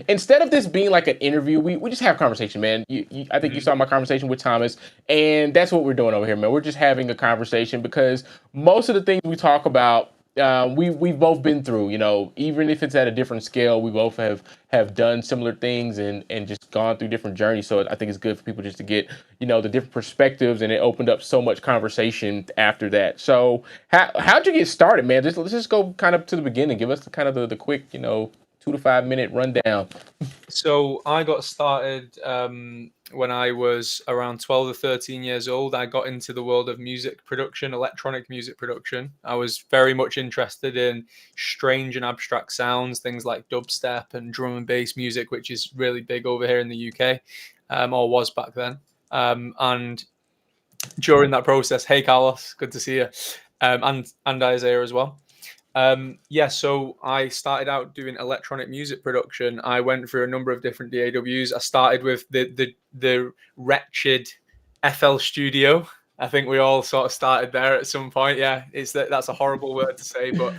instead of this being like an interview, we just have a conversation, man. I think you saw my conversation with Thomas, and that's what we're doing over here, man. We're just having a conversation because most of the things we talk about, we've both been through. You know, even if it's at a different scale, we both have done similar things and just gone through different journeys. So I think it's good for people just to get, you know, the different perspectives, and it opened up so much conversation after that. So how'd you get started, man? Let's just go kind of to the beginning. Give us the quick, you know, 2 to 5 minute rundown. So I got started when I was around 12 or 13 years old. I got into the world of music production, electronic music production. I was very much interested in strange and abstract sounds, things like dubstep and drum and bass music, which is really big over here in the UK, or was back then. And during that process, hey Carlos, good to see you, and Isaiah as well. So I started out doing electronic music production. I went through a number of different DAWs. I started with the wretched FL Studio. I think we all sort of started there at some point. Yeah, that's a horrible word to say, but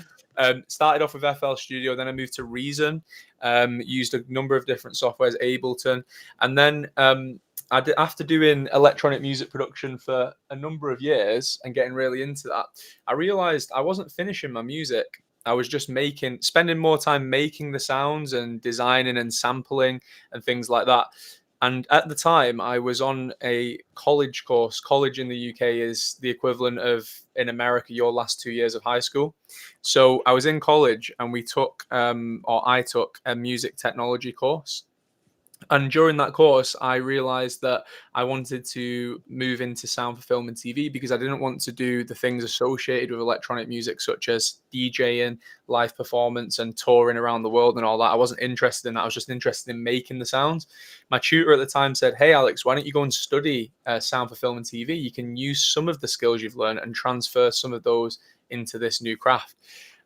started off with FL Studio. Then I moved to Reason. Used a number of different softwares, Ableton, and then after doing electronic music production for a number of years and getting really into that, I realized I wasn't finishing my music. I was just spending more time making the sounds and designing and sampling and things like that. And at the time, I was on a college course. College in the UK is the equivalent of, in America, your last 2 years of high school. So I was in college and I took a music technology course. And during that course, I realized that I wanted to move into sound for film and TV because I didn't want to do the things associated with electronic music, such as DJing, live performance, and touring around the world and all that. I wasn't interested in that. I was just interested in making the sounds. My tutor at the time said, "Hey, Alex, why don't you go and study sound for film and TV? You can use some of the skills you've learned and transfer some of those into this new craft."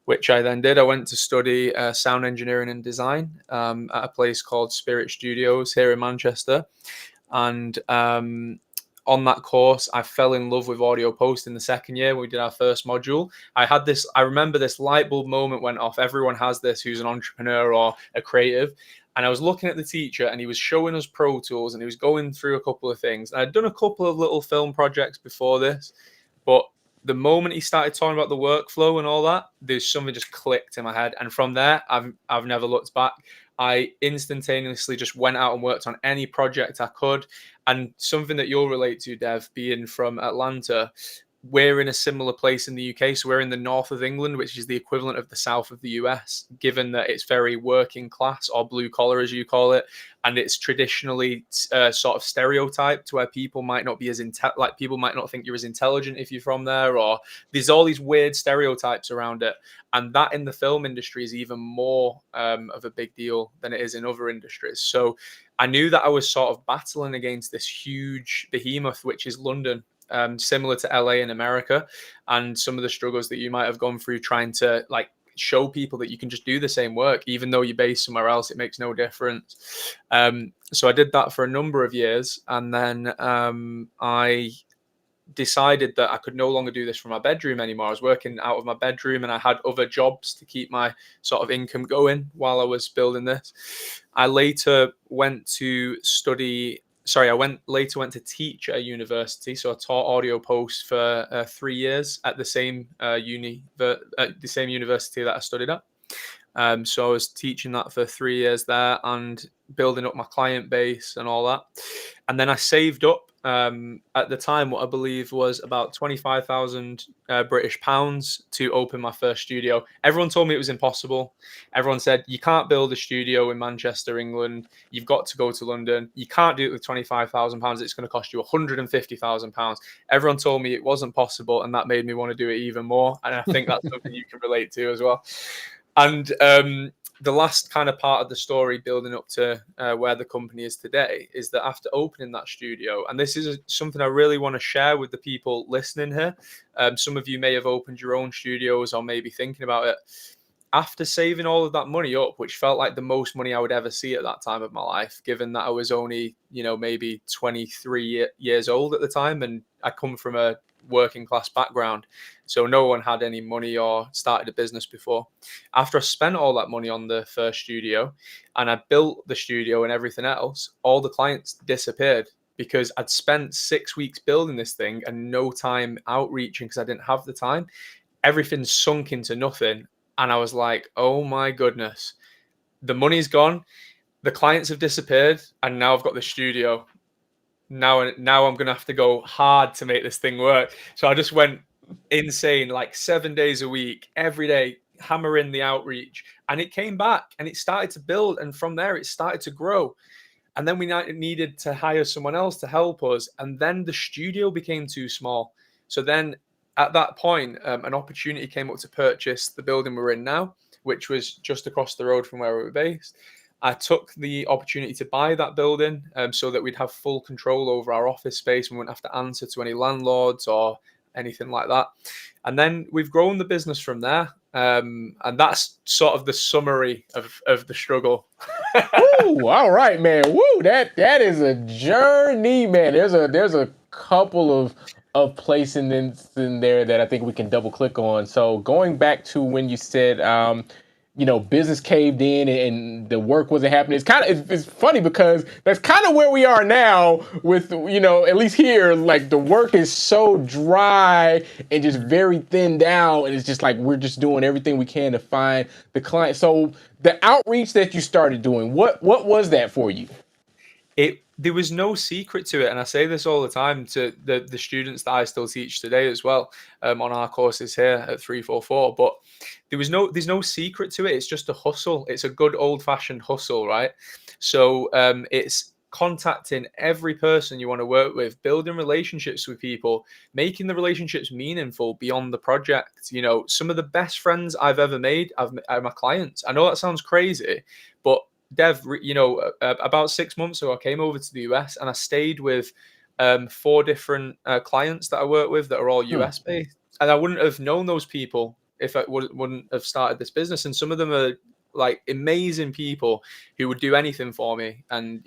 Which I then did. I went to study sound engineering and design at a place called Spirit Studios here in Manchester. And on that course, I fell in love with audio post in the second year when we did our first module. I remember this light bulb moment went off. Everyone has this who's an entrepreneur or a creative. And I was looking at the teacher and he was showing us Pro Tools and he was going through a couple of things. I'd done a couple of little film projects before this, but the moment he started talking about the workflow and all that, there's something just clicked in my head. And from there, I've never looked back. I instantaneously just went out and worked on any project I could. And something that you'll relate to, Dev, being from Atlanta, we're in a similar place in the UK. So we're in the north of England, which is the equivalent of the south of the US, given that it's very working class or blue collar, as you call it. And it's traditionally sort of stereotyped where people might not be people might not think you're as intelligent if you're from there, or there's all these weird stereotypes around it. And that in the film industry is even more of a big deal than it is in other industries. So I knew that I was sort of battling against this huge behemoth, which is London. Similar to LA in America, and some of the struggles that you might have gone through trying to show people that you can just do the same work, even though you're based somewhere else, it makes no difference. So I did that for a number of years, and then I decided that I could no longer do this from my bedroom anymore. I was working out of my bedroom and I had other jobs to keep my sort of income going while I was building this. I later went to teach at a university. So I taught audio post for 3 years at the same university that I studied at. So I was teaching that for 3 years there and building up my client base and all that. And then I saved up at the time what I believe was about 25,000 British pounds to open my first studio. Everyone told me it was impossible. Everyone said, you can't build a studio in Manchester, England. You've got to go to London. You can't do it with 25,000 pounds. It's going to cost you 150,000 pounds. Everyone told me it wasn't possible, and that made me want to do it even more. And I think that's something you can relate to as well. And the last kind of part of the story building up to where the company is today is that after opening that studio, and this is something I really want to share with the people listening here. Some of you may have opened your own studios or maybe thinking about it. After saving all of that money up, which felt like the most money I would ever see at that time of my life, given that I was only, maybe 23 years old at the time. And I come from a working class background. So no one had any money or started a business before. After I spent all that money on the first studio and I built the studio and everything else, all the clients disappeared because I'd spent 6 weeks building this thing and no time outreaching because I didn't have the time. Everything sunk into nothing. And I was like, oh my goodness, the money's gone, the clients have disappeared, and now I've got the studio. Now I'm going to have to go hard to make this thing work. So I just went insane, like 7 days a week, every day, hammering the outreach. And it came back and it started to build. And from there, it started to grow. And then we needed to hire someone else to help us. And then the studio became too small. So then at that point, an opportunity came up to purchase the building we're in now, which was just across the road from where we were based. I took the opportunity to buy that building so that we'd have full control over our office space and we wouldn't have to answer to any landlords or anything like that. And then we've grown the business from there. And that's sort of the summary of the struggle. Woo, all right, man. Woo, that is a journey, man. There's a couple of places in there that I think we can double click on. So going back to when you said business caved in and the work wasn't happening. It's funny because that's kind of where we are now with, at least here, like the work is so dry and just very thinned out. And it's just like, we're just doing everything we can to find the client. So the outreach that you started doing, what was that for you? There was no secret to it, and I say this all the time to the students that I still teach today as well on our courses here at 344. But there's no secret to it. It's just a hustle. It's a good old-fashioned hustle, right? So it's contacting every person you want to work with, building relationships with people, making the relationships meaningful beyond the project. Some of the best friends I've ever made are my clients. I know that sounds crazy, but Dev, about 6 months ago, I came over to the US and I stayed with 4 different clients that I work with that are all US based. And I wouldn't have known those people if I wouldn't have started this business. And some of them are like amazing people who would do anything for me. And,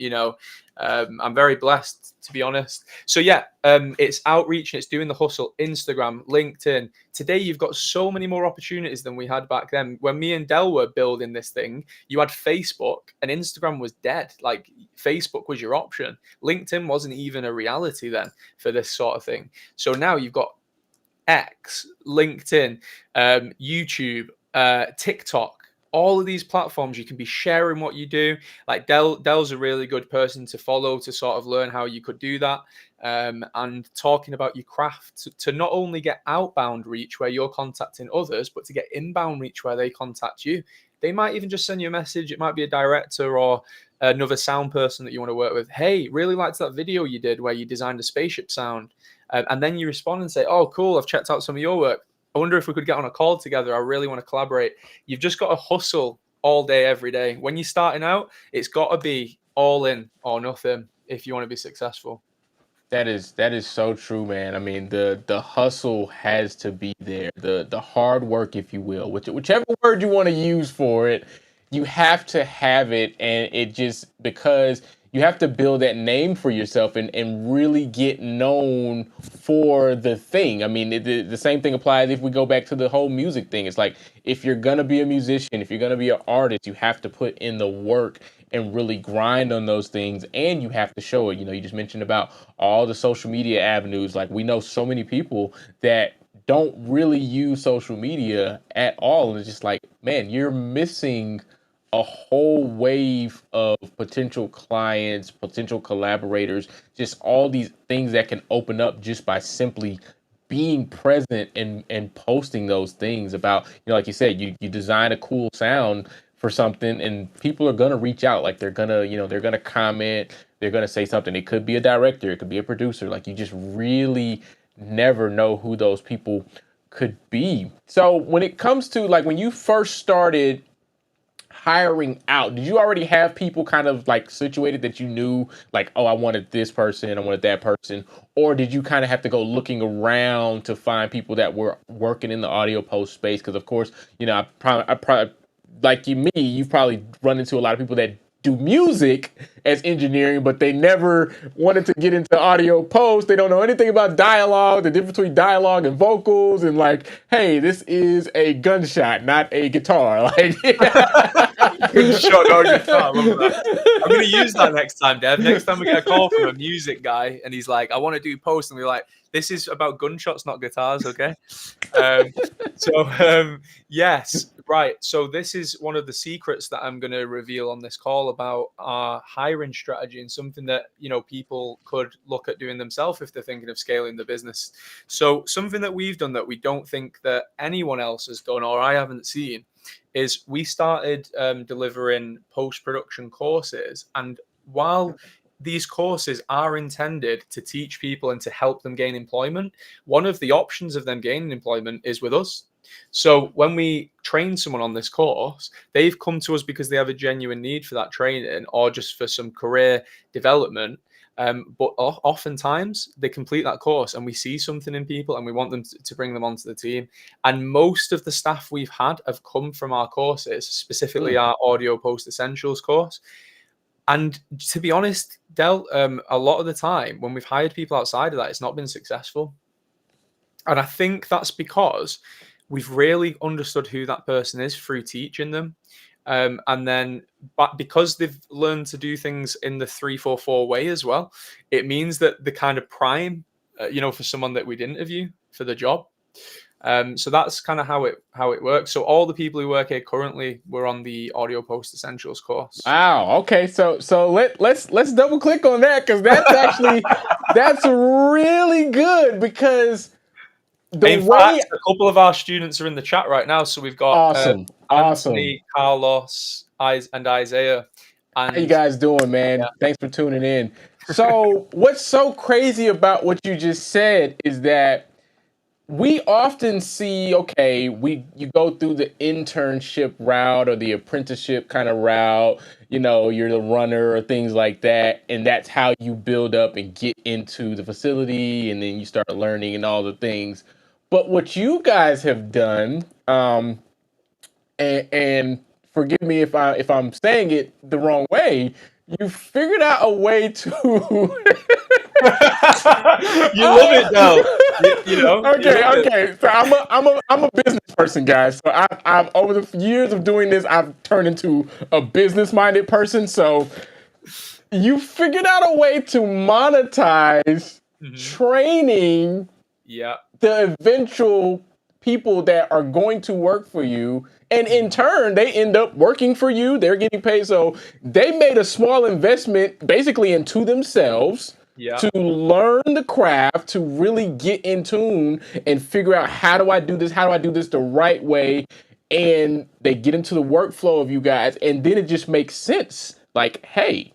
I'm very blessed, to be honest. So yeah, it's outreach, it's doing the hustle, Instagram, LinkedIn. Today, you've got so many more opportunities than we had back then. When me and Del were building this thing, you had Facebook and Instagram was dead. Like Facebook was your option. LinkedIn wasn't even a reality then for this sort of thing. So now you've got X, LinkedIn, YouTube, TikTok. All of these platforms, you can be sharing what you do. Like Del's a really good person to follow to sort of learn how you could do that. And talking about your craft to not only get outbound reach where you're contacting others, but to get inbound reach where they contact you. They might even just send you a message. It might be a director or another sound person that you want to work with. Hey, really liked that video you did where you designed a spaceship sound. And then you respond and say, oh, cool, I've checked out some of your work. I wonder if we could get on a call together. I really want to collaborate. You've just got to hustle all day, every day. When you're starting out, it's got to be all in or nothing if you want to be successful. That is so true, man. I mean, the hustle has to be there. The hard work, if you will, whichever word you want to use for it, you have to have it. And it just because you have to build that name for yourself and really get known for the thing. I mean, the same thing applies if we go back to the whole music thing. It's like, if you're going to be a musician, if you're going to be an artist, you have to put in the work and really grind on those things. And you have to show it. You just mentioned about all the social media avenues. Like, we know so many people that don't really use social media at all. And it's just like, man, you're missing a whole wave of potential clients, potential collaborators, just all these things that can open up just by simply being present and posting those things about, like you said, you design a cool sound for something and people are going to reach out. Like they're going to comment, they're going to say something. It could be a director, it could be a producer. Like, you just really never know who those people could be. So when it comes to, like, when you first started hiring out, did you already have people kind of like situated that you knew, like, oh, I wanted this person, I wanted that person? Or did you kind of have to go looking around to find people that were working in the audio post space? Because of course, I probably, like you've probably run into a lot of people that do music as engineering, but they never wanted to get into audio post. They don't know anything about dialogue, the difference between dialogue and vocals, and like, hey, this is a gunshot, not a guitar. Like, Gunshot, not a guitar. I love that. I'm gonna use that next time, Dev. Next time we get a call from a music guy and he's like, I want to do post, and we're like, this is about gunshots, not guitars, okay? Yes, right. So this is one of the secrets that I'm going to reveal on this call about our hiring strategy, and something that, you know, people could look at doing themselves if they're thinking of scaling the business. So something that we've done that we don't think that anyone else has done, or I haven't seen, is we started delivering post-production courses. And while these courses are intended to teach people and to help them gain employment, one of the options of them gaining employment is with us. So when we train someone on this course, they've come to us because they have a genuine need for that training or just for some career development. But oftentimes they complete that course and we see something in people and we want them to bring them onto the team. And most of the staff we've had have come from our courses, specifically our Audio Post Essentials course. And to be honest, Del, a lot of the time when we've hired people outside of that, it's not been successful. And I think that's because we've really understood who that person is through teaching them. And then, but because they've learned to do things in the 3-4-4 way as well, it means that the kind of prime, for someone that we'd interview for the job. So that's kind of how it works. So all the people who work here currently were on the Audio Post Essentials course. Wow. Okay. So let's double click on that, because that's actually that's really good, because in fact, a couple of our students are in the chat right now. So we've got Anthony, Carlos, and Isaiah. And how you guys doing, man? Yeah. Thanks for tuning in. So what's so crazy about what you just said is that we often see, okay, you go through the internship route or the apprenticeship kind of route, you're the runner or things like that, and that's how you build up and get into the facility, and then you start learning and all the things. But what you guys have done, and forgive me if I'm saying it the wrong way, you figured out a way to you love it though. Okay. So I'm a business person, guys. So I've over the years of doing this, I've turned into a business-minded person. So you figured out a way to monetize training the eventual people that are going to work for you. And in turn, they end up working for you. They're getting paid. So they made a small investment basically into themselves to learn the craft, to really get in tune and figure out, how do I do this? How do I do this the right way? And they get into the workflow of you guys. And then it just makes sense. Like, hey,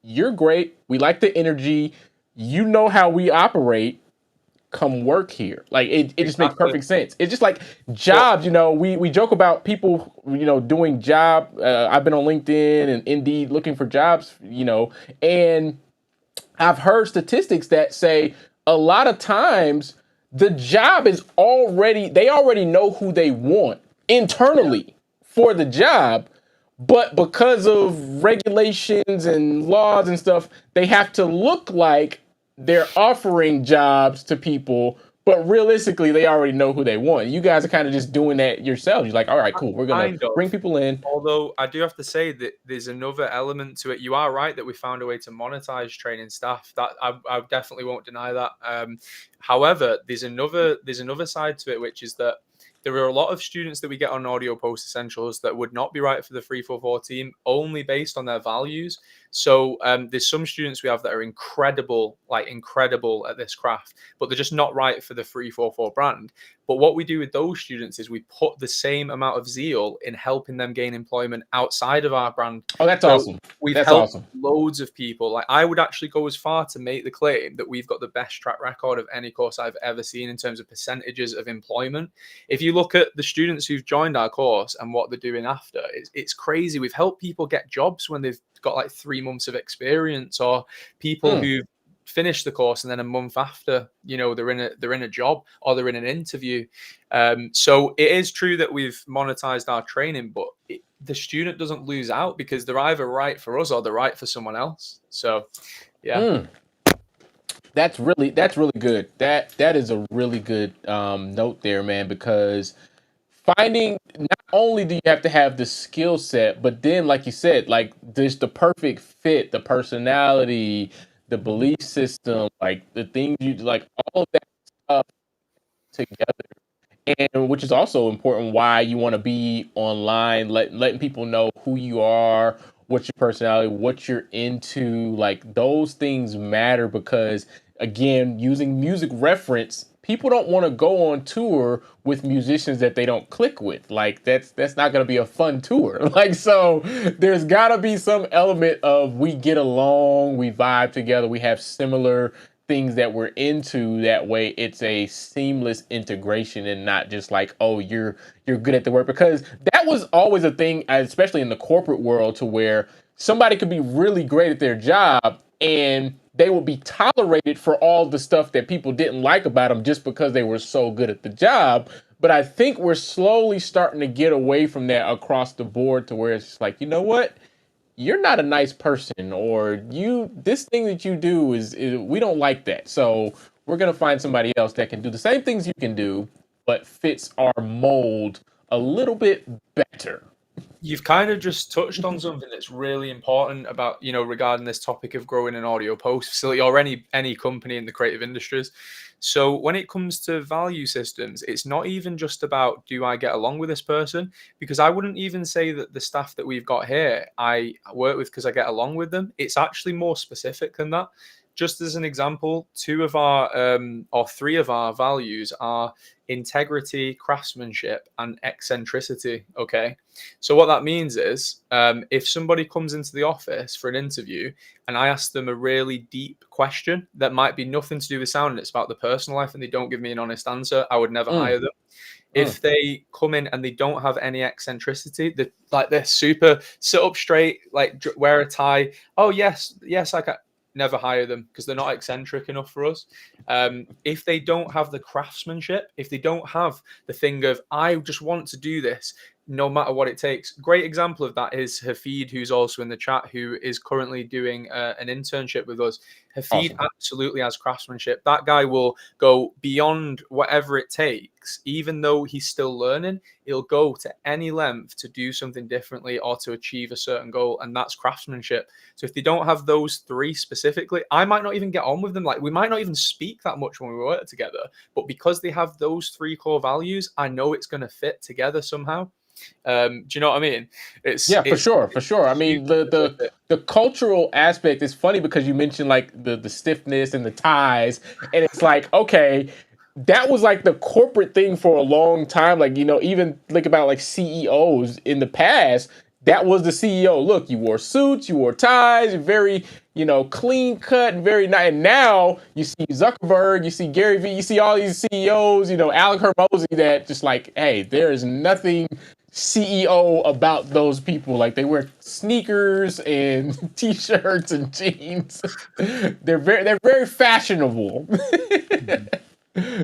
you're great. We like the energy. You know how we operate. Come work here. Like it just makes perfect sense. It's just like jobs, we joke about people, doing job. I've been on LinkedIn and Indeed looking for jobs, and I've heard statistics that say a lot of times the job is they already know who they want internally for the job. But because of regulations and laws and stuff, they have to look like they're offering jobs to people, but realistically, they already know who they want. You guys are kind of just doing that yourselves. You're like, all right, cool. We're going to bring people in. Although I do have to say that there's another element to it. You are right that we found a way to monetize training staff. That I definitely won't deny that. However, there's another side to it, which is that there are a lot of students that we get on Audio Post Essentials that would not be right for the 3-4-4 team, only based on their values. So there's some students we have that are incredible at this craft, but they're just not right for the 3-4-4 brand. But what we do with those students is we put the same amount of zeal in helping them gain employment outside of our brand. Oh, that's awesome. We've helped loads of people. Like, I would actually go as far to make the claim that we've got the best track record of any course I've ever seen in terms of percentages of employment. If you look at the students who've joined our course and what they're doing after, it's crazy. We've helped people get jobs when they've got like 3 months of experience, or people who finish the course and then a month after, they're in a job or they're in an interview. So it is true that we've monetized our training, but the student doesn't lose out because they're either right for us or they're right for someone else. So, yeah. That's really good. That is a really good note there, man, because finding, not only do you have to have the skill set, but then like you said, like there's the perfect fit, the personality, the belief system, like the things you like, all of that stuff together. And which is also important why you want to be online, letting people know who you are, what's your personality, what you're into. Like those things matter because again, using music reference, people don't want to go on tour with musicians that they don't click with. Like that's not going to be a fun tour. Like so there's got to be some element of we get along, we vibe together, we have similar things that we're into. That way it's a seamless integration and not just like, oh, you're good at the work, because that was always a thing, especially in the corporate world, to where somebody could be really great at their job and they will be tolerated for all the stuff that people didn't like about them just because they were so good at the job. But I think we're slowly starting to get away from that across the board to where it's just like, you know what, you're not a nice person, or this thing that you do is we don't like that. So we're going to find somebody else that can do the same things you can do, but fits our mold a little bit better. You've kind of just touched on something that's really important about, regarding this topic of growing an audio post facility or any company in the creative industries. So when it comes to value systems, it's not even just about, do I get along with this person? Because I wouldn't even say that the staff that we've got here, I work with because I get along with them. It's actually more specific than that. Just as an example, two of our or three of our values are integrity, craftsmanship, and eccentricity. Okay. So what that means is if somebody comes into the office for an interview and I ask them a really deep question that might be nothing to do with sound and it's about the personal life and they don't give me an honest answer, I would never hire them. If they come in and they don't have any eccentricity, they're super sit up straight, like wear a tie. Oh, yes, I can. Never hire them because they're not eccentric enough for us. If they don't have the craftsmanship, if they don't have the thing of, I just want to do this no matter what it takes. Great example of that is Hafid, who's also in the chat, who is currently doing an internship with us. Hafid absolutely has craftsmanship. That guy will go beyond whatever it takes, even though he's still learning. He'll go to any length to do something differently or to achieve a certain goal, and that's craftsmanship. So if they don't have those three specifically, I might not even get on with them. Like we might not even speak that much when we work together, but because they have those three core values, I know it's going to fit together somehow. Do you know what I mean? For sure. I mean, the cultural aspect is funny because you mentioned like the stiffness and the ties, and it's like, okay, that was like the corporate thing for a long time. Like, even think about like CEOs in the past. That was the CEO. Look, you wore suits, you wore ties, very, clean cut and very nice. And now you see Zuckerberg, you see Gary Vee, you see all these CEOs, Alec Hermosi, that just like, hey, there is nothing CEO about those people. Like they wear sneakers and t-shirts and jeans. they're very fashionable.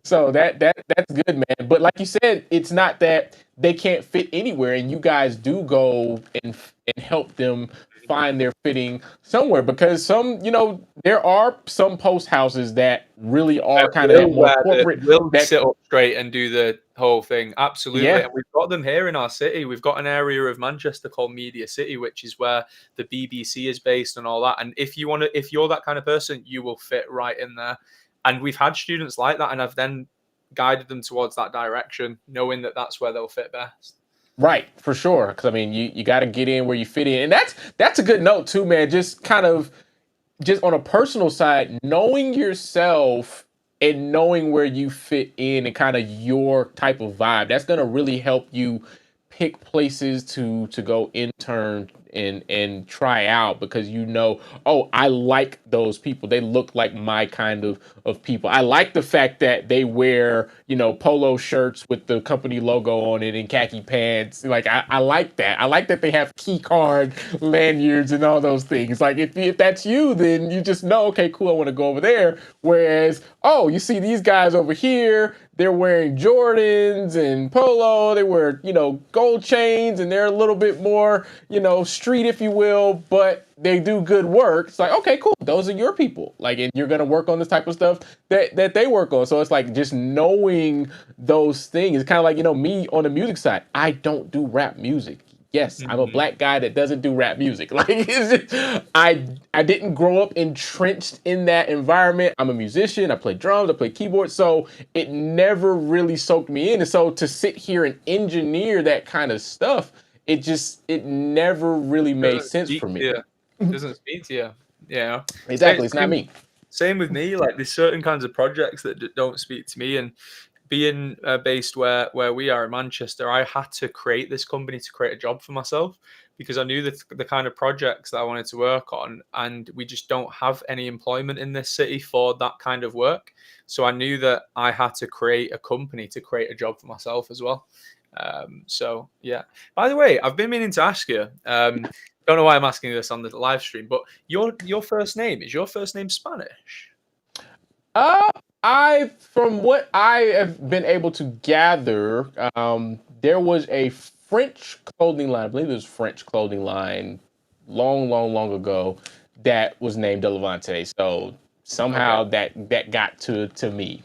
So that's good, man. But like you said, it's not that they can't fit anywhere, and you guys do go and help them find their fitting somewhere, because there are some post houses that really are kind of that more corporate. We'll sit up straight and do the whole thing. Absolutely. Yeah. And we've got them here in our city. We've got an area of Manchester called Media City, which is where the BBC is based and all that. And if you're that kind of person, you will fit right in there. And we've had students like that, and I've then guided them towards that direction, knowing that that's where they'll fit best. Right, for sure. Because I mean, you got to get in where you fit in, and that's a good note too, man. Just kind of, just on a personal side, knowing yourself and knowing where you fit in and kind of your type of vibe. That's gonna really help you pick places to go intern and try out, because oh, I like those people. They look like my kind of people. I like the fact that they wear, polo shirts with the company logo on it and khaki pants. Like I like that. I like that they have key card lanyards and all those things. Like if that's you, then you just know, okay, cool, I want to go over there. Whereas, oh, you see these guys over here, they're wearing Jordans and polo. They wear, gold chains, and they're a little bit more, street, if you will, but they do good work. It's like, okay, cool. Those are your people. Like, and you're going to work on this type of stuff that they work on. So it's like just knowing those things. It's kind of like, me on the music side, I don't do rap music. Yes, I'm a black guy that doesn't do rap music. Like, it's just, I didn't grow up entrenched in that environment. I'm a musician. I play drums. I play keyboard. So it never really soaked me in. And so to sit here and engineer that kind of stuff, it never really made sense for me. It doesn't speak to you. Yeah, exactly. It's not me. Same with me. Like, there's certain kinds of projects that don't speak to me, and being based where we are in Manchester, I had to create this company to create a job for myself, because I knew the kind of projects that I wanted to work on, and we just don't have any employment in this city for that kind of work. So I knew that I had to create a company to create a job for myself as well. So yeah. By the way, I've been meaning to ask you. Don't know why I'm asking you this on the live stream, but your first name, is your first name Spanish? From what I have been able to gather, there was a French clothing line. I believe it was French clothing line, long ago, that was named Delevante. So somehow that got to me.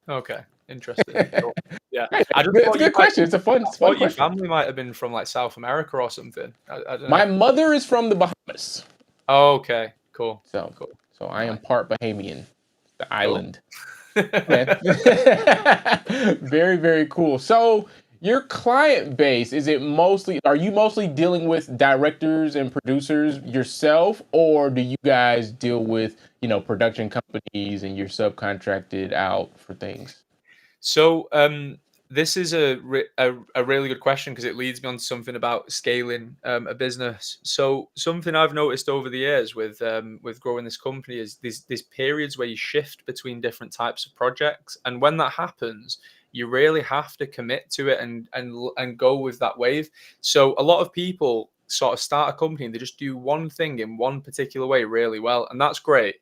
Okay, interesting. Cool. Yeah, it's a good question. It's a fun question. Your family might have been from like South America or something. I don't know. My mother is from the Bahamas. Oh, okay, cool. So I am part Bahamian, the island. Cool. Very, very cool. So your client base, are you mostly dealing with directors and producers yourself, or do you guys deal with, production companies and you're subcontracted out for things? So this is a really good question, because it leads me on to something about scaling a business. So something I've noticed over the years with growing this company is these periods where you shift between different types of projects, and when that happens, you really have to commit to it and go with that wave. So a lot of people sort of start a company and they just do one thing in one particular way really well, and that's great.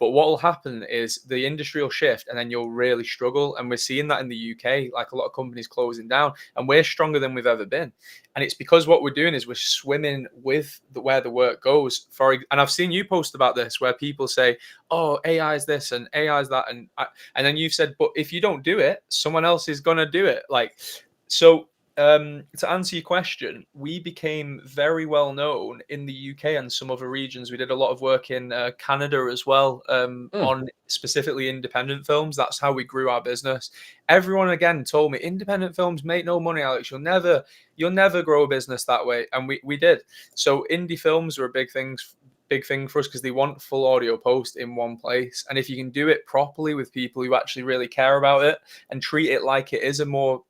But what will happen is the industry will shift, and then you'll really struggle. And we're seeing that in the UK, like a lot of companies closing down, and we're stronger than we've ever been. And it's because what we're doing is we're swimming with where the work goes. And I've seen you post about this, where people say, "Oh, AI is this and AI is that," and then you've said, "But if you don't do it, someone else is gonna do it." Like, so. To answer your question, we became very well known in the UK and some other regions. We did a lot of work in Canada as well, on specifically independent films. That's how we grew our business. Everyone again told me, independent films make no money, Alex. You'll never grow a business that way, and we did. So indie films were a big thing for us, because they want full audio post in one place. And if you can do it properly with people who actually really care about it and treat it like it is a more,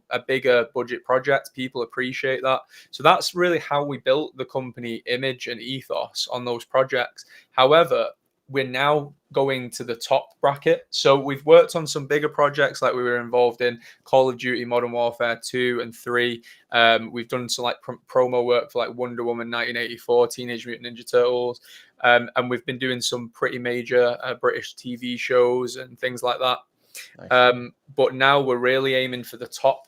a bigger budget project, people appreciate that. So that's really how we built the company image and ethos on those projects. However, we're now going to the top bracket. So we've worked on some bigger projects, like we were involved in Call of Duty Modern Warfare 2 and 3. We've done some like promo work for like Wonder Woman 1984, Teenage Mutant Ninja Turtles. And we've been doing some pretty major British TV shows and things like that. Nice. But now we're really aiming for the top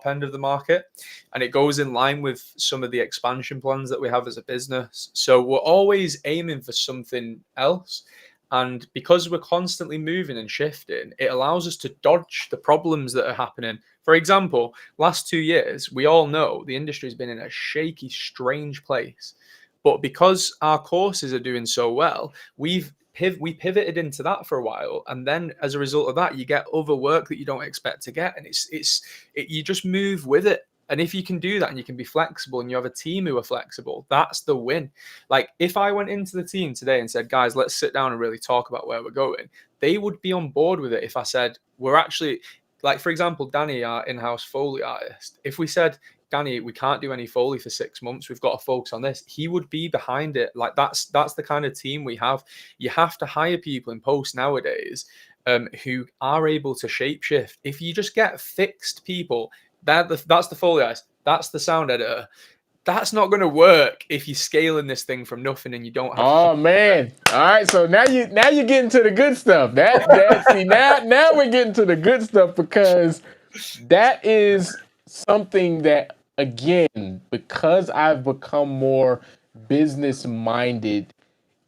end of the market, and it goes in line with some of the expansion plans that we have as a business. So we're always aiming for something else, and because we're constantly moving and shifting, it allows us to dodge the problems that are happening. For example, last 2 years, we all know the industry has been in a shaky, strange place, but because our courses are doing so well, we pivoted into that for a while, and then as a result of that, you get other work that you don't expect to get, and you just move with it. And if you can do that, and you can be flexible, and you have a team who are flexible, that's the win. Like, if I went into the team today and said, "Guys, let's sit down and really talk about where we're going," they would be on board with it. If I said, we're actually, like, for example, Danny, our in-house Foley artist, if we said, "Danny, we can't do any Foley for 6 months, we've got to focus on this," he would be behind it. Like, that's the kind of team we have. You have to hire people in post nowadays who are able to shapeshift. If you just get fixed people, that's the Foley artist, that's the sound editor, that's not going to work if you're scaling this thing from nothing and you don't have. Oh man! All right, so now you're getting to the good stuff. See now we're getting to the good stuff, because that is something that, again, because I've become more business minded,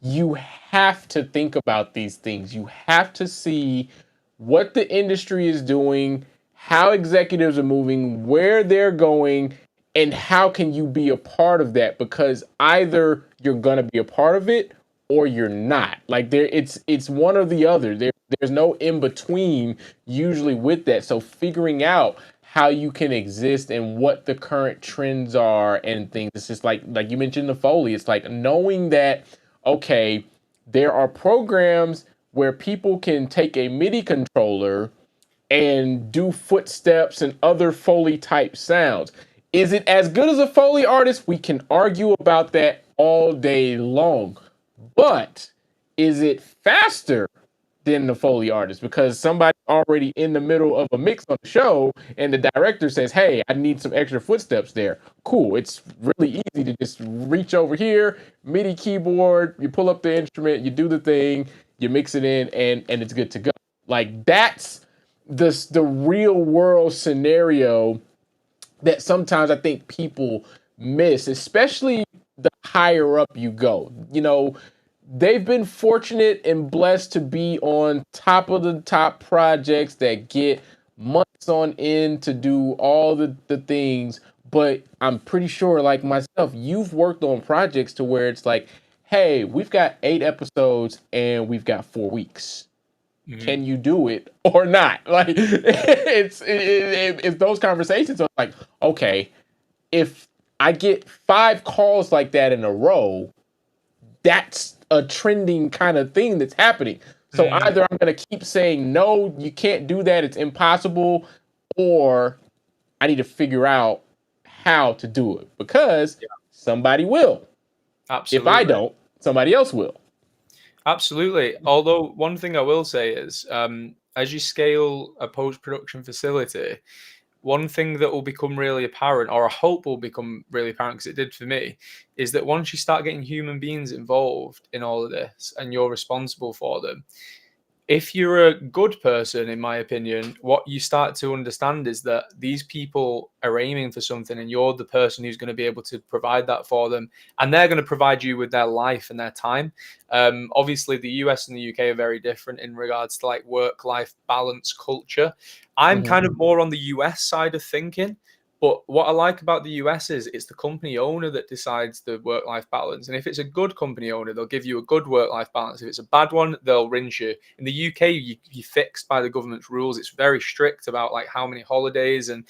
you have to think about these things. You have to see what the industry is doing, how executives are moving, where they're going, and how can you be a part of that, because either you're going to be a part of it or you're not. Like, it's one or the other. There's no in between usually with that. So figuring out how you can exist and what the current trends are and things. It's just like you mentioned the Foley. It's like knowing that, okay, there are programs where people can take a MIDI controller and do footsteps and other Foley type sounds. Is it as good as a Foley artist? We can argue about that all day long. But is it faster than the Foley artist? Because somebody already in the middle of a mix on the show and the director says, hey, I need some extra footsteps there. Cool. It's really easy to just reach over here, MIDI keyboard, you pull up the instrument, you do the thing, you mix it in, and it's good to go. Like, that's the real world scenario that sometimes I think people miss, especially the higher up you go. You know, they've been fortunate and blessed to be on top of the top projects that get months on end to do all the things. But I'm pretty sure, like myself, you've worked on projects to where it's like, hey, we've got 8 episodes and we've got 4 weeks. Can you do it or not? Like, it's those conversations are like, okay, if I get 5 calls like that in a row, that's a trending kind of thing that's happening. So either I'm going to keep saying, no, you can't do that, it's impossible, or I need to figure out how to do it, because somebody will. Absolutely. If I don't, somebody else will. Absolutely. Although one thing I will say is, as you scale a post-production facility, one thing that will become really apparent, or I hope will become really apparent because it did for me, is that once you start getting human beings involved in all of this and you're responsible for them, if you're a good person, in my opinion, what you start to understand is that these people are aiming for something and you're the person who's going to be able to provide that for them. And they're going to provide you with their life and their time. Obviously, the US and the UK are very different in regards to like work-life balance culture. I'm kind of more on the US side of thinking. But what I like about the US is it's the company owner that decides the work-life balance. And if it's a good company owner, they'll give you a good work-life balance. If it's a bad one, they'll rinse you. In the UK, you're fixed by the government's rules. It's very strict about like how many holidays and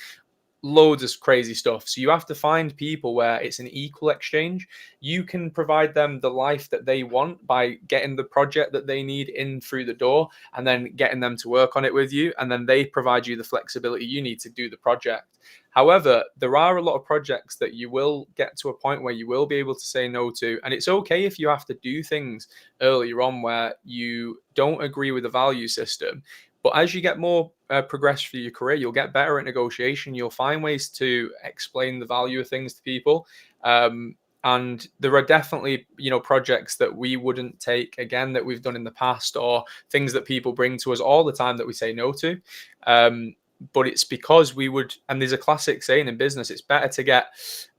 loads of crazy stuff. So you have to find people where it's an equal exchange. You can provide them the life that they want by getting the project that they need in through the door and then getting them to work on it with you. And then they provide you the flexibility you need to do the project. However, there are a lot of projects that you will get to a point where you will be able to say no to. And it's okay if you have to do things earlier on where you don't agree with the value system. But as you get more progress through your career, you'll get better at negotiation. You'll find ways to explain the value of things to people. And there are definitely, projects that we wouldn't take again that we've done in the past, or things that people bring to us all the time that we say no to. But it's because we would, and there's a classic saying in business, it's better to get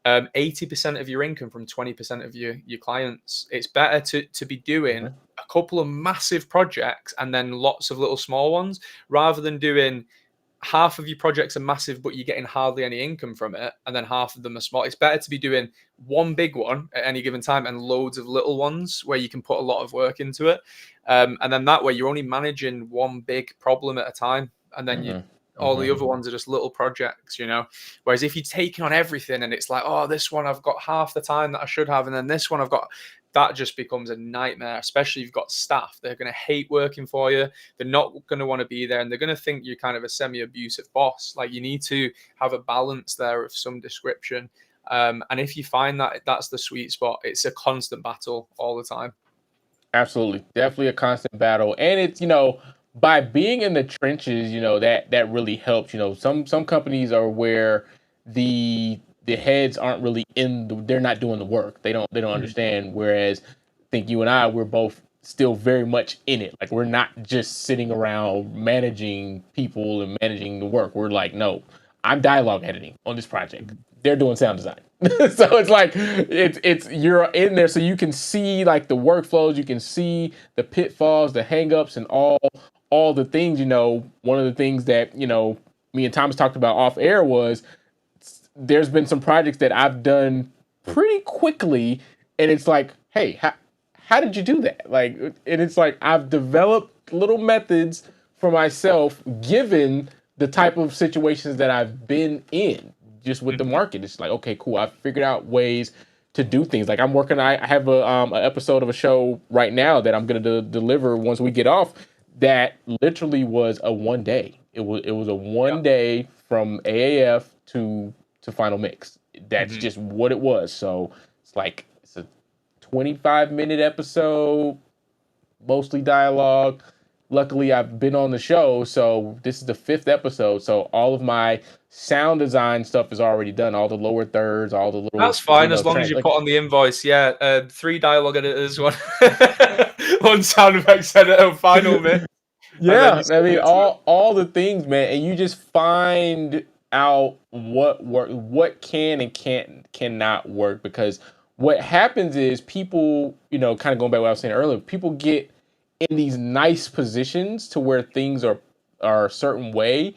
80% of your income from 20% of your clients. It's better to be doing a couple of massive projects and then lots of little small ones, rather than doing half of your projects are massive, but you're getting hardly any income from it, and then half of them are small. It's better to be doing one big one at any given time and loads of little ones where you can put a lot of work into it. And then that way you're only managing one big problem at a time. And then all the other ones are just little projects, Whereas if you're taking on everything and it's like, oh, this one I've got half the time that I should have, and then this one I've got, that just becomes a nightmare, especially if you've got staff. They're going to hate working for you. They're not going to want to be there, and they're going to think you're kind of a semi-abusive boss. Like, you need to have a balance there of some description. And if you find that that's the sweet spot, it's a constant battle all the time. Absolutely. Definitely a constant battle. And it's, by being in the trenches, that really helps. Some companies are where the the heads aren't really they're not doing the work. They don't understand. Whereas I think you and I, we're both still very much in it. Like we're not just sitting around managing people and managing the work. We're like, no, I'm dialogue editing on this project. They're doing sound design. So it's like it's you're in there so you can see like the workflows, you can see the pitfalls, the hangups, and all the things. One of the things that me and Thomas talked about off air was there's been some projects that I've done pretty quickly, and it's like, hey, how did you do that? Like, and it's like I've developed little methods for myself given the type of situations that I've been in just with the market. It's like, okay, cool. I've figured out ways to do things. Like I have an episode of a show right now that I'm going to deliver once we get off that literally was a 1 day. It was a 1 day from AAF to final mix. That's just what it was. So it's a 25-minute episode, mostly dialogue. Luckily, I've been on the show, so this is the 5th episode. So all of my sound design stuff is already done. All the lower thirds, all the little. That's fine as long as you put on the invoice. Yeah, 3 dialogue editors, one sound effects editor, final mix. Yeah, I mean all the things, man, and you just find out what can and cannot work, because what happens is people, kind of going back to what I was saying earlier, people get in these nice positions to where things are a certain way,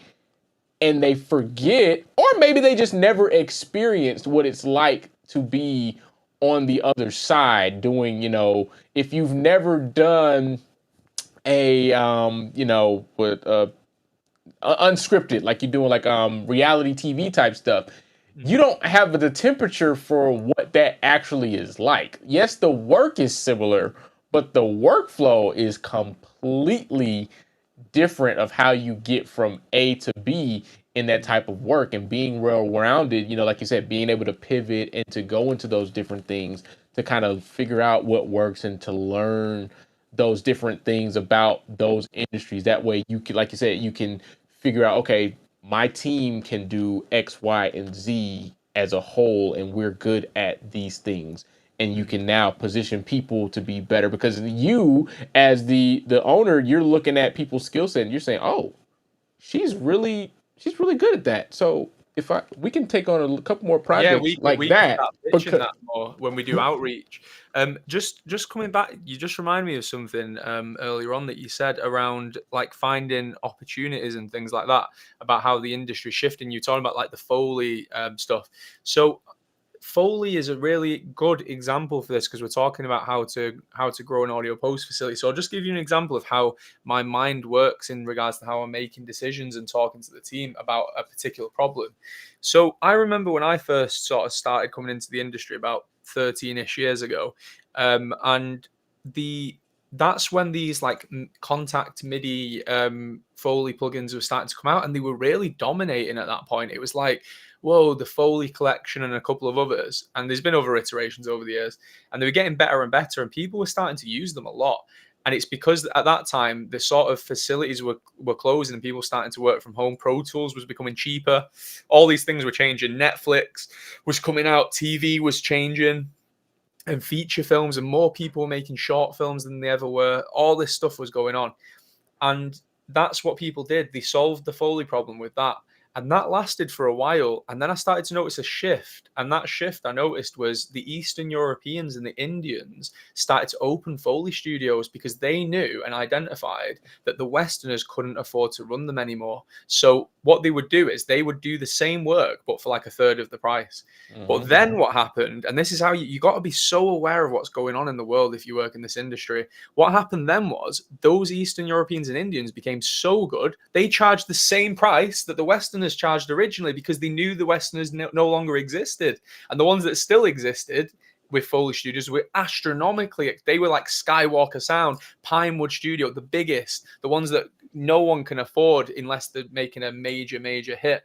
and they forget, or maybe they just never experienced what it's like to be on the other side doing, if you've never done a unscripted, like you're doing like reality TV type stuff, you don't have the temperature for what that actually is like. Yes, the work is similar, but the workflow is completely different of how you get from A to B in that type of work. And being well-rounded, like you said, being able to pivot and to go into those different things to kind of figure out what works and to learn those different things about those industries. That way you can, like you said, you can figure out, okay, my team can do X, Y, and Z as a whole, and we're good at these things. And you can now position people to be better, because you, as the owner, you're looking at people's skill set and you're saying, oh, she's really good at that. So we can take on a couple more projects we that. Pitching that more when we do outreach. Just coming back, you just reminded me of something earlier on that you said around like finding opportunities and things like that, about how the industry is shifting. You're talking about like the Foley stuff. So Foley is a really good example for this, because we're talking about how to grow an audio post facility. So I'll just give you an example of how my mind works in regards to how I'm making decisions and talking to the team about a particular problem. So I remember when I first sort of started coming into the industry about 13-ish years ago, and that's when these like contact MIDI Foley plugins were starting to come out, and they were really dominating at that point. It was like, whoa, the Foley collection and a couple of others. And there's been other iterations over the years, and they were getting better and better, and people were starting to use them a lot. And it's because at that time, the sort of facilities were closing and people starting to work from home. Pro Tools was becoming cheaper. All these things were changing. Netflix was coming out. TV was changing. And feature films, and more people were making short films than they ever were. All this stuff was going on. And that's what people did. They solved the Foley problem with that. And that lasted for a while. And then I started to notice a shift. And that shift I noticed was the Eastern Europeans and the Indians started to open Foley studios, because they knew and identified that the Westerners couldn't afford to run them anymore. So what they would do is they would do the same work, but for like a third of the price. But then what happened, and this is how you got to be so aware of what's going on in the world if you work in this industry. What happened then was those Eastern Europeans and Indians became so good, they charged the same price that the Westerners charged originally, because they knew the Westerners no longer existed. And the ones that still existed with Foley studios were astronomically, they were like Skywalker Sound, Pinewood Studio, the biggest, the ones that no one can afford unless they're making a major hit.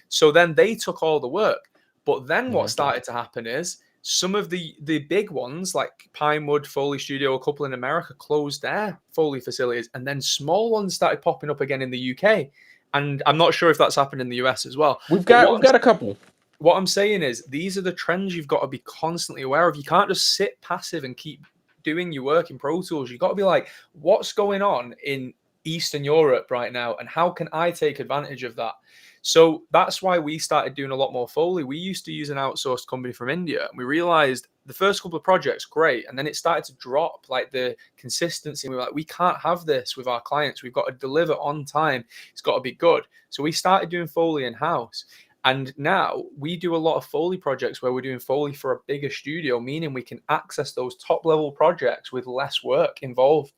So then they took all the work. But then what started to happen is some of the big ones like Pinewood, Foley Studio, a couple in America, closed their Foley facilities, and then small ones started popping up again in the UK. And I'm not sure if that's happened in the US as well. We've got a couple. what I'm saying is these are the trends you've got to be constantly aware of. You can't just sit passive and keep doing your work in Pro Tools. You've got to be like, what's going on in Eastern Europe right now, and how can I take advantage of that? So that's why we started doing a lot more Foley. We used to use an outsourced company from India, and we realized the first couple of projects, great. And then it started to drop, like the consistency. We were like, we can't have this with our clients. We've got to deliver on time. It's got to be good. So we started doing Foley in-house. And now we do a lot of Foley projects where we're doing Foley for a bigger studio, meaning we can access those top level projects with less work involved.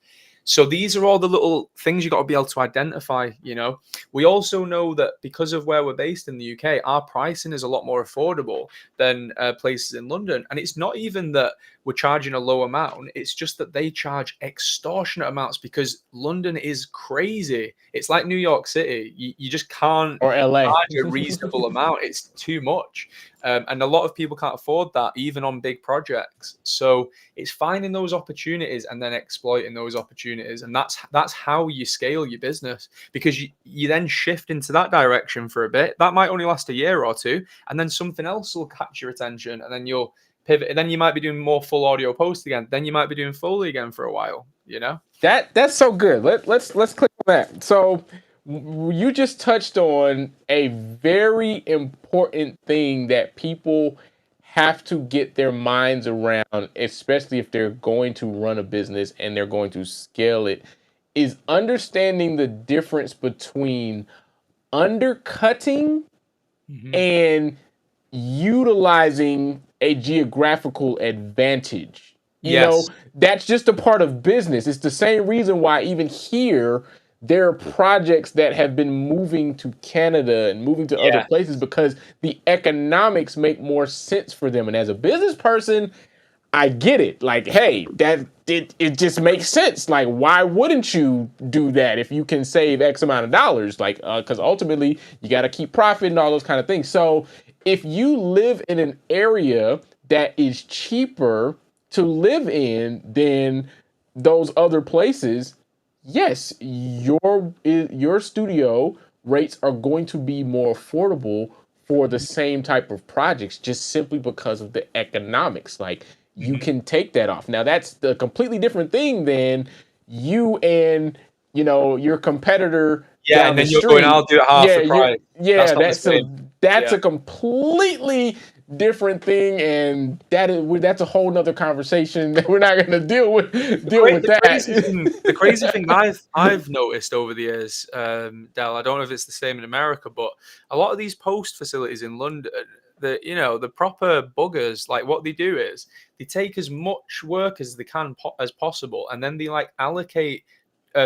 So these are all the little things you got to be able to identify, you know. We also know that because of where we're based in the UK, our pricing is a lot more affordable than places in London. And it's not even that we're charging a low amount. It's just that they charge extortionate amounts because London is crazy. It's like New York City. You just can't Or LA. charge a reasonable amount. It's too much. And a lot of people can't afford that, even on big projects. So it's finding those opportunities and then exploiting those opportunities. And that's how you scale your business, because you then shift into that direction for a bit. That might only last a year or two, and then something else will catch your attention, and then you'll pivot. And then you might be doing more full audio post again. Then you might be doing Foley again for a while, you know? That's so good. Let's click on that. So you just touched on a very important thing that people have to get their minds around, especially if they're going to run a business and they're going to scale it, is understanding the difference between undercutting and utilizing a geographical advantage. You know, that's just a part of business. It's the same reason why even here there are projects that have been moving to Canada and moving to other places because the economics make more sense for them. And as a business person, I get it. Like, hey, it just makes sense. Like, why wouldn't you do that if you can save X amount of dollars? Like, because ultimately you got to keep profit and all those kind of things. So if you live in an area that is cheaper to live in than those other places, yes, your studio rates are going to be more affordable for the same type of projects, just simply because of the economics. Like, you can take that off. Now, that's the completely different thing than you and, you know, your competitor down and then the you're street. going, I'll do it half the price. That's a completely different thing, and that's a whole nother conversation that we're not going to deal with that. The crazy thing I've noticed over the years, Del, I don't know if it's the same in America, but a lot of these post facilities in London, the proper buggers, like what they do is they take as much work as they can as possible, and then they like allocate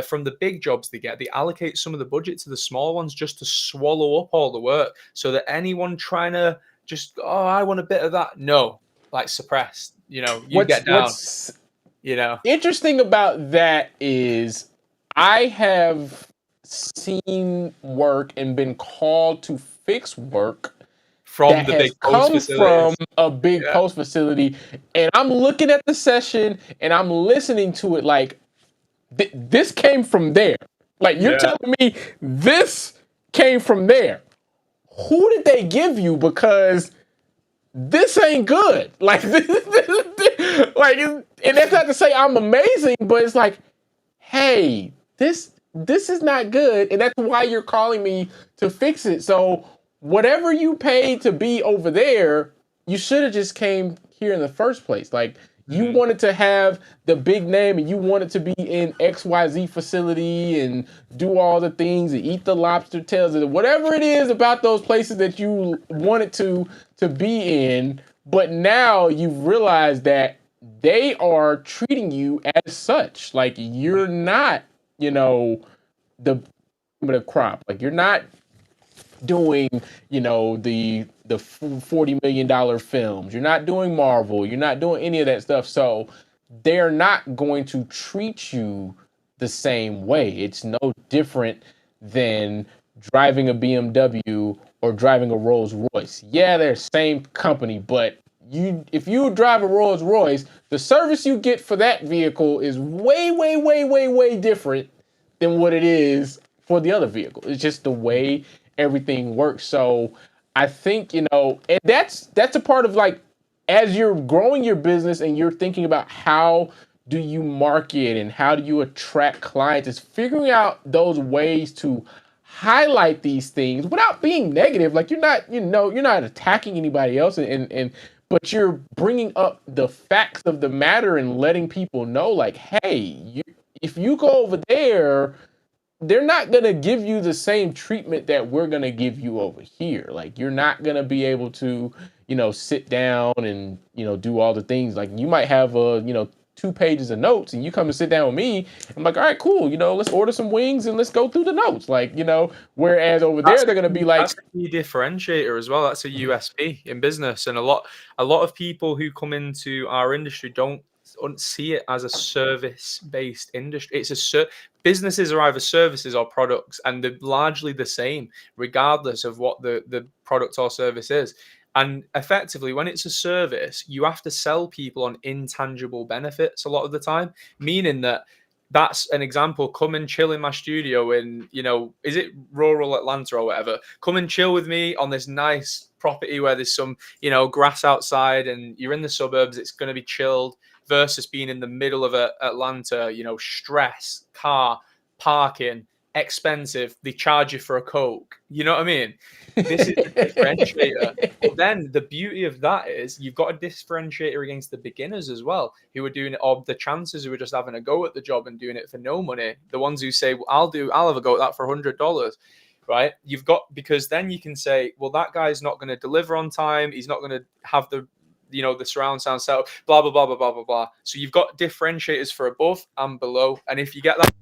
from the big jobs they get, they allocate some of the budget to the small ones just to swallow up all the work, so that anyone trying to just, I want a bit of that, no, like suppressed, you know, get down. What's interesting about that is I have seen work and been called to fix work from the big post facilities. From a big post facility, and I'm looking at the session and I'm listening to it like, this came from there. Like, you're telling me this came from there. Who did they give you? Because this ain't good. Like, and that's not to say I'm amazing, but it's like, hey, this is not good, and that's why you're calling me to fix it. So whatever you paid to be over there, you should have just came here in the first place. Like, you wanted to have the big name, and you wanted to be in XYZ facility and do all the things and eat the lobster tails and whatever it is about those places that you wanted to be in. But now you've realized that they are treating you as such. Like, you're not, the crop. Like, you're not doing, the $40 million films. You're not doing Marvel. You're not doing any of that stuff. So they're not going to treat you the same way. It's no different than driving a BMW or driving a Rolls Royce. Yeah, they're the same company, but if you drive a Rolls Royce, the service you get for that vehicle is way, way, way, way, way different than what it is for the other vehicle. It's just the way everything works. So I think, and that's a part of like, as you're growing your business and you're thinking about how do you market and how do you attract clients, is figuring out those ways to highlight these things without being negative. Like, you're not attacking anybody else, and but you're bringing up the facts of the matter and letting people know, like, hey, if you go over there, they're not going to give you the same treatment that we're going to give you over here. Like, you're not going to be able to, sit down and, do all the things. Like, you might have, 2 pages of notes, and you come and sit down with me. I'm like, all right, cool. Let's order some wings and let's go through the notes. Like, whereas over there, they're going to be like, that's a key differentiator as well. That's a USP in business. And a lot of people who come into our industry don't see it as a service-based industry. Businesses are either services or products, and they're largely the same, regardless of what the product or service is. And effectively, when it's a service, you have to sell people on intangible benefits a lot of the time, meaning that's an example. Come and chill in my studio in, is it rural Atlanta or whatever? Come and chill with me on this nice property where there's some, grass outside and you're in the suburbs. It's going to be chilled versus being in the middle of Atlanta, stress, car, parking, expensive. They charge you for a Coke. You know what I mean? This is the differentiator. But then the beauty of that is you've got a differentiator against the beginners as well, who are doing it, or the chances who are just having a go at the job and doing it for no money. The ones who say, well, I'll have a go at that for $100. Right? Because then you can say, well, that guy's not going to deliver on time. He's not going to have the surround sound set up, blah, blah, blah, blah, blah, blah, blah. So you've got differentiators for above and below. And if you get that,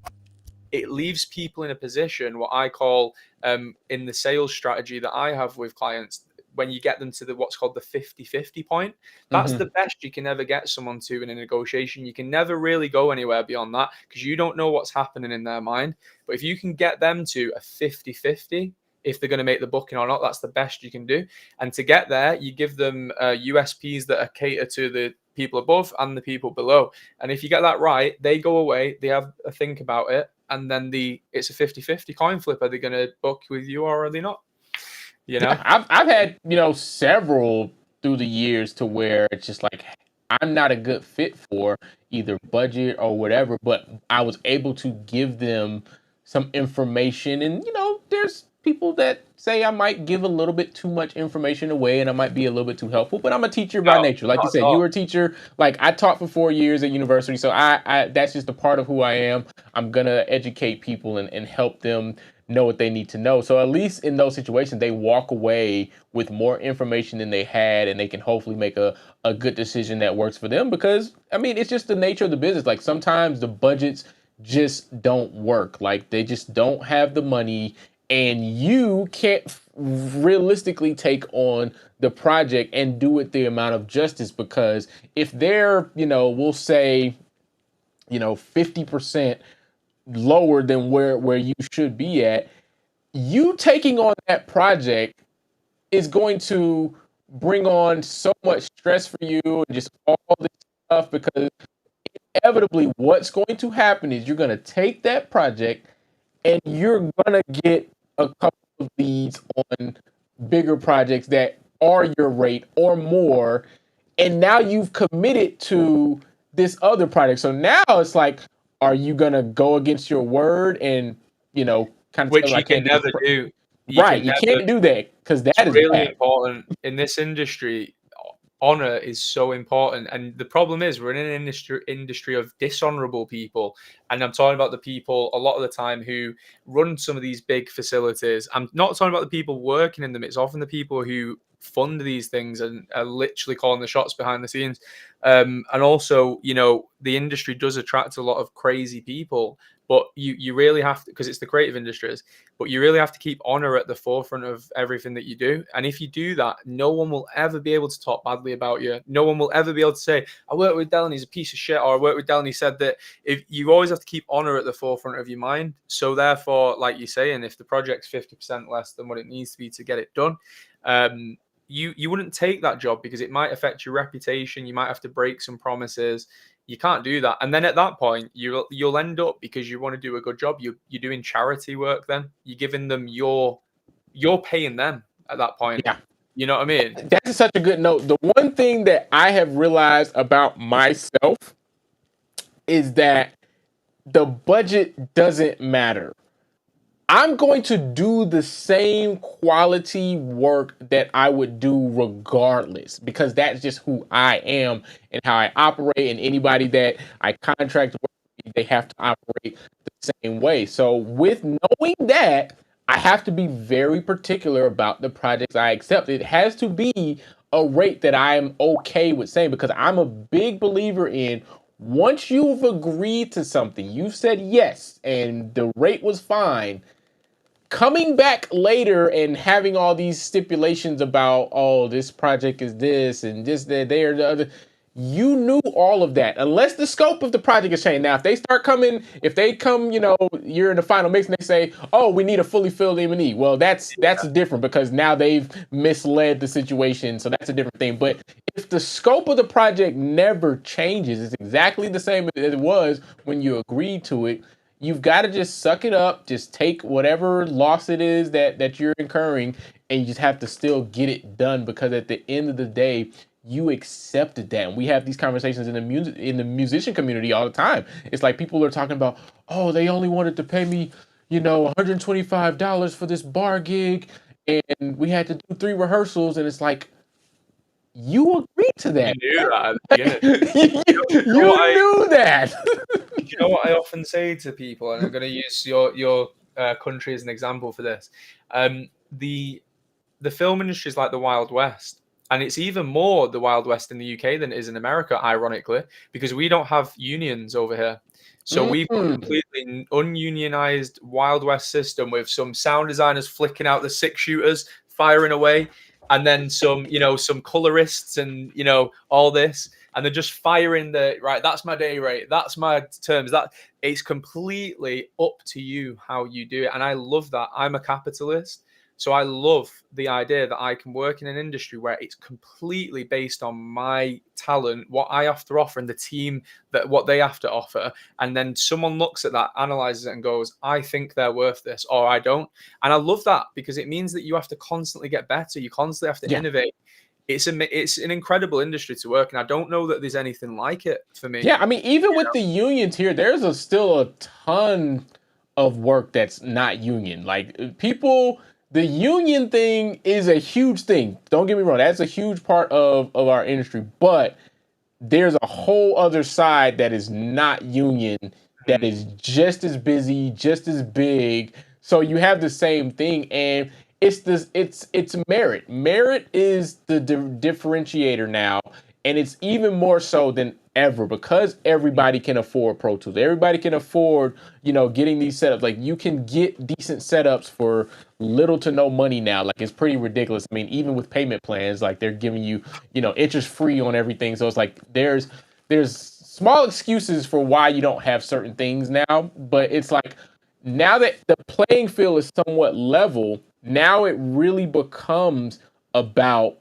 it leaves people in a position, what I call in the sales strategy that I have with clients, when you get them to what's called the 50-50 point, that's the best you can ever get someone to in a negotiation. You can never really go anywhere beyond that because you don't know what's happening in their mind. But if you can get them to a 50-50, if they're going to make the booking or not, that's the best you can do. And to get there, you give them USPs that are cater to the people above and the people below. And if you get that right, they go away, they have a think about it, and then it's a 50-50 coin flip. Are they going to book with you or are they not? I've had, several through the years to where it's just like, I'm not a good fit for either budget or whatever, but I was able to give them some information. And, there's people that say I might give a little bit too much information away and I might be a little bit too helpful, but I'm a teacher by nature. Like you said, you were a teacher. Like, I taught for 4 years at university. So I that's just a part of who I am. I'm going to educate people and help them know what they need to know. So at least in those situations, they walk away with more information than they had, and they can hopefully make a good decision that works for them. Because, it's just the nature of the business. Like, sometimes the budgets just don't work. Like, they just don't have the money, and you can't realistically take on the project and do it the amount of justice, because if they're, we'll say, 50% lower than where you should be at, you taking on that project is going to bring on so much stress for you and just all this stuff, because inevitably what's going to happen is you're going to take that project and you're going to get a couple of leads on bigger projects that are your rate or more, and now you've committed to this other project. So now it's like, are you gonna go against your word and kind of which you can never do? You can't do that, because that is really bad. important in this industry. Honor is so important, and the problem is we're in an industry of dishonorable people, and I'm talking about the people a lot of the time who run some of these big facilities. I'm not talking about the people working in them. It's often the people who fund these things and are literally calling the shots behind the scenes. And also, the industry does attract a lot of crazy people, but you really have to, because it's the creative industries, but you really have to keep honor at the forefront of everything that you do. And if you do that, no one will ever be able to talk badly about you. No one will ever be able to say, I worked with Dell and he's a piece of shit, or I worked with Dell and he said that. If you always have to keep honor at the forefront of your mind. So therefore, like you're saying, if the project's 50% less than what it needs to be to get it done, you wouldn't take that job because it might affect your reputation. You might have to break some promises. You can't do that. And then at that point, you'll end up, because you want to do a good job, you're doing charity work. Then you're giving them you're paying them. at that point. Yeah. You know what I mean? That's such a good note. The one thing that I have realized about myself is that the budget doesn't matter. I'm going to do the same quality work that I would do regardless, because that's just who I am and how I operate. And anybody that I contract with, they have to operate the same way. So with knowing that, I have to be very particular about the projects I accept. It has to be a rate that I am okay with saying, because I'm a big believer in, once you've agreed to something, you've said yes, and the rate was fine, coming back later and having all these stipulations about, oh, this project is this and this, that, they are the other. You knew all of that, unless the scope of the project is changed. Now, if they start coming, if they come, you're in the final mix and they say, oh, we need a fully filled M&E. Well, that's different, because now they've misled the situation. So that's a different thing. But if the scope of the project never changes, it's exactly the same as it was when you agreed to it. You've got to just suck it up, just take whatever loss it is that you're incurring, and you just have to still get it done, because at the end of the day, you accepted that. And we have these conversations in the musician community all the time. It's like people are talking about, oh, they only wanted to pay me, $125 for this bar gig, and we had to do 3 rehearsals, and it's like, you agreed to that. You knew that at the beginning. you knew that. You know what I often say to people, and I'm going to use your country as an example for this. The film industry is like the Wild West, and it's even more the Wild West in the UK than it is in America, ironically, because we don't have unions over here. So we've got a completely ununionized Wild West system with some sound designers flicking out the 6-shooters, firing away, and then some colorists and all this, and they're just firing right. That's my day rate. That's my terms. That it's completely up to you how you do it, and I love that. I'm a capitalist, so I love the idea that I can work in an industry where it's completely based on my talent, what I have to offer, and the team what they have to offer. And then someone looks at that, analyzes it, and goes, I think they're worth this, or I don't. And I love that, because it means that you have to constantly get better. You constantly have to innovate. It's an incredible industry to work in. I don't know that there's anything like it for me. Yeah, I mean, even with the unions here, there's still a ton of work that's not union. Like, people, the union thing is a huge thing. Don't get me wrong. That's a huge part of our industry. But there's a whole other side that is not union, that is just as busy, just as big. So you have the same thing. And it's merit. Merit is the differentiator now. And it's even more so than ever, because everybody can afford Pro Tools. Everybody can afford, getting these setups. Like, you can get decent setups for little to no money now. Like, it's pretty ridiculous. I mean, even with payment plans, like, they're giving you, interest free on everything. So it's like, there's small excuses for why you don't have certain things now. But it's like, now that the playing field is somewhat level, now it really becomes about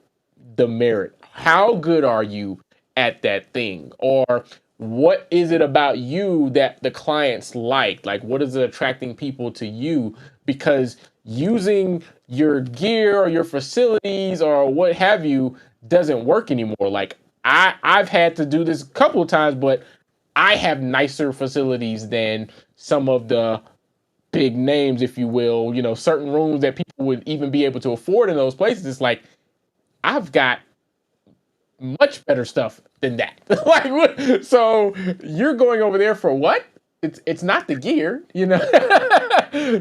the merit. How good are you at that thing? Or what is it about you that the clients like? Like, what is it attracting people to you? Because using your gear or your facilities or what have you doesn't work anymore. Like, I've had to do this a couple of times, but I have nicer facilities than some of the big names, if you will. Certain rooms that people would even be able to afford in those places. It's like, I've got much better stuff than that. Like, so you're going over there for what? It's not the gear,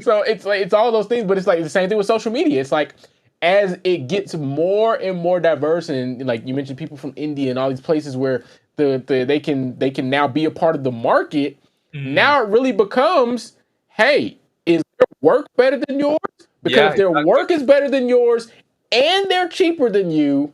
So it's all those things, but it's like the same thing with social media. It's like, as it gets more and more diverse, and like you mentioned, people from India and all these places where they can now be a part of the market. Now it really becomes, hey, is their work better than yours? Because if their work is better than yours and they're cheaper than you,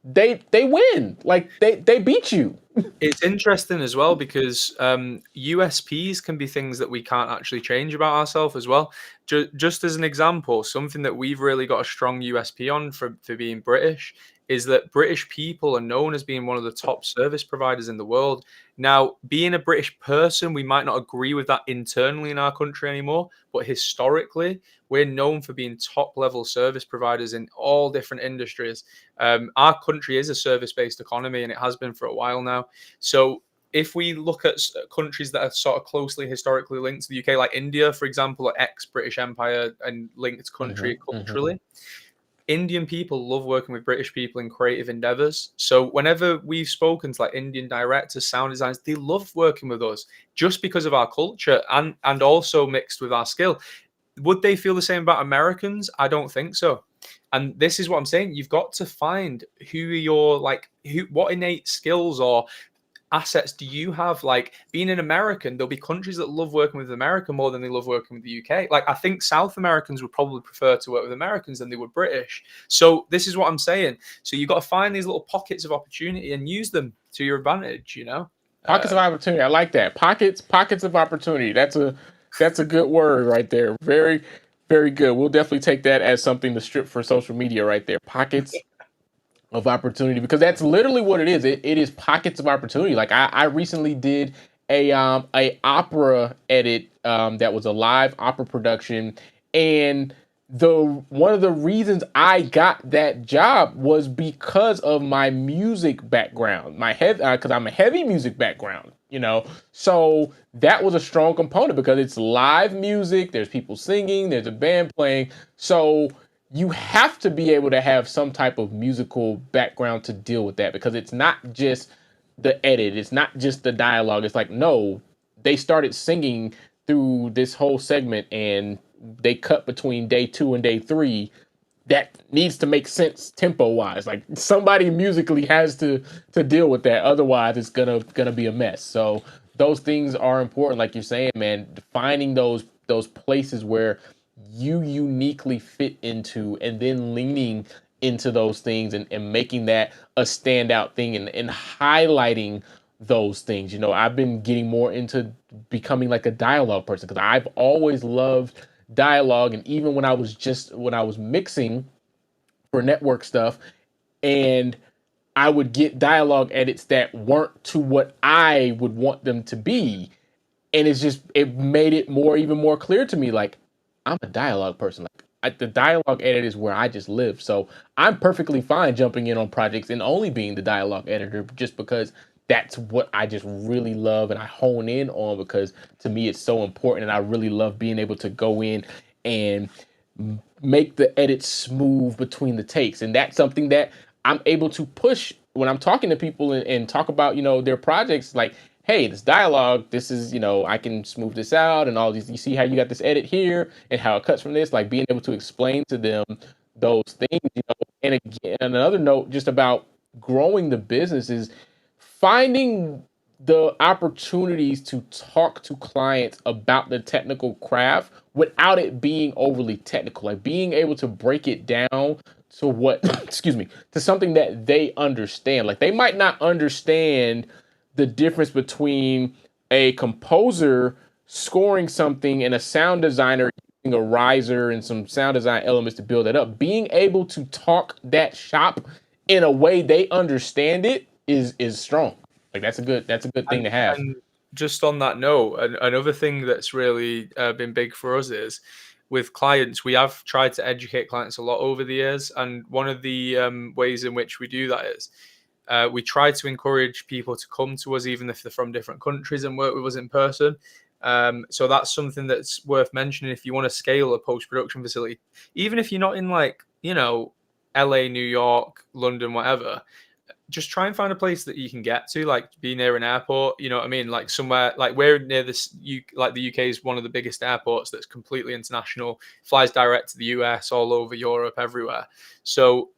they win. Like, they beat you. It's interesting as well, because USPs can be things that we can't actually change about ourselves as well. Just as an example, something that we've really got a strong USP on for being British is that British people are known as being one of the top service providers in the world. Now, being a British person, we might not agree with that internally in our country anymore, but historically, we're known for being top level service providers in all different industries. Our country is a service based economy, and it has been for a while now. So if we look at countries that are sort of closely historically linked to the UK, like India, for example, ex-British Empire and linked country culturally, Indian people love working with British people in creative endeavors. So whenever we've spoken to like Indian directors, sound designers, they love working with us just because of our culture and also mixed with our skill. Would they feel the same about Americans? I don't think so. And this is what I'm saying. You've got to find what innate skills or assets do you have? Like being an American, there'll be countries that love working with America more than they love working with the UK. Like I think South Americans would probably prefer to work with Americans than they would British. So this is what I'm saying. So you've got to find these little pockets of opportunity and use them to your advantage, you know? Pockets of opportunity. I like that. Pockets of opportunity. That's a good word right there. Very, very good. We'll definitely take that as something to strip for social media right there. Pockets of opportunity, because that's literally what it is. It is pockets of opportunity. Like I recently did a opera edit that was a live opera production, and one of the reasons I got that job was because of my music background, because I'm a heavy music background, so that was a strong component because it's live music, there's people singing, there's a band playing, so you have to be able to have some type of musical background to deal with that, because it's not just the edit, it's not just the dialogue. It's like, no, they started singing through this whole segment and they cut between day 2 and day 3. That needs to make sense tempo wise. Like somebody musically has to deal with that, otherwise it's gonna be a mess. So those things are important, like you're saying, man. Finding those places where you uniquely fit into, and then leaning into those things and making that a standout thing, and highlighting those things. I've been getting more into becoming like a dialogue person, because I've always loved dialogue. And even when I was mixing for network stuff, and I would get dialogue edits that weren't to what I would want them to be, and it made it even more clear to me, like, I'm a dialogue person. Like the dialogue edit is where I just live. So I'm perfectly fine jumping in on projects and only being the dialogue editor, just because that's what I just really love and I hone in on, because to me it's so important, and I really love being able to go in and make the edits smooth between the takes. And that's something that I'm able to push when I'm talking to people and talk about, their projects. Like, hey, this dialogue, this is, I can smooth this out and all these. You see how you got this edit here and how it cuts from this, like being able to explain to them those things, And again, another note just about growing the business is finding the opportunities to talk to clients about the technical craft without it being overly technical, like being able to break it down to what, to something that they understand. Like they might not understand the difference between a composer scoring something and a sound designer using a riser and some sound design elements to build it up. Being able to talk that shop in a way they understand it is strong. Like that's a good thing to have. And just on that note, another thing that's really been big for us is with clients, we have tried to educate clients a lot over the years. And one of the ways in which we do that is we try to encourage people to come to us, even if they're from different countries, and work with us in person. So that's something that's worth mentioning if you want to scale a post-production facility, even if you're not in LA, New York, London, whatever. Just try and find a place that you can get to, like be near an airport, you know what I mean? Like somewhere, like we're near this, like the UK is one of the biggest airports that's completely international, flies direct to the US, all over Europe, everywhere. So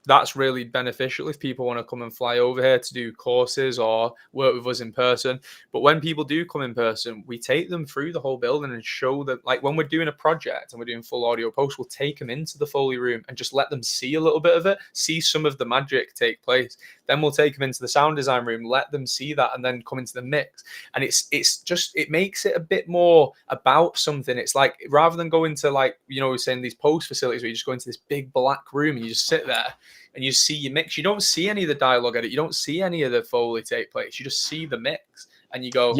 that's really beneficial if people want to come and fly over here to do courses or work with us in person. But when people do come in person, we take them through the whole building and show them, like when we're doing a project and we're doing full audio post, we'll take them into the Foley room and just let them see a little bit of it, see some of the magic take place. Then we'll take them into the sound design room, let them see that, and then come into the mix. And it makes it a bit more about something. It's like, rather than going to we're saying these post facilities where you just go into this big black room and you just sit there, and you see your mix. You don't see any of the dialogue edit. You don't see any of the Foley take place. You just see the mix, and you go,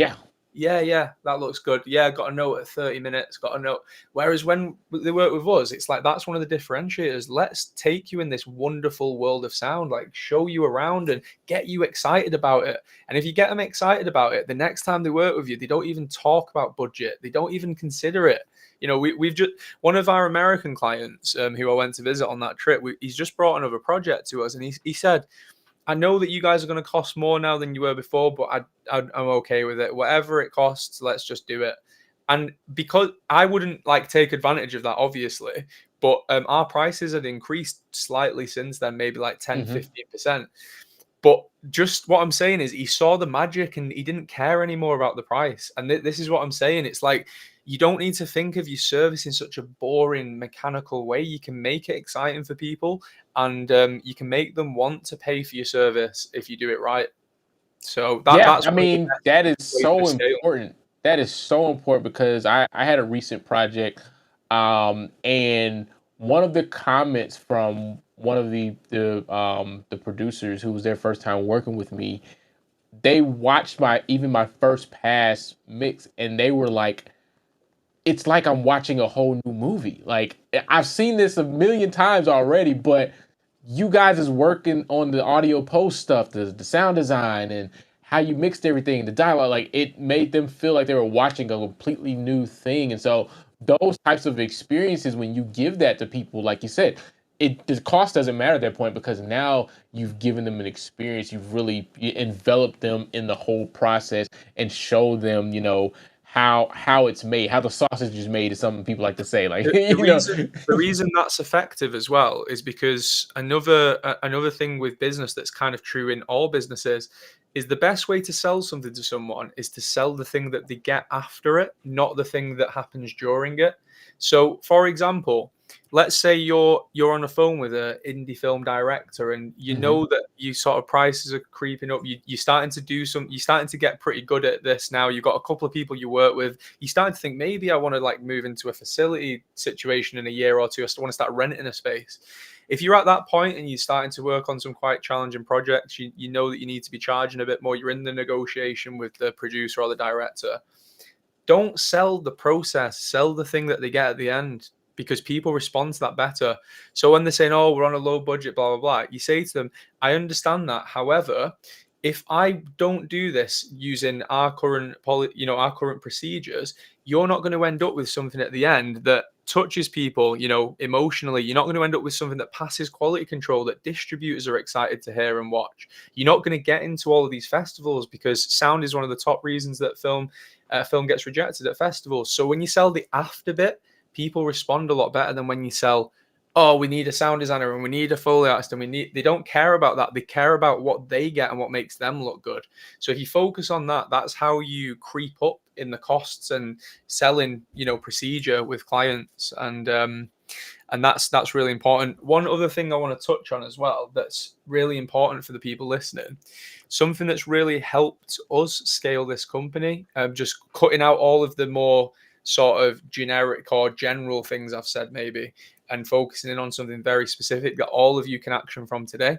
yeah, that looks good. Yeah, got a note at 30 minutes, got a note. Whereas when they work with us, it's like, that's one of the differentiators. Let's take you in this wonderful world of sound, like show you around and get you excited about it. And if you get them excited about it, the next time they work with you, they don't even talk about budget. They don't even consider it. You know, we've just, one of our American clients who I went to visit on that trip, he's just brought another project to us. And he said, I know that you guys are going to cost more now than you were before, but I'm okay with it. Whatever it costs, let's just do it. And because I wouldn't like take advantage of that, obviously, but our prices had increased slightly since then, maybe like 10, 15%. But just what I'm saying is he saw the magic and he didn't care anymore about the price. And this is what I'm saying. It's like, you don't need to think of your service in such a boring, mechanical way. You can make it exciting for people, and you can make them want to pay for your service if you do it right. So that's, I mean, that is so important. That is so important because I had a recent project, and one of the comments from one of the producers who was their first time working with me, they watched my first pass mix, and they were like, it's like I'm watching a whole new movie. Like, I've seen this a million times already, but you guys is working on the audio post stuff, the sound design, and how you mixed everything, the dialogue. Like, it made them feel like they were watching a completely new thing. And so those types of experiences, when you give that to people, like you said, the cost doesn't matter at that point, because now you've given them an experience. You've really enveloped them in the whole process and show them, how it's made, how the sausage is made, is something people like to say. Like, the reason that's effective as well is because another thing with business that's kind of true in all businesses is the best way to sell something to someone is to sell the thing that they get after it, not the thing that happens during it. So, for example, let's say you're on a phone with an indie film director, and you know that you sort of prices are creeping up. You're starting to get pretty good at this now. You've got a couple of people you work with. You're starting to think, maybe I want to like move into a facility situation in a year or two. I still want to start renting a space. If you're at that point and you're starting to work on some quite challenging projects, you know that you need to be charging a bit more. You're in the negotiation with the producer or the director. Don't sell the process, sell the thing that they get at the end, because people respond to that better. So when they're saying, oh, we're on a low budget, blah, blah, blah, you say to them, I understand that. However, if I don't do this using our current procedures, you're not going to end up with something at the end that touches people, emotionally. You're not going to end up with something that passes quality control, that distributors are excited to hear and watch. You're not going to get into all of these festivals, because sound is one of the top reasons that film gets rejected at festivals. So when you sell the after bit, people respond a lot better than when you sell, oh, we need a sound designer and we need a Foley artist, and they don't care about that. They care about what they get and what makes them look good. So if you focus on that, that's how you creep up in the costs and selling, procedure with clients. And that's really important. One other thing I want to touch on as well, that's really important for the people listening, something that's really helped us scale this company, just cutting out all of the more sort of generic or general things I've said maybe, and focusing in on something very specific that all of you can action from today.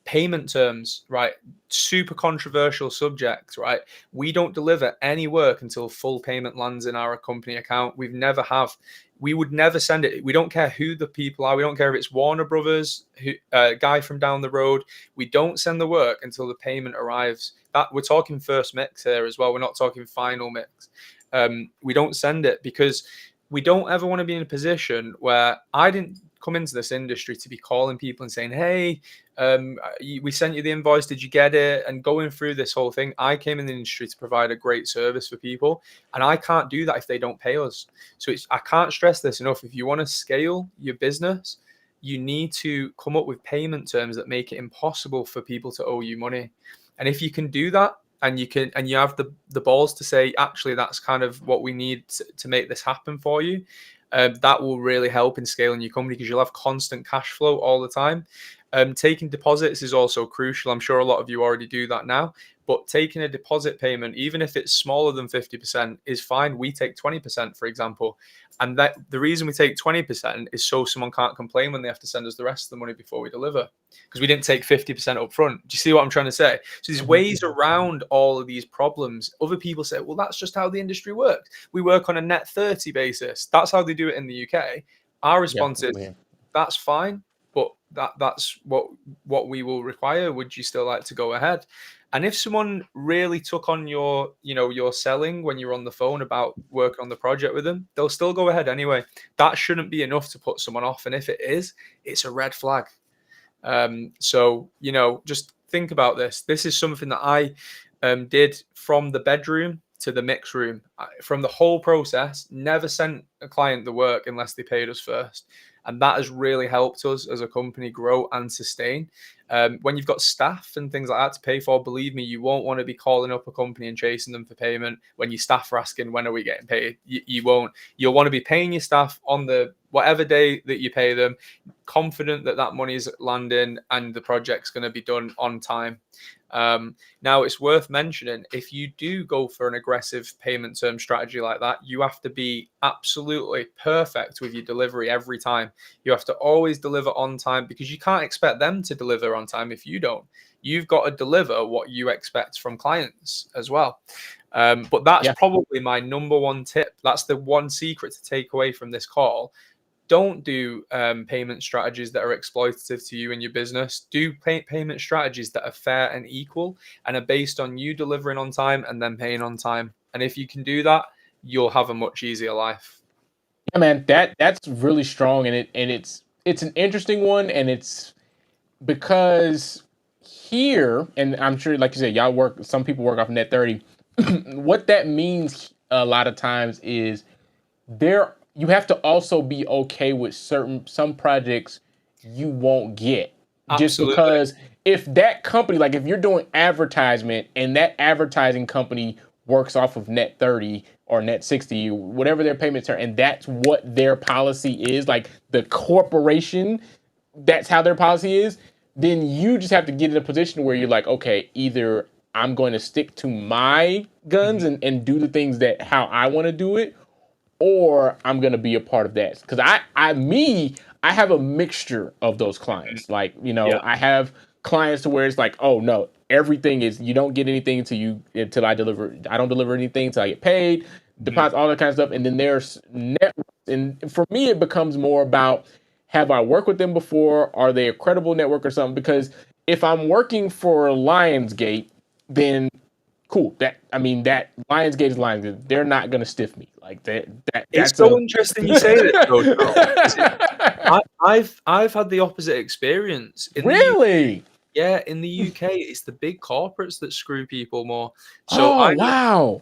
Payment terms, right? Super controversial subject, right? We don't deliver any work until full payment lands in our company account. We would never send it. We don't care who the people are. We don't care if it's Warner Brothers, guy from down the road. We don't send the work until the payment arrives. That we're talking first mix here as well. We're not talking final mix. We don't send it because we don't ever want to be in a position where I didn't come into this industry to be calling people and saying, hey, we sent you the invoice, did you get it? And going through this whole thing, I came in the industry to provide a great service for people, and I can't do that if they don't pay us. So I can't stress this enough. If you want to scale your business, you need to come up with payment terms that make it impossible for people to owe you money. And if you can do that, and you have the balls to say, actually, that's kind of what we need to make this happen for you, that will really help in scaling your company, because you'll have constant cash flow all the time. Taking deposits is also crucial. I'm sure a lot of you already do that now, but taking a deposit payment, even if it's smaller than 50%, is fine. We take 20%, for example. And that the reason we take 20% is so someone can't complain when they have to send us the rest of the money before we deliver, because we didn't take 50% up front. Do you see what I'm trying to say? So there's ways around all of these problems. Other people say, well, that's just how the industry works. We work on a net 30 basis. That's how they do it in the UK. Our response is, that's fine, but that's what we will require. Would you still like to go ahead? And if someone really took on your selling when you're on the phone about working on the project with them, they'll still go ahead anyway. That shouldn't be enough to put someone off. And if it is, it's a red flag. So, just think about this. This is something that I did from the bedroom to the mix room. From the whole process, never sent a client the work unless they paid us first. And that has really helped us as a company grow and sustain. When you've got staff and things like that to pay for, believe me, you won't want to be calling up a company and chasing them for payment when your staff are asking, when are we getting paid? You won't. You'll want to be paying your staff on the whatever day that you pay them, confident that that money is landing and the project's going to be done on time. Now, it's worth mentioning, if you do go for an aggressive payment term strategy like that, you have to be absolutely perfect with your delivery every time. You have to always deliver on time, because you can't expect them to deliver on time if you don't. You've got to deliver what you expect from clients as well. But that's probably my number one tip. That's the one secret to take away from this call. Don't do payment strategies that are exploitative to you and your business. Do payment strategies that are fair and equal and are based on you delivering on time and then paying on time. And if you can do that, you'll have a much easier life. Yeah, man, that's really strong, and it's an interesting one, and it's because here, and I'm sure, like you said, some people work off net 30. What that means a lot of times is you have to also be okay with some projects you won't get. Absolutely. Just because if that company, like if you're doing advertisement and that advertising company works off of net 30 or net 60, whatever their payment term, and that's what their policy is, like the corporation, that's how their policy is, then you just have to get in a position where you're like, okay, either I'm going to stick to my guns and do the things that how I want to do it, or I'm going to be a part of that. Because I have a mixture of those clients. Like, I have clients to where it's like, oh no, everything is, you don't get anything until I deliver. I don't deliver anything until I get paid, deposit, all that kind of stuff. And then there's networks. And for me, it becomes more about, have I worked with them before? Are they a credible network or something? Because if I'm working for Lionsgate, then cool. That Lionsgate is Lionsgate. They're not gonna stiff me like that. It's so interesting you say that. I've had the opposite experience. Really? In the UK, it's the big corporates that screw people more. So I know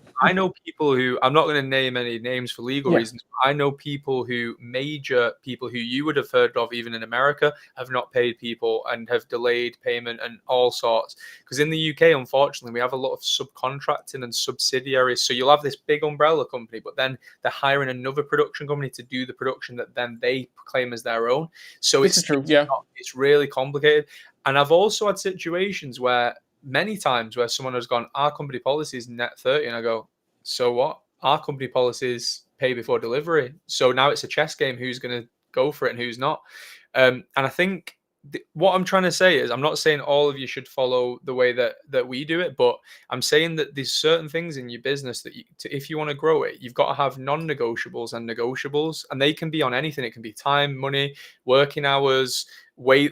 people who, I'm not going to name any names for legal reasons, but I know major people who you would have heard of even in America have not paid people and have delayed payment and all sorts. Because in the UK, unfortunately, we have a lot of subcontracting and subsidiaries. So you'll have this big umbrella company, but then they're hiring another production company to do the production that then they claim as their own. So it's true. It's really complicated. And I've also had situations where many times where someone has gone, our company policy is net 30. And I go, so what? Our company policy is pay before delivery. So now it's a chess game. Who's going to go for it and who's not? And I think what I'm trying to say is, I'm not saying all of you should follow the way that we do it, but I'm saying that there's certain things in your business that if you want to grow it, you've got to have non-negotiables and negotiables, and they can be on anything. It can be time, money, working hours,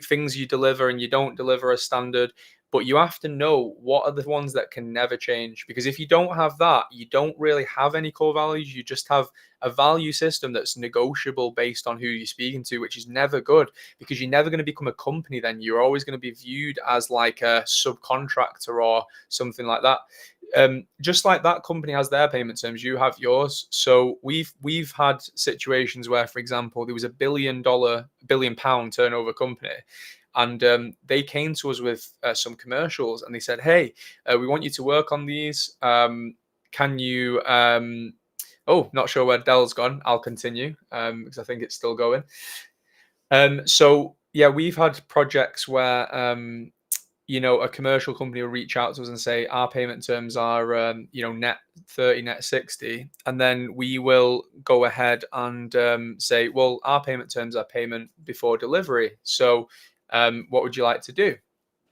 things you deliver and you don't deliver as standard. But you have to know what are the ones that can never change. Because if you don't have that, you don't really have any core values. You just have a value system that's negotiable based on who you're speaking to, which is never good, because you're never going to become a company then. You're always going to be viewed as like a subcontractor or something like that. Just like that company has their payment terms, you have yours. So we've had situations where, for example, there was a £1 billion turnover company. And they came to us with some commercials, and they said, hey, we want you to work on these. Can you... not sure where Dell's gone. I'll continue because I think it's still going. So Yeah, we've had projects where a commercial company will reach out to us and say our payment terms are net 30, net 60, and then we will go ahead and say, well, our payment terms are payment before delivery. So what would you like to do?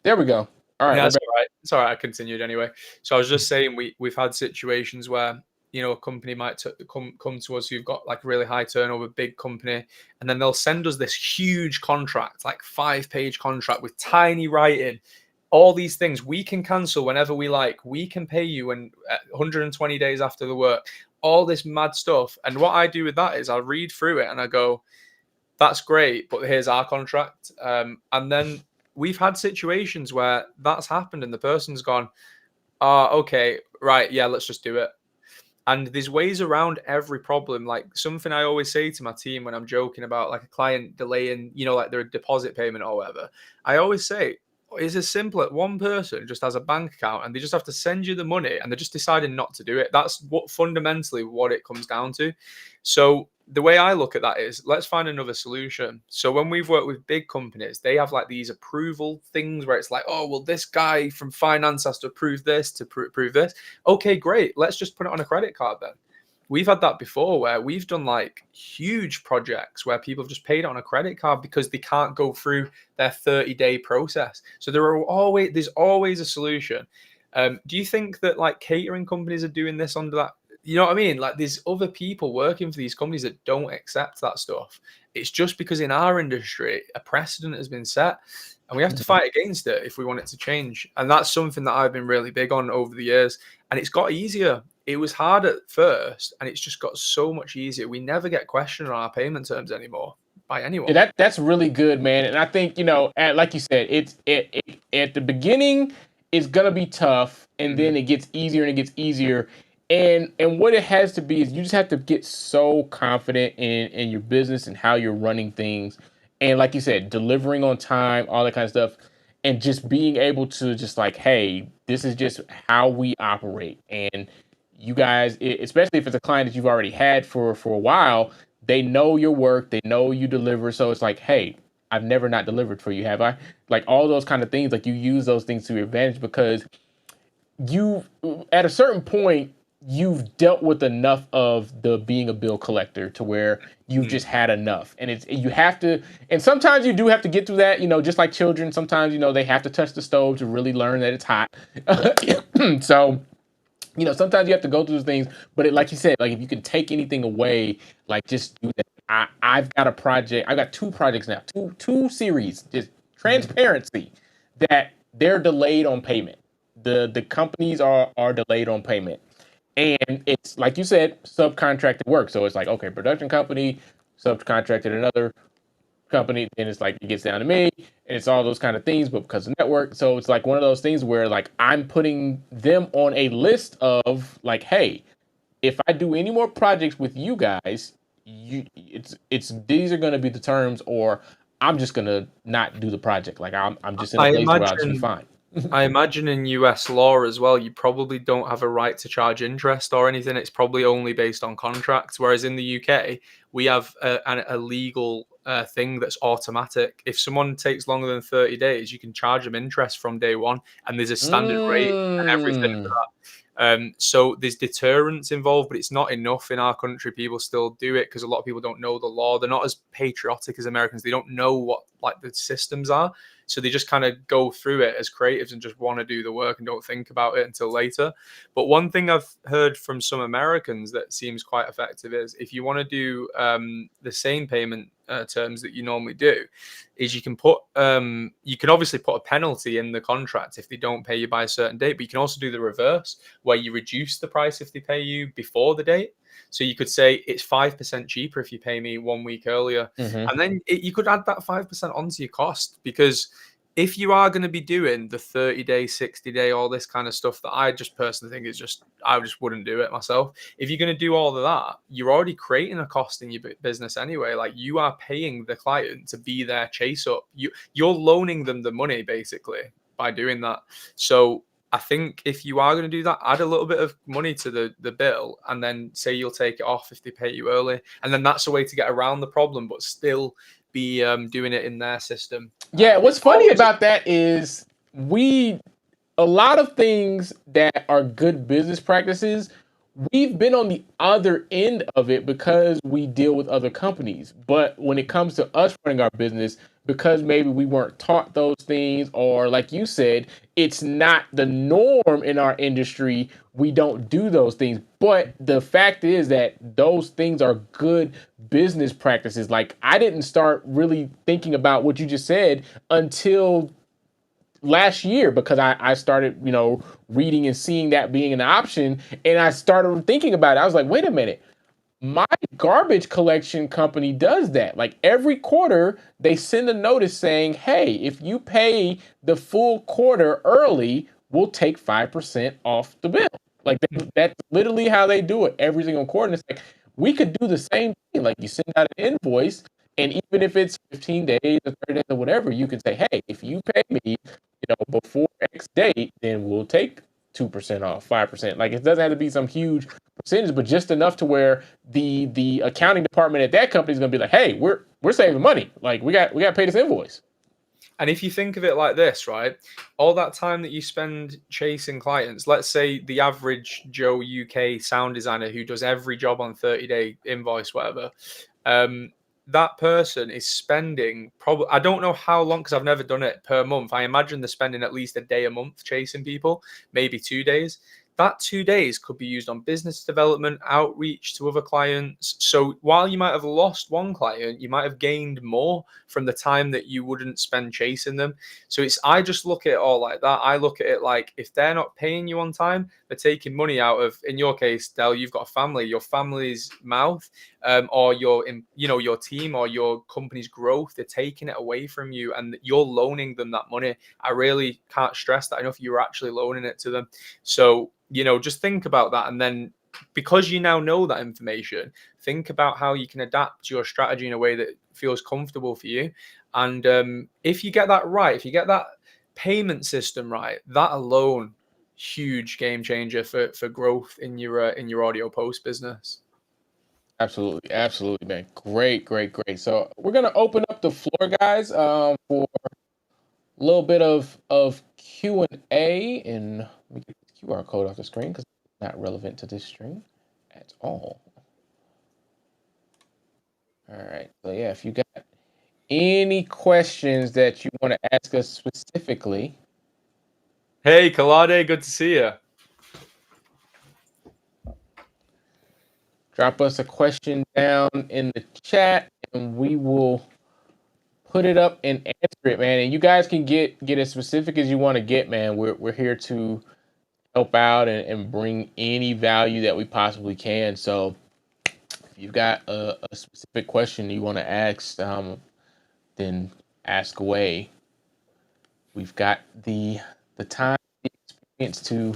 There we go. All right, Yeah, we're that's back. all right. It's all right. I continued anyway. So I was just saying we've had situations where a company might come to us who've got like really high turnover, big company, and then they'll send us this huge contract, like 5-page contract with tiny writing, all these things we can cancel whenever we like. We can pay you in 120 days after the work. All this mad stuff. And what I do with that is I read through it and I go, that's great, but here's our contract. And then we've had situations where that's happened and the person's gone, okay, right, yeah, let's just do it. And there's ways around every problem. Like something I always say to my team when I'm joking about like a client delaying, like their deposit payment or whatever, I always say, it's as simple as one person just has a bank account and they just have to send you the money and they're just deciding not to do it. That's what fundamentally what it comes down to. So the way I look at that is let's find another solution. So when we've worked with big companies, they have like these approval things where it's like, oh, well, this guy from finance has to approve this to prove this. Okay, great. Let's just put it on a credit card then. We've had that before where we've done like huge projects where people have just paid it on a credit card because they can't go through their 30-day process. So there's always a solution. Do you think that like catering companies are doing this under that? You know what I mean? Like there's other people working for these companies that don't accept that stuff. It's just because in our industry, a precedent has been set and we have to fight against it if we want it to change. And that's something that I've been really big on over the years. And it's got easier. It was hard at first and it's just got so much easier. We never get questioned on our payment terms anymore by anyone. Yeah, that's really good, man. And I think like you said, at the beginning it's gonna be tough, and then it gets easier and it gets easier. And what it has to be is you just have to get so confident in your business and how you're running things, and like you said, delivering on time, all that kind of stuff, and just being able to just like, hey, this is just how we operate. And you guys, especially if it's a client that you've already had for a while, they know your work, they know you deliver. So it's like, hey, I've never not delivered for you, have I? Like all those kind of things, like you use those things to your advantage because you, at a certain point, you've dealt with enough of the being a bill collector to where you've just had enough. And you have to, and sometimes you do have to get through that, just like children, sometimes, they have to touch the stove to really learn that it's hot. So, sometimes you have to go through those things, but like you said, like if you can take anything away, like just do that. I've got a project. I got 2 projects now, two series, just transparency that they're delayed on payment. The companies are delayed on payment, and it's like you said, subcontracted work. So it's like, okay, production company subcontracted another company, then it's like it gets down to me, and it's all those kind of things. But because of network, so it's like one of those things where like I'm putting them on a list of like, hey, if I do any more projects with you guys, it's these are going to be the terms, or I'm just going to not do the project. Like I'm just in a place where I'll just be fine. I imagine in US law as well, you probably don't have a right to charge interest or anything. It's probably only based on contracts. Whereas in the UK, we have a legal thing that's automatic. If someone takes longer than 30 days, you can charge them interest from day one, and there's a standard rate and everything for that. So there's deterrence involved, but it's not enough in our country. People still do it because a lot of people don't know the law. They're not as patriotic as Americans. They don't know what like the systems are. So they just kind of go through it as creatives and just want to do the work and don't think about it until later. But one thing I've heard from some Americans that seems quite effective is if you want to do the same payment terms that you normally do, is you can obviously put a penalty in the contract if they don't pay you by a certain date, but you can also do the reverse where you reduce the price if they pay you before the date. So you could say it's 5% cheaper if you pay me 1 week earlier. And then you could add that 5% onto your cost, because if you are going to be doing the 30-day, 60-day, all this kind of stuff that I just personally think is I just wouldn't do it myself. If you're going to do all of that, you're already creating a cost in your business anyway. Like you are paying the client to be their chase up. You're loaning them the money basically by doing that. So I think if you are going to do that, add a little bit of money to the bill and then say you'll take it off if they pay you early. And then that's a way to get around the problem, but still be doing it in their system. Yeah, what's funny about that is a lot of things that are good business practices, we've been on the other end of it because we deal with other companies. But when it comes to us running our business, because maybe we weren't taught those things, or like you said, it's not the norm in our industry, we don't do those things. But the fact is that those things are good business practices. Like, I didn't start really thinking about what you just said until last year, because I started, reading and seeing that being an option, and I started thinking about it. I was like, wait a minute, my garbage collection company does that. Like, every quarter they send a notice saying, hey, if you pay the full quarter early, we'll take 5% off the bill. Like, that's literally how they do it every single quarter. And it's like, we could do the same thing. Like, you send out an invoice, and even if it's 15 days or 30 days or whatever, you can say, hey, if you pay me, before X date, then we'll take 2% off, 5%. Like, it doesn't have to be some huge percentage, but just enough to where the accounting department at that company is going to be like, hey, we're saving money. Like, we got to pay this invoice. And if you think of it like this, right, all that time that you spend chasing clients, let's say the average Joe UK sound designer who does every job on 30-day invoice, whatever, that person is spending probably, I don't know how long, because I've never done it, per month. I imagine they're spending at least a day a month chasing people, maybe 2 days. That 2 days could be used on business development, outreach to other clients. So while you might have lost one client, you might have gained more from the time that you wouldn't spend chasing them. So I just look at it all like that. I look at it like, if they're not paying you on time, they're taking money out of, in your case, Del, you've got a family, your family's mouth, or your team or your company's growth. They're taking it away from you, and you're loaning them that money. I really can't stress that enough. You're actually loaning it to them. So, just think about that. And then, because you now know that information, think about how you can adapt your strategy in a way that feels comfortable for you. And if you get that right, if you get that payment system right, that alone, huge game changer for growth in your audio post business. Absolutely, man. Great. So we're gonna open up the floor, guys, for a little bit of Q&A, and let me get the QR code off the screen because it's not relevant to this stream at all. All right. So yeah, if you got any questions that you want to ask us specifically. Hey, Kalade, good to see you. Drop us a question down in the chat, and we will put it up and answer it, man. And you guys can get as specific as you want to get, man. We're here to help out and bring any value that we possibly can. So if you've got a specific question you want to ask, then ask away. We've got the time, the experience to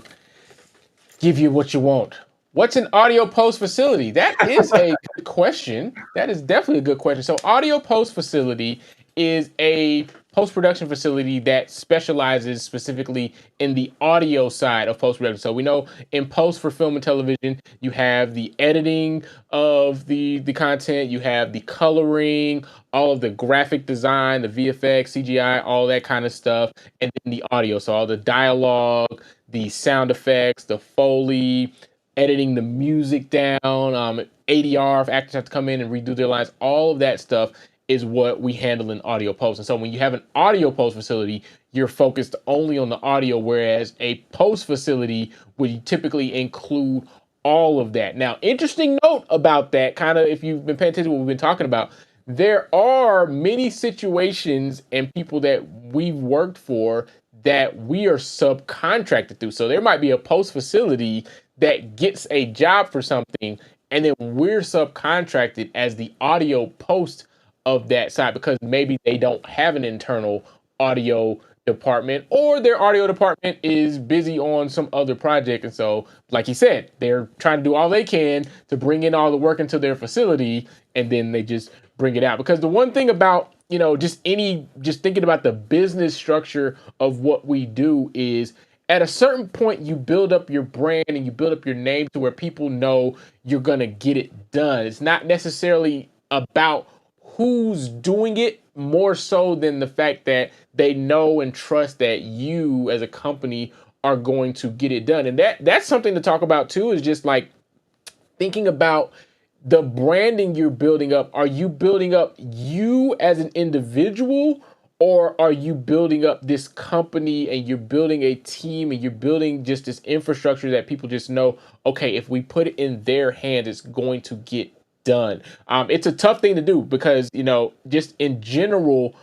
give you what you want. What's an audio post facility? That is a good question. That is definitely a good question. So audio post facility is a post-production facility that specializes specifically in the audio side of post-production. So we know in post for film and television, you have the editing of the content, you have the coloring, all of the graphic design, the VFX, CGI, all that kind of stuff, and then the audio. So all the dialogue, the sound effects, the Foley, editing the music down, ADR, if actors have to come in and redo their lines, all of that stuff is what we handle in audio post. And so when you have an audio post facility, you're focused only on the audio, whereas a post facility would typically include all of that. Now, interesting note about that, kind of if you've been paying attention to what we've been talking about, there are many situations and people that we've worked for that we are subcontracted through. So there might be a post facility that gets a job for something, and then we're subcontracted as the audio post of that side because maybe they don't have an internal audio department, or their audio department is busy on some other project. And so, like he said, they're trying to do all they can to bring in all the work into their facility, and then they just bring it out. Because the one thing about, just thinking about the business structure of what we do is, at a certain point, you build up your brand and you build up your name to where people know you're going to get it done. It's not necessarily about who's doing it more so than the fact that they know and trust that you as a company are going to get it done. And that's something to talk about too, is just like thinking about the branding you're building up. Are you building up you as an individual, or are you building up this company and you're building a team and you're building just this infrastructure that people just know, okay, if we put it in their hands, it's going to get done. It's a tough thing to do because, just in general,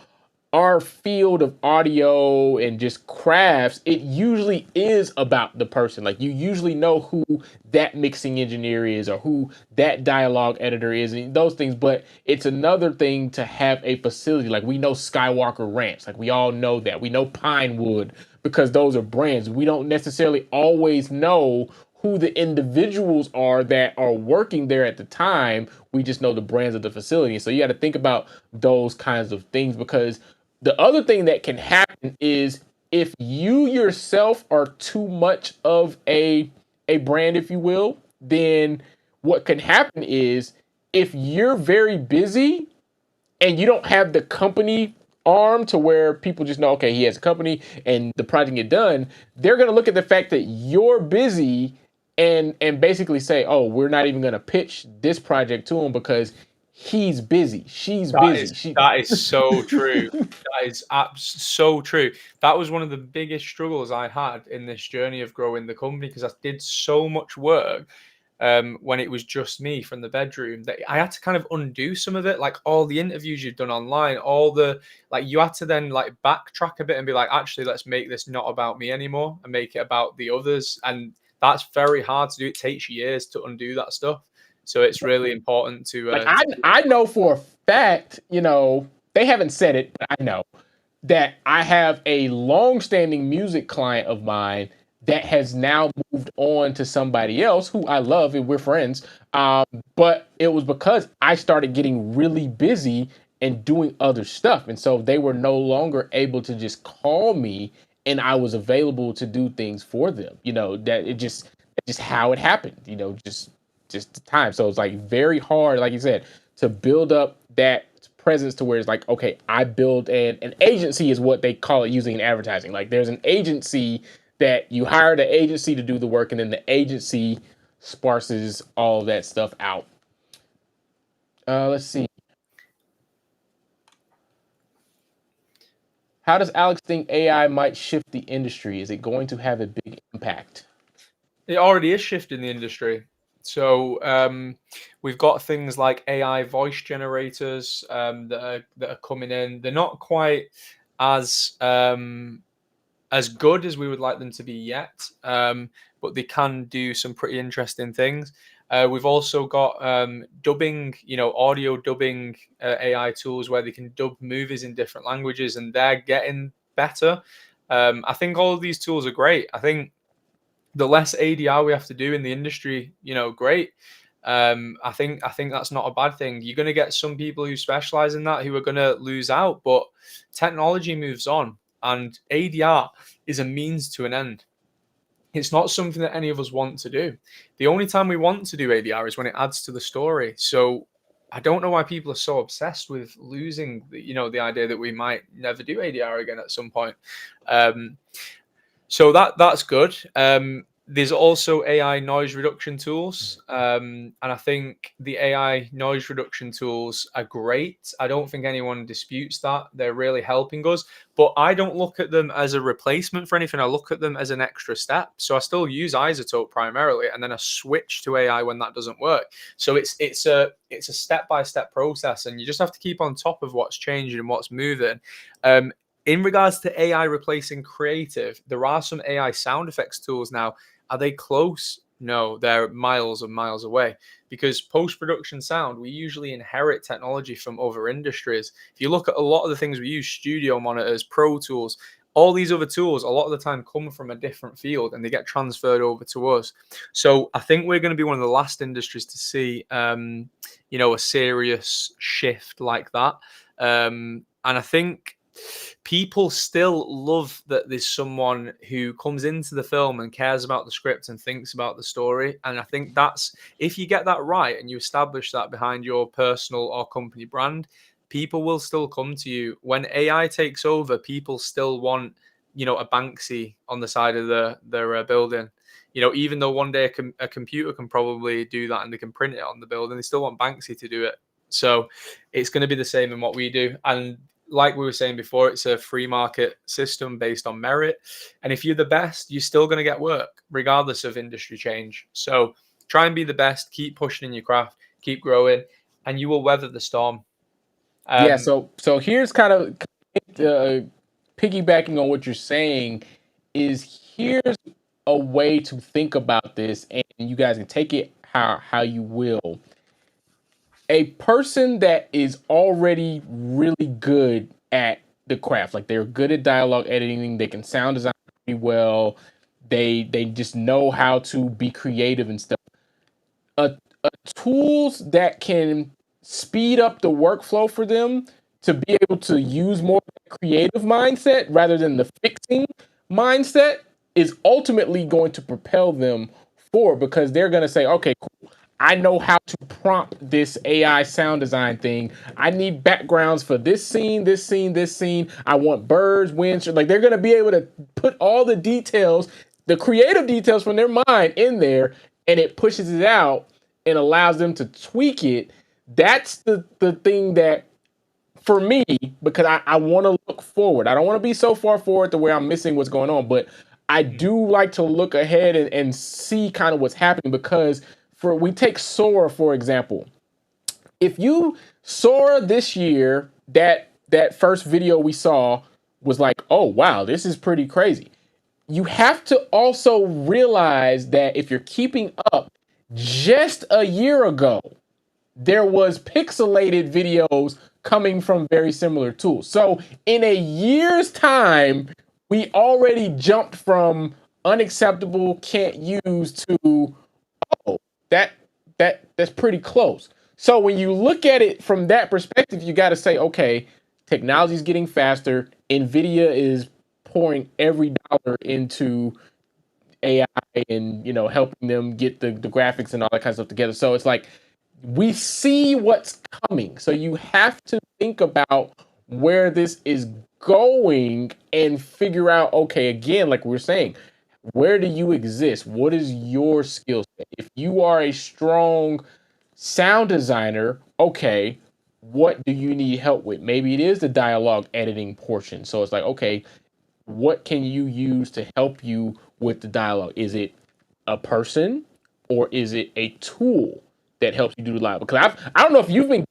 our field of audio and just crafts, it usually is about the person. Like, you usually know who that mixing engineer is or who that dialogue editor is and those things. But it's another thing to have a facility. Like, we know Skywalker Ranch. Like, we all know that. We know Pinewood because those are brands. We don't necessarily always know who the individuals are that are working there at the time. We just know the brands of the facility. So you got to think about those kinds of things, because the other thing that can happen is if you yourself are too much of a brand, if you will, then what can happen is if you're very busy and you don't have the company arm to where people just know, okay, he has a company and the project get done, they're going to look at the fact that you're busy and basically say, oh, we're not even going to pitch this project to him because he's busy. She's busy. That is so true. That is so true. That was one of the biggest struggles I had in this journey of growing the company, because I did so much work when it was just me from the bedroom that I had to kind of undo some of it, like all the interviews you've done online, all the, like, you had to then like backtrack a bit and be like, actually, let's make this not about me anymore and make it about the others. And that's very hard to do. It takes years to undo that stuff. So it's really important to. I know for a fact, they haven't said it, but I know that I have a long-standing music client of mine that has now moved on to somebody else who I love and we're friends. But it was because I started getting really busy and doing other stuff. And so they were no longer able to just call me and I was available to do things for them. That it's just how it happened, just the time. So it's like very hard, like you said, to build up that presence to where it's like, okay, I build an agency is what they call it using in advertising. Like, there's an agency that you hire the agency to do the work, and then the agency sparses all of that stuff out. Let's see. How does Alex think AI might shift the industry? Is it going to have a big impact? It already is shifting the industry. So we've got things like AI voice generators that are coming in. They're not quite as good as we would like them to be yet, but they can do some pretty interesting things. We've also got dubbing, audio dubbing AI tools where they can dub movies in different languages, and they're getting better. I think all of these tools are great. I think the less ADR we have to do in the industry, great. I think that's not a bad thing. You're going to get some people who specialize in that who are going to lose out, but technology moves on, and ADR is a means to an end. It's not something that any of us want to do. The only time we want to do ADR is when it adds to the story. So I don't know why people are so obsessed with losing, the idea that we might never do ADR again at some point. So that's good. There's also AI noise reduction tools. And I think the AI noise reduction tools are great. I don't think anyone disputes that. They're really helping us. But I don't look at them as a replacement for anything. I look at them as an extra step. So I still use iZotope primarily, and then I switch to AI when that doesn't work. So it's a step-by-step process, and you just have to keep on top of what's changing and what's moving. In regards to AI replacing creative, there are some AI sound effects tools now. Are they close? No, they're miles and miles away, because post-production sound, we usually inherit technology from other industries. If you look at a lot of the things we use, studio monitors, Pro Tools, all these other tools, a lot of the time come from a different field and they get transferred over to us. So I think we're going to be one of the last industries to see, a serious shift like that. And I think people still love that there's someone who comes into the film and cares about the script and thinks about the story. And I think that's, if you get that right and you establish that behind your personal or company brand, people will still come to you. When AI takes over, people still want, a Banksy on the side of their building. Even though one day a computer can probably do that and they can print it on the building, they still want Banksy to do it. So it's going to be the same in what we do. And like we were saying before, it's a free market system based on merit. And if you're the best, you're still going to get work regardless of industry change. So try and be the best, keep pushing in your craft, keep growing, and you will weather the storm. Yeah, so here's kind of piggybacking on what you're saying is here's a way to think about this, and you guys can take it how you will. A person that is already really good at the craft, like they're good at dialogue editing, they can sound design pretty well, they just know how to be creative and stuff. Tools that can speed up the workflow for them to be able to use more creative mindset rather than the fixing mindset is ultimately going to propel them forward, because they're going to say, okay, cool, I know how to prompt this AI sound design thing. I need backgrounds for this scene, this scene, this scene. I want birds, winds. Like, they're going to be able to put all the details, the creative details from their mind in there, and it pushes it out and allows them to tweak it. That's the thing that, for me, because I want to look forward. I don't want to be so far forward to where I'm missing what's going on, but I do like to look ahead and see kind of what's happening, because we take Sora, for example. If you Sora this year, that first video we saw was like, oh, wow, this is pretty crazy. You have to also realize that if you're keeping up, just a year ago, there was pixelated videos coming from very similar tools. So in a year's time, we already jumped from unacceptable, can't use, to, oh, that's pretty close. So when you look at it from that perspective, you got to say, okay, technology is getting faster. NVIDIA is pouring every dollar into AI and helping them get the graphics and all that kind of stuff together. So it's like we see what's coming. So you have to think about where this is going and figure out, okay, again, like we're saying, where do you exist? What is your skill set? If you are a strong sound designer, okay, what do you need help with? Maybe it is the dialogue editing portion. So it's like, okay, what can you use to help you with the dialogue? Is it a person or is it a tool that helps you do the live? Because I don't know if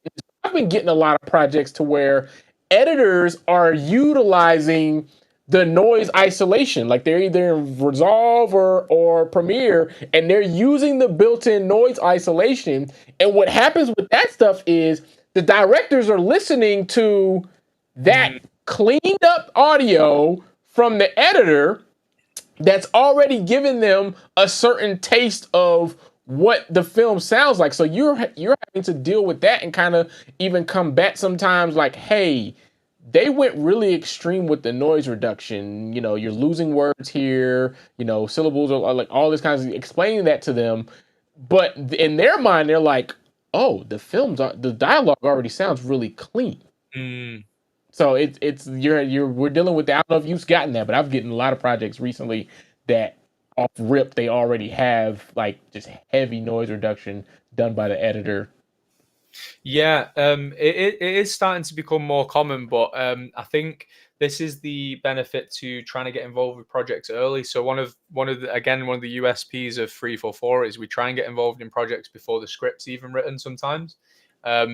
I've been getting a lot of projects to where editors are utilizing the noise isolation. Like they're either in Resolve or Premiere, and they're using the built-in noise isolation. And what happens with that stuff is the directors are listening to that cleaned up audio from the editor that's already given them a certain taste of what the film sounds like. So you're having to deal with that and kind of even combat sometimes, like, hey, they went really extreme with the noise reduction. You're losing words here, syllables are like all this kinds of explaining that to them. But in their mind, they're like, oh, the dialogue already sounds really clean. So we're dealing with that. I don't know if you've gotten that, but I've gotten a lot of projects recently that off rip they already have like just heavy noise reduction done by the editor. Yeah, it is starting to become more common, but I think this is the benefit to trying to get involved with projects early. So one of the USPs of 344 is we try and get involved in projects before the script's even written sometimes.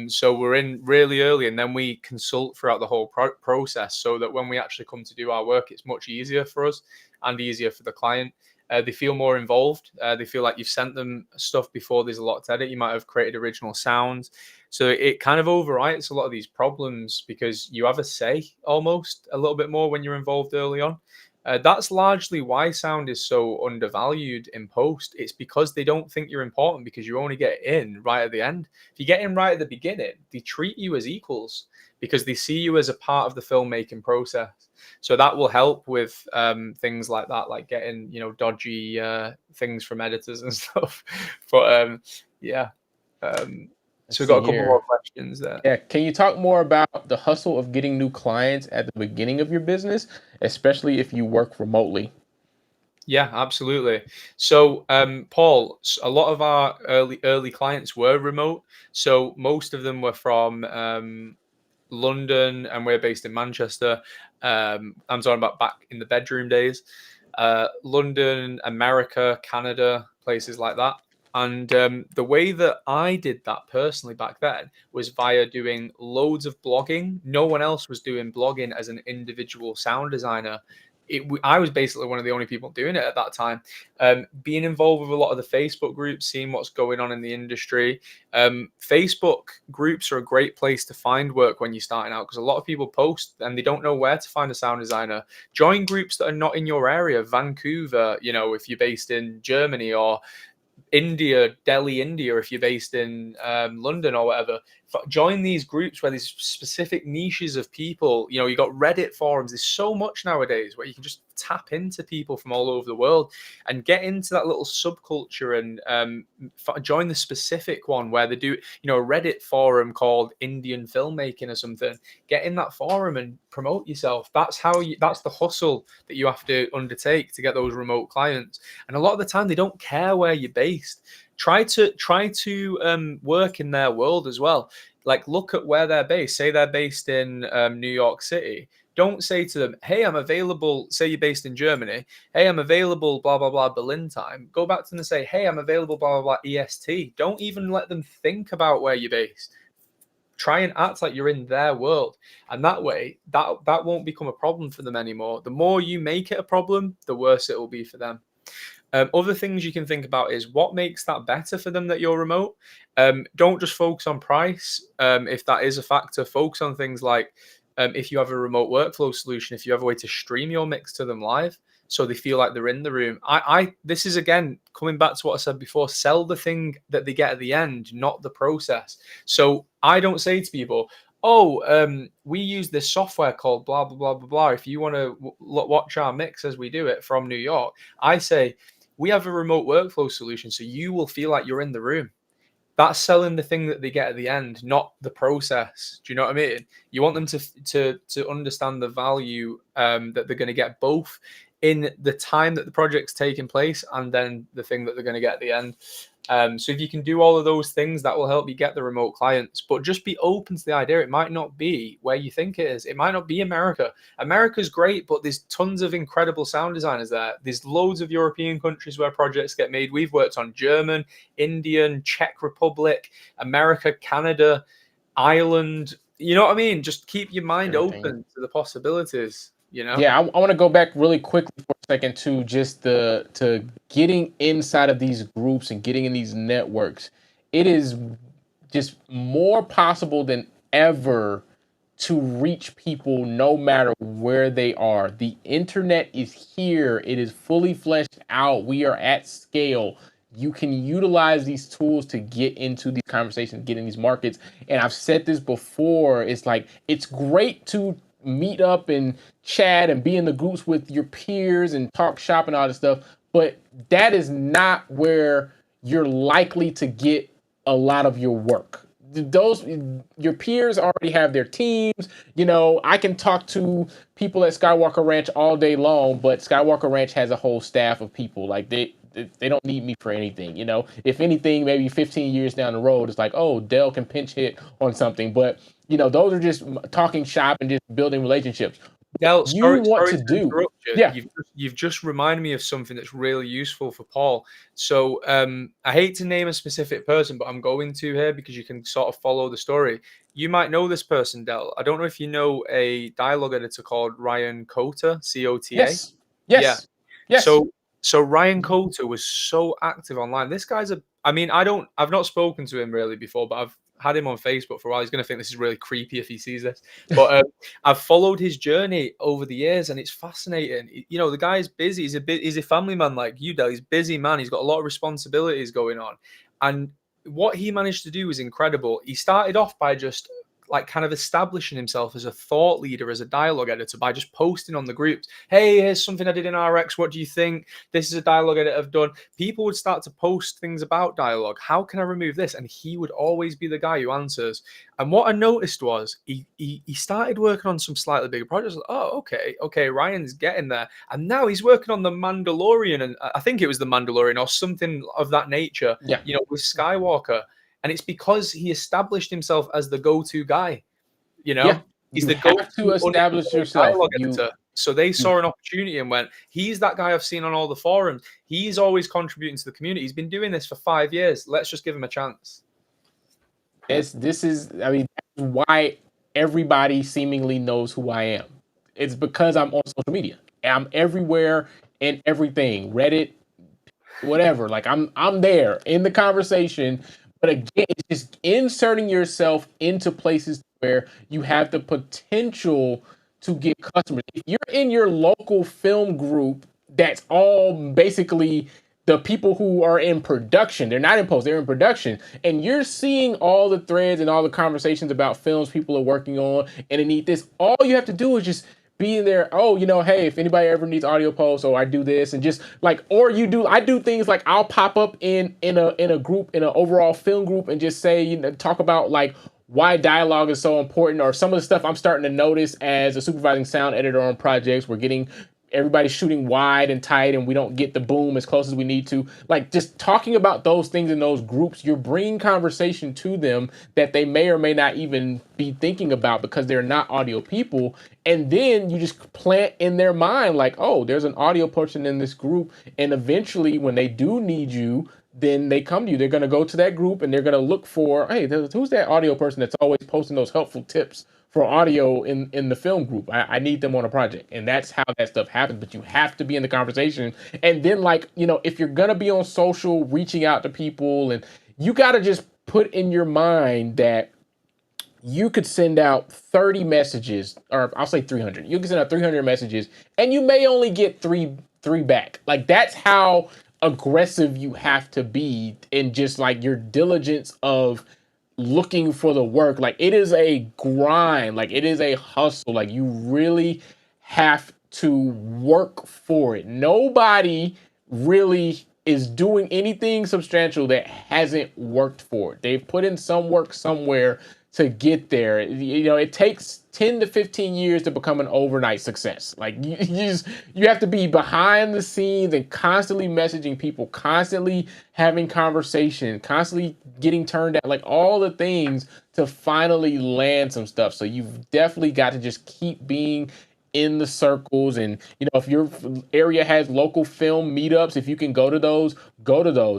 So we're in really early, and then we consult throughout the whole process, so that when we actually come to do our work, it's much easier for us and easier for the client. They feel more involved. They feel like you've sent them stuff before there's a lot to edit. You might have created original sounds. So it kind of overwrites a lot of these problems because you have a say almost a little bit more when you're involved early on. That's largely why sound is so undervalued in post. It's because they don't think you're important, because you only get in right at the end. If you get in right at the beginning, they treat you as equals because they see you as a part of the filmmaking process. So that will help with things like that, like getting dodgy things from editors and stuff. But So we've see got a couple more here. questions there. Yeah, can you talk more about the hustle of getting new clients at the beginning of your business, especially if you work remotely? Yeah, absolutely. So, Paul, a lot of our early clients were remote. So most of them were from London, and we're based in Manchester. I'm talking about back in the bedroom days. London, America, Canada, places like that. And the way that I did that personally back then was via doing loads of blogging. No one else was doing blogging as an individual sound designer. I was basically one of the only people doing it at that time. Being involved with a lot of the Facebook groups, seeing what's going on in the industry. Facebook groups are a great place to find work when you're starting out, because a lot of people post and they don't know where to find a sound designer. Join groups that are not in your area. Vancouver, if you're based in Germany, or India, Delhi, India, if you're based in London or whatever. Join these groups where there's specific niches of people. You got Reddit forums. There's so much nowadays where you can just tap into people from all over the world and get into that little subculture, and join the specific one where they do, a Reddit forum called Indian filmmaking or something. Get in that forum and promote yourself. That's the hustle that you have to undertake to get those remote clients. And a lot of the time they don't care where you're based. Try to work in their world as well. Like, look at where they're based. Say they're based in New York City. Don't say to them, hey, I'm available. Say you're based in Germany. Hey, I'm available, blah, blah, blah, Berlin time. Go back to them and say, hey, I'm available, blah, blah, blah, EST. Don't even let them think about where you're based. Try and act like you're in their world. And that way, that won't become a problem for them anymore. The more you make it a problem, the worse it will be for them. Other things you can think about is what makes that better for them that you're remote. Don't just focus on price. If that is a factor, focus on things like if you have a remote workflow solution, if you have a way to stream your mix to them live, so they feel like they're in the room. This is, again, coming back to what I said before, sell the thing that they get at the end, not the process. So I don't say to people, we use this software called blah, blah, blah, blah, blah. If you want to watch our mix as we do it from New York, I say, we have a remote workflow solution, so you will feel like you're in the room. That's selling the thing that they get at the end, not the process. Do you know what I mean? You want them to understand the value that they're going to get, both in the time that the project's taking place and then the thing that they're going to get at the end. So if you can do all of those things, that will help you get the remote clients. But just be open to the idea. It might not be where you think it is. It might not be America. America's great, but there's tons of incredible sound designers there. There's loads of European countries where projects get made. We've worked on German, Indian, Czech Republic, America, Canada, Ireland. You know what I mean? Just keep your mind open to the possibilities. Yeah, I want to go back really quickly for a second to just to getting inside of these groups and getting in these networks. It is just more possible than ever to reach people no matter where they are. The internet is here. It is fully fleshed out. We are at scale. You can utilize these tools to get into these conversations, get in these markets. And I've said this before. It's like, it's great to meet up and chat and be in the groups with your peers and talk shop and all this stuff. But that is not where you're likely to get a lot of your work. Your peers already have their teams. I can talk to people at Skywalker Ranch all day long, but Skywalker Ranch has a whole staff of people. Like, they don't need me for anything. If anything, maybe 15 years down the road, it's like, oh, Dell can pinch hit on something. But those are just talking shop and just building relationships. Del, sorry to do. interrupt you. Yeah. You've just reminded me of something that's really useful for Paul. So I hate to name a specific person, but I'm going to here because you can sort of follow the story. You might know this person, Del. I don't know if you know a dialogue editor called Ryan Cota, Cota. Yes. Yeah. Yes. So Ryan Cota was so active online. This guy's I've not spoken to him really before, but I've had him on Facebook for a while. He's going to think this is really creepy if he sees this. But I've followed his journey over the years, and it's fascinating. The guy's busy. He's a family man like you, Del. He's a busy man. He's got a lot of responsibilities going on. And what he managed to do is incredible. He started off by just like kind of establishing himself as a thought leader, as a dialogue editor, by just posting on the groups, hey, here's something I did in RX, what do you think? This is a dialogue edit I've done. People would start to post things about dialogue. How can I remove this? And he would always be the guy who answers. And what I noticed was he started working on some slightly bigger projects. Like, oh, okay, Ryan's getting there. And now he's working on the Mandalorian, and I think it was the Mandalorian or something of that nature, Yeah. with Skywalker. And it's because he established himself as the go-to guy. Yeah. He's You the have go-to to establish yourself. dialogue editor. So they saw an opportunity and went, he's that guy I've seen on all the forums. He's always contributing to the community. He's been doing this for 5 years. Let's just give him a chance. This is, I mean, that's why everybody seemingly knows who I am. It's because I'm on social media. I'm everywhere and everything. Reddit, whatever. Like I'm there in the conversation. But again, it's just inserting yourself into places where you have the potential to get customers. If you're in your local film group, that's all basically the people who are in production. They're not in post, they're in production. And you're seeing all the threads and all the conversations about films people are working on and they need this. All you have to do is just be in there. Oh, hey, if anybody ever needs audio posts, or I do this, and just like, or I do things like I'll pop up in a group, in an overall film group, and just say, talk about like why dialogue is so important, or some of the stuff I'm starting to notice as a supervising sound editor on projects. We're getting everybody's shooting wide and tight, and we don't get the boom as close as we need to. Like, just talking about those things in those groups, you're bringing conversation to them that they may or may not even be thinking about because they're not audio people. And then you just plant in their mind like, oh, there's an audio person in this group, and eventually when they do need you, then they come to you. They're going to go to that group and they're going to look for, hey, who's that audio person that's always posting those helpful tips for audio in the film group? I need them on a project. And that's how that stuff happens. But you have to be in the conversation. And then, like, if you're going to be on social, reaching out to people, and you got to just put in your mind that you could send out 30 messages, or I'll say 300. You can send out 300 messages and you may only get three back. Like, that's how aggressive you have to be in just like your diligence of looking for the work. Like, it is a grind, like it is a hustle. Like, you really have to work for it. Nobody really is doing anything substantial that hasn't worked for it. They've put in some work somewhere to get there. It takes 10 to 15 years to become an overnight success. Like, you have to be behind the scenes and constantly messaging people, constantly having conversation, constantly getting turned down, like all the things to finally land some stuff. So you've definitely got to just keep being in the circles. And if your area has local film meetups, if you can go to those,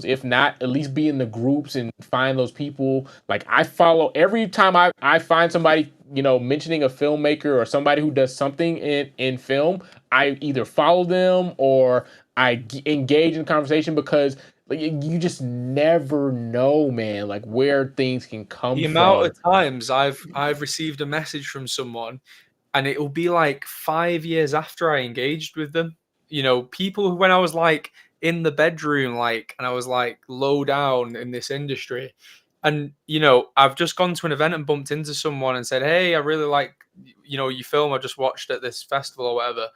if not, at least be in the groups and find those people. Like, I follow, every time I find somebody mentioning a filmmaker or somebody who does something in film, I either follow them or I engage in conversation, because like, you just never know, man, like where things can come The from. amount of times I've received a message from someone, and it'll be like 5 years after I engaged with them. People who, when I was like in the bedroom, like, and I was like low down in this industry, and I've just gone to an event and bumped into someone and said, hey, I really like your film I just watched at this festival or whatever,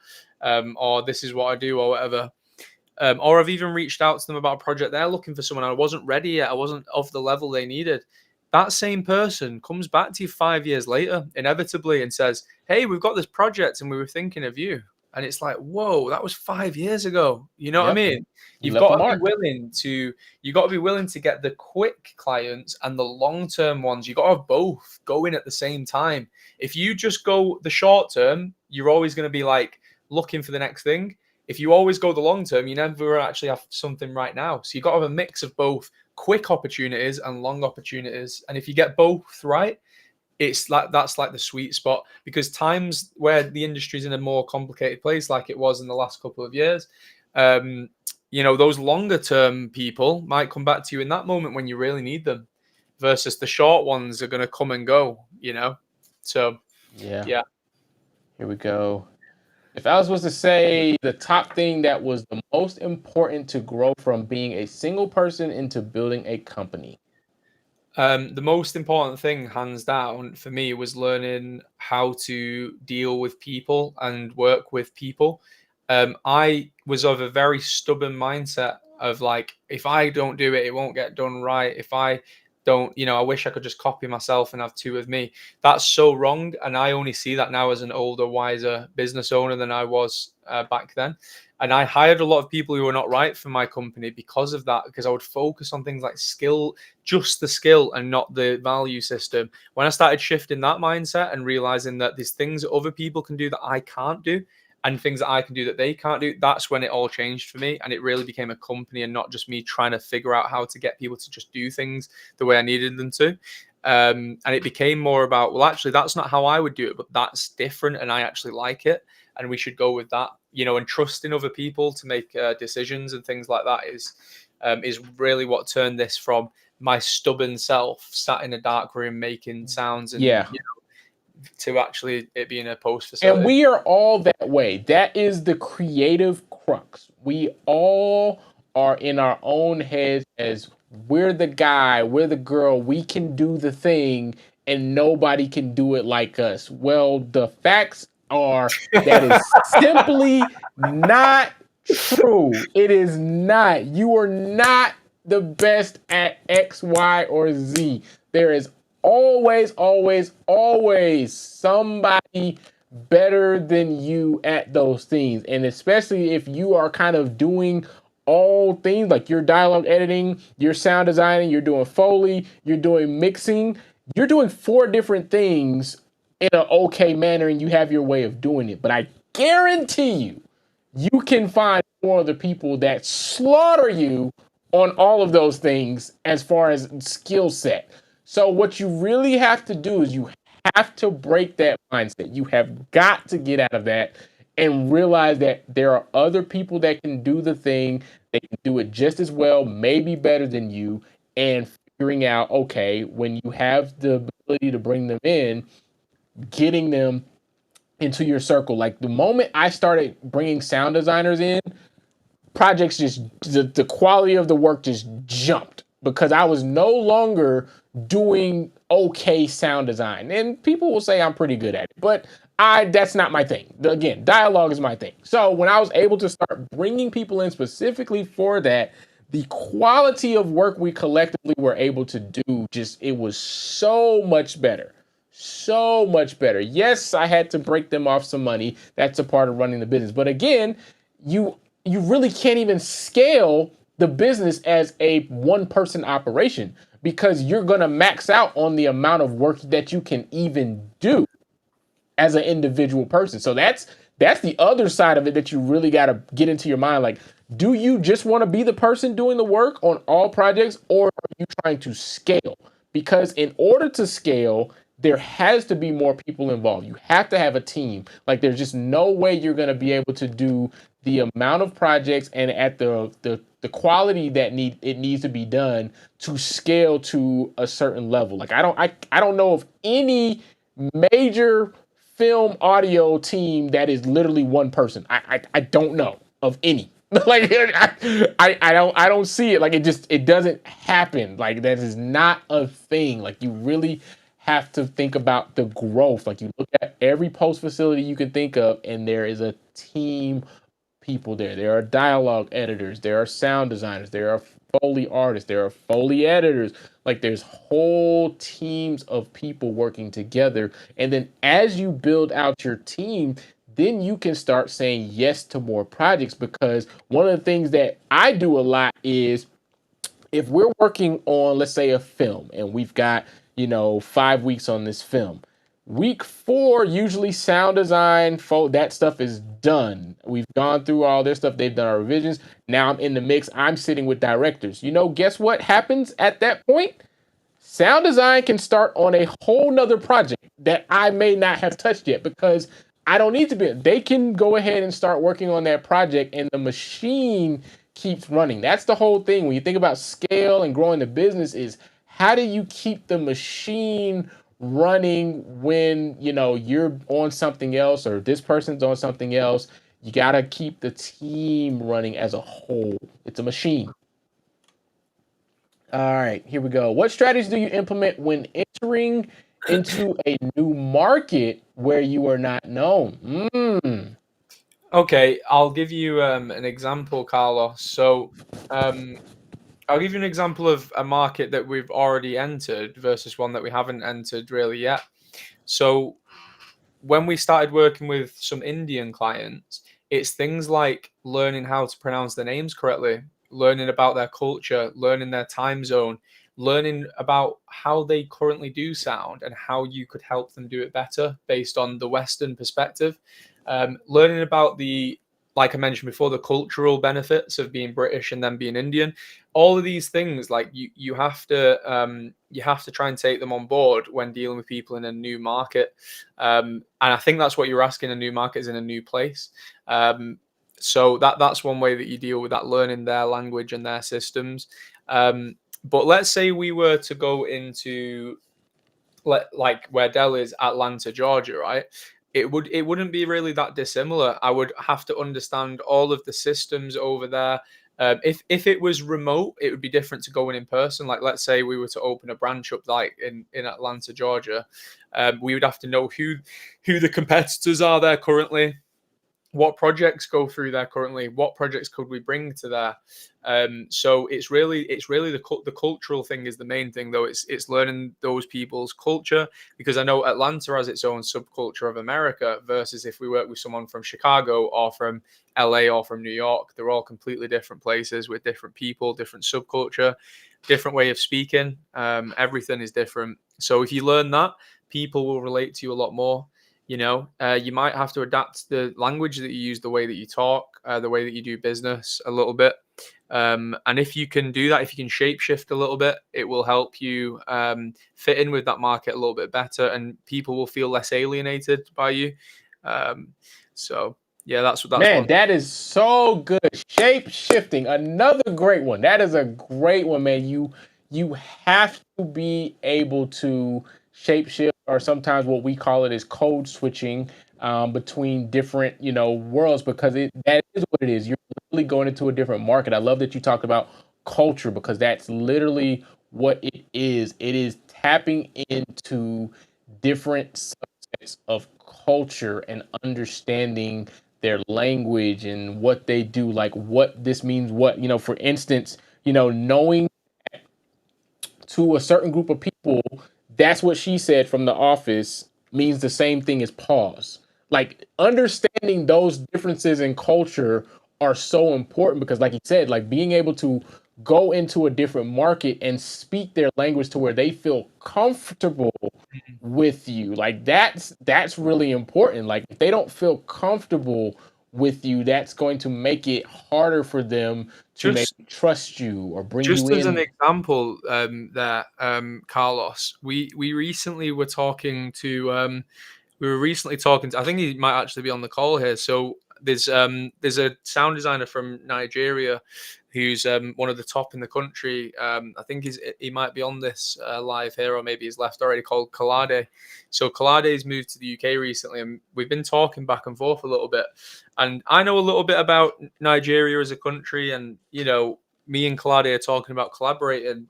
or this is what I do or whatever. Or I've even reached out to them about a project they're looking for someone. I wasn't ready yet. I wasn't of the level they needed. That same person comes back to you 5 years later, inevitably, and says, hey, we've got this project and we were thinking of you. And it's like, whoa, that was 5 years ago. You know what I mean? You've got to be willing to get the quick clients and the long-term ones. You've got to have both going at the same time. If you just go the short term, you're always going to be like looking for the next thing. If you always go the long term, you never actually have something right now. So you've got to have a mix of both quick opportunities and long opportunities. And if you get both right, it's like that's like the sweet spot, because times where the industry's in a more complicated place, like it was in the last couple of years, those longer term people might come back to you in that moment when you really need them, versus the short ones are going to come and go, So, yeah. Here we go. If I was to say the top thing that was the most important to grow from being a single person into building a company. The most important thing, hands down, for me was learning how to deal with people and work with people. I was of a very stubborn mindset of like, if I don't do it, it won't get done right. If I don't, I wish I could just copy myself and have two of me. That's so wrong. And I only see that now as an older, wiser business owner than I was back then. And I hired a lot of people who were not right for my company because of that, because I would focus on things like skill, just the skill and not the value system. When I started shifting that mindset and realizing that there's things that other people can do that I can't do and things that I can do that they can't do, that's when it all changed for me. And it really became a company and not just me trying to figure out how to get people to just do things the way I needed them to. And it became more about, well, actually, that's not how I would do it, but that's different and I actually like it. And we should go with that, and trusting other people to make decisions and things like that is really what turned this from my stubborn self sat in a dark room making sounds and to actually it being a post facility. And we are all that way. That is the creative crux. We all are in our own heads as we're the guy, we're the girl, we can do the thing and nobody can do it like us. Well, the facts are that is simply not true. It is not. You are not the best at X, Y, or Z. There is always, always, always somebody better than you at those things. And especially if you are kind of doing all things like your dialogue editing, your sound designing, you're doing Foley, you're doing mixing, you're doing 4 different things in an okay manner and you have your way of doing it. But I guarantee you can find 4 other people that slaughter you on all of those things as far as skill set. So what you really have to do is you have to break that mindset. You have got to get out of that and realize that there are other people that can do the thing. They can do it just as well, maybe better than you, and figuring out, okay, when you have the ability to bring them in, getting them into your circle. Like the moment I started bringing sound designers in, projects just, the quality of the work just jumped because I was no longer doing okay sound design. And people will say I'm pretty good at it, but that's not my thing. Again, dialogue is my thing. So when I was able to start bringing people in specifically for that, the quality of work we collectively were able to do, it was so much better. So much better. Yes, I had to break them off some money. That's a part of running the business. But again, you really can't even scale the business as a one-person operation because you're going to max out on the amount of work that you can even do as an individual person. So that's the other side of it that you really got to get into your mind. Like, do you just want to be the person doing the work on all projects, or are you trying to scale? Because in order to scale, there has to be more people involved. You have to have a team. Like, there's just no way you're going to be able to do the amount of projects and at the quality that it needs to be done to scale to a certain level. Like, I don't know of any major film audio team that is literally one person. I don't know of any. Like I don't see it. Like it doesn't happen. Like that is not a thing. Like you really have to think about the growth. Like you look at every post facility you can think of, and there is a team of people there. There are dialogue editors, there are sound designers, there are Foley artists, there are Foley editors. Like there's whole teams of people working together. And then as you build out your team, then you can start saying yes to more projects, because one of the things that I do a lot is if we're working on, let's say, a film and we've got, 5 weeks on this film, week 4, usually sound design, that stuff is done. We've gone through all their stuff. They've done our revisions. Now I'm in the mix. I'm sitting with directors. Guess what happens at that point? Sound design can start on a whole nother project that I may not have touched yet because I don't need to be. They can go ahead and start working on that project and the machine keeps running. That's the whole thing. When you think about scale and growing the business is how do you keep the machine running when, you're on something else or this person's on something else. You got to keep the team running as a whole. It's a machine. All right, here we go. What strategies do you implement when entering into a new market where you are not known? Okay, I'll give you an example, Carlos. So, I'll give you an example of a market that we've already entered versus one that we haven't entered really yet. So, when we started working with some Indian clients, it's things like learning how to pronounce their names correctly, learning about their culture, learning their time zone, learning about how they currently do sound and how you could help them do it better based on the Western perspective. Learning about like I mentioned before, the cultural benefits of being British and then being Indian. All of these things, like you have to try and take them on board when dealing with people in a new market. And I think that's what you're asking. A new market is in a new place. So that's one way that you deal with that, learning their language and their systems. But let's say we were to go into like where Dell is, Atlanta, Georgia, right? It wouldn't be really that dissimilar. I would have to understand all of the systems over there. If it was remote, it would be different to going in person. Like let's say we were to open a branch up like in Atlanta, Georgia, we would have to know who the competitors are there currently, what projects go through there currently, what projects could we bring to there. So it's really the cultural thing is the main thing, though. It's learning those people's culture, because I know Atlanta has its own subculture of America versus if we work with someone from Chicago or from LA or from New York. They're all completely different places with different people, different subculture, different way of speaking. Everything is different. So if you learn that, people will relate to you a lot more. You might have to adapt the language that you use, the way that you talk, the way that you do business a little bit. And if you can do that, if you can shapeshift a little bit, it will help you fit in with that market a little bit better, and people will feel less alienated by you. So yeah, that's Man, one. that is so good. Shape shifting, another great one. That is a great one, man. You have to be able to shape shift, or sometimes what we call it is code switching between different, worlds, because that is what it is. You're literally going into a different market. I love that you talked about culture, because that's literally what it is. It is tapping into different subsets of culture and understanding their language and what they do, like what this means, what, for instance, knowing to a certain group of people, that's what she said from The Office means the same thing as pause. Like understanding those differences in culture are so important, because like you said, like being able to go into a different market and speak their language to where they feel comfortable with you. Like that's really important. Like if they don't feel comfortable with you, that's going to make it harder for them to maybe Just trust you or bring you just as an in. example, Carlos, we recently were talking to I think he might actually be on the call here. So there's a sound designer from Nigeria who's one of the top in the country. I think he might be on this live here, or maybe he's left already, called Kalade. So Kalade's moved to the UK recently, and we've been talking back and forth a little bit. And I know a little bit about Nigeria as a country, and me and Kalade are talking about collaborating,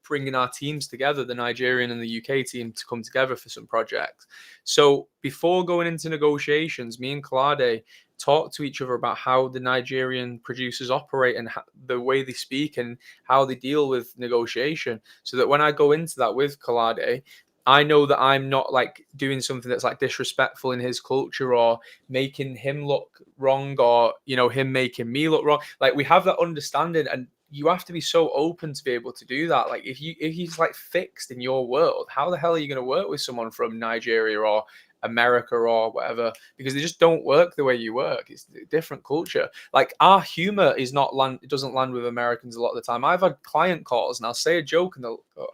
bringing our teams together, the Nigerian and the UK team, to come together for some projects. So before going into negotiations, me and Kalade talk to each other about how the Nigerian producers operate and the way they speak and how they deal with negotiation, so that when I go into that with Kalade, I know that I'm not like doing something that's like disrespectful in his culture or making him look wrong, or him making me look wrong. Like we have that understanding, and you have to be so open to be able to do that. Like if he's like fixed in your world, how the hell are you going to work with someone from Nigeria or America or whatever? Because they just don't work the way you work. It's a different culture. Like our humor is not land. It doesn't land with Americans a lot of the time. I've had client calls and I'll say a joke and they'll go,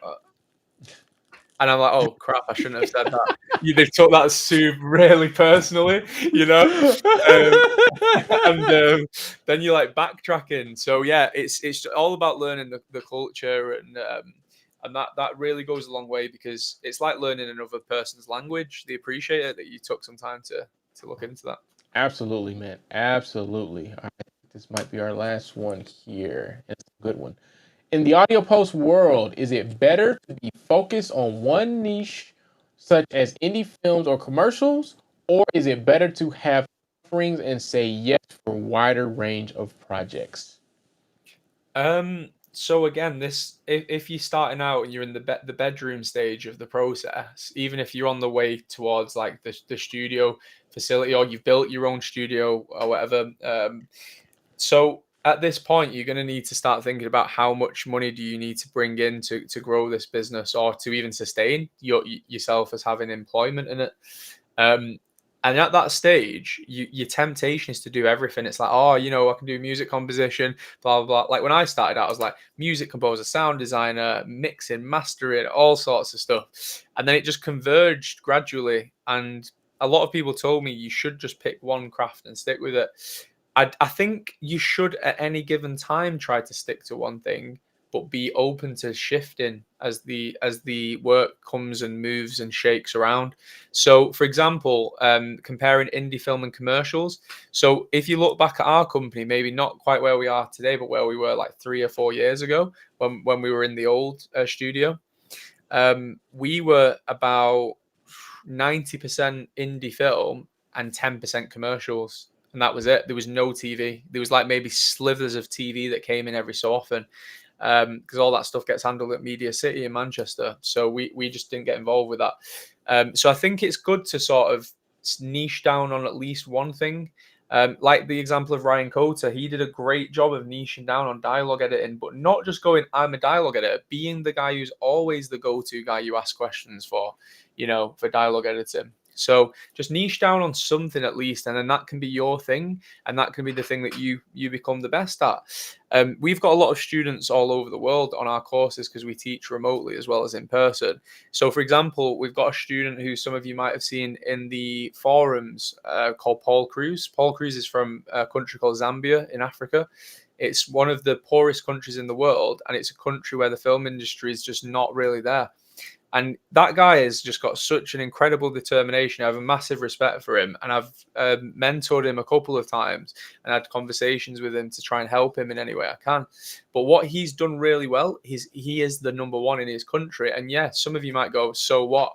and I'm like, oh crap, I shouldn't have said that. They took that really personally, um, and then you're like backtracking. So yeah, it's all about learning the culture, and that really goes a long way, because it's like learning another person's language. They appreciate it that you took some time to look into that. Absolutely, man. Absolutely. All right, this might be our last one here. It's a good one. In the audio post world, is it better to be focused on one niche, such as indie films or commercials, or is it better to have offerings and say yes for a wider range of projects? So again, this if you're starting out and you're in the bedroom stage of the process, even if you're on the way towards like the studio facility or you've built your own studio or whatever, so at this point you're going to need to start thinking about how much money do you need to bring in to grow this business or to even sustain yourself as having employment in it. Um, and at that stage, your temptation is to do everything. It's like, oh, I can do music composition, blah, blah, blah. Like when I started out, I was like music composer, sound designer, mixing, mastering, all sorts of stuff. And then it just converged gradually. And a lot of people told me you should just pick one craft and stick with it. I think you should at any given time try to stick to one thing, but be open to shifting as the work comes and moves and shakes around. So, for example, comparing indie film and commercials. So, if you look back at our company, maybe not quite where we are today, but where we were like 3 or 4 years ago when we were in the old studio, we were about 90% indie film and 10% commercials. And that was it. There was no TV. There was like maybe slivers of TV that came in every so often because all that stuff gets handled at Media City in Manchester. So we just didn't get involved with that. So I think it's good to sort of niche down on at least one thing. Like the example of Ryan Coter, he did a great job of niching down on dialogue editing, but not just going, I'm a dialogue editor, being the guy who's always the go-to guy you ask questions for, for dialogue editing. So just niche down on something at least, and then that can be your thing, and that can be the thing that you become the best at. We've got a lot of students all over the world on our courses because we teach remotely as well as in person. So, for example, we've got a student who some of you might have seen in the forums called Paul Cruz. Paul Cruz is from a country called Zambia in Africa. It's one of the poorest countries in the world, and it's a country where the film industry is just not really there. And that guy has just got such an incredible determination. I have a massive respect for him. And I've mentored him a couple of times and had conversations with him to try and help him in any way I can. But what he's done really well is he is the number one in his country. And yeah, some of you might go, so what?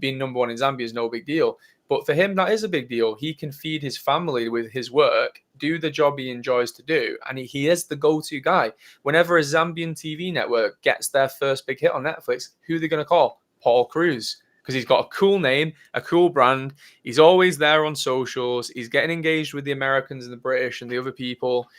Being number one in Zambia is no big deal. But for him, that is a big deal. He can feed his family with his work, do the job he enjoys to do. And he is the go-to guy. Whenever a Zambian TV network gets their first big hit on Netflix, who are they going to call? Paul Cruz. Because he's got a cool name, a cool brand. He's always there on socials. He's getting engaged with the Americans and the British and the other people.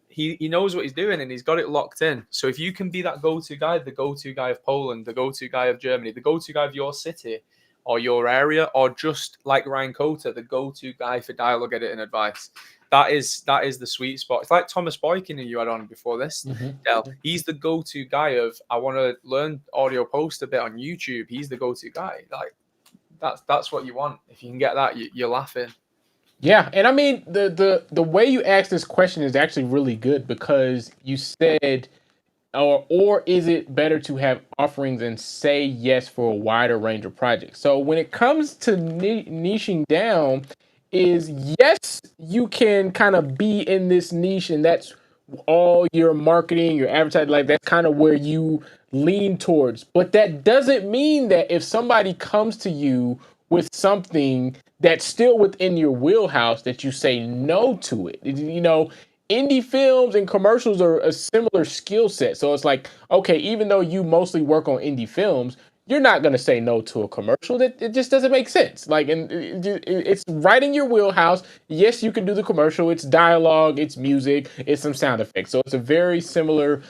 He knows what he's doing and he's got it locked in. So if you can be that go-to guy, the go-to guy of Poland, the go-to guy of Germany, the go-to guy of your city, or your area, or just like Ryan Coter, the go-to guy for dialogue editing advice. That is the sweet spot. It's like Thomas Boykin, who you had on before this, Del. He's the go-to guy of, I want to learn audio post a bit on YouTube. He's the go-to guy. Like that's what you want. If you can get that, you're laughing. Yeah, and I mean the way you asked this question is actually really good because you said, or is it better to have offerings and say yes for a wider range of projects? So when it comes to niching down, is yes, you can kind of be in this niche and that's all your marketing, your advertising, like that's kind of where you lean towards. But that doesn't mean that if somebody comes to you with something that's still within your wheelhouse that you say no to it. Indie films and commercials are a similar skill set. So it's like, okay, even though you mostly work on indie films, you're not going to say no to a commercial. That it just doesn't make sense. Like, and it's right in your wheelhouse. Yes, you can do the commercial. It's dialogue, it's music, it's some sound effects. So it's a very similar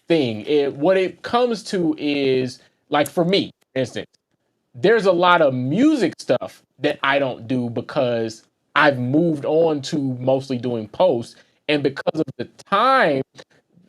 thing. What it comes to is, like, for me, for instance, there's a lot of music stuff that I don't do because I've moved on to mostly doing posts. And because of the time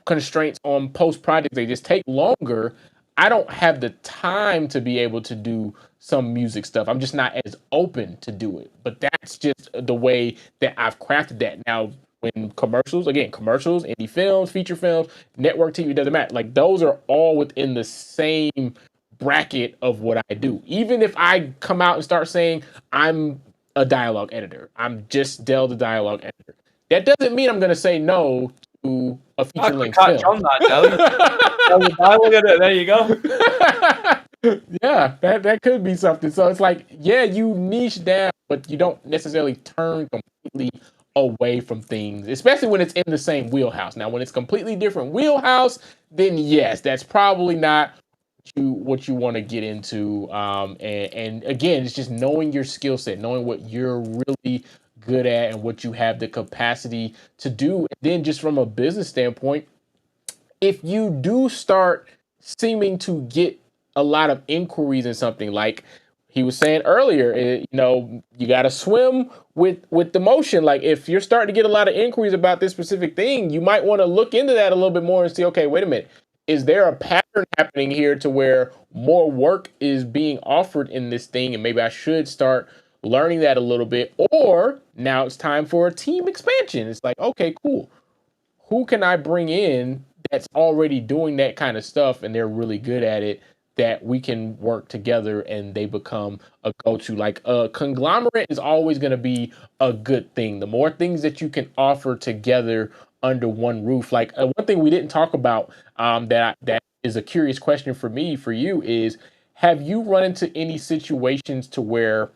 constraints on post projects, they just take longer. I don't have the time to be able to do some music stuff. I'm just not as open to do it. But that's just the way that I've crafted that. Now, when commercials, indie films, feature films, network TV, doesn't matter. Like, those are all within the same bracket of what I do. Even if I come out and start saying I'm a dialogue editor, I'm just Dell the dialogue editor, that doesn't mean I'm going to say no to a I feature could length catch film. on that, Del. Look at it. There you go. Yeah, that could be something. So it's like, yeah, you niche down, but you don't necessarily turn completely away from things, especially when it's in the same wheelhouse. Now, when it's completely different wheelhouse, then yes, that's probably not what you want to get into. And again, it's just knowing your skill set, knowing what you're really good at and what you have the capacity to do. And then just from a business standpoint, if you do start seeming to get a lot of inquiries in something, like he was saying earlier, you got to swim with the motion. Like if you're starting to get a lot of inquiries about this specific thing, you might want to look into that a little bit more and see, okay, wait a minute, is there a pattern happening here to where more work is being offered in this thing, and maybe I should start learning that a little bit? Or now it's time for a team expansion. It's like, okay, cool, who can I bring in that's already doing that kind of stuff and they're really good at it, that we can work together and they become a go-to. Like a conglomerate is always going to be a good thing. The more things that you can offer together under one roof. Like one thing we didn't talk about, that is a curious question for me, for you, is have you run into any situations to where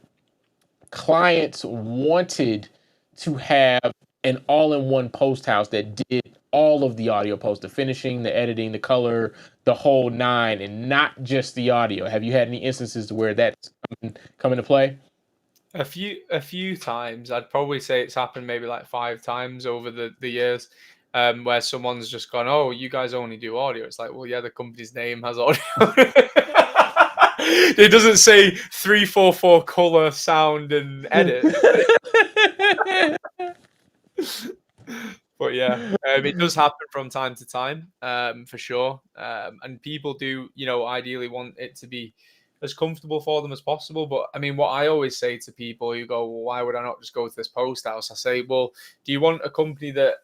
clients wanted to have an all-in-one post house that did all of the audio post, the finishing, the editing, the color, the whole nine, and not just the audio? Have you had any instances where that's come into play? A few times. I'd probably say it's happened maybe like 5 times over the years, where someone's just gone, "Oh, you guys only do audio." It's like, well, yeah, the company's name has audio. It doesn't say 344 color, sound, and edit. But yeah, it does happen from time to time, for sure. And people do, ideally want it to be as comfortable for them as possible. But I mean, what I always say to people who go, "Well, why would I not just go to this post house?" I say, "Well, do you want a company that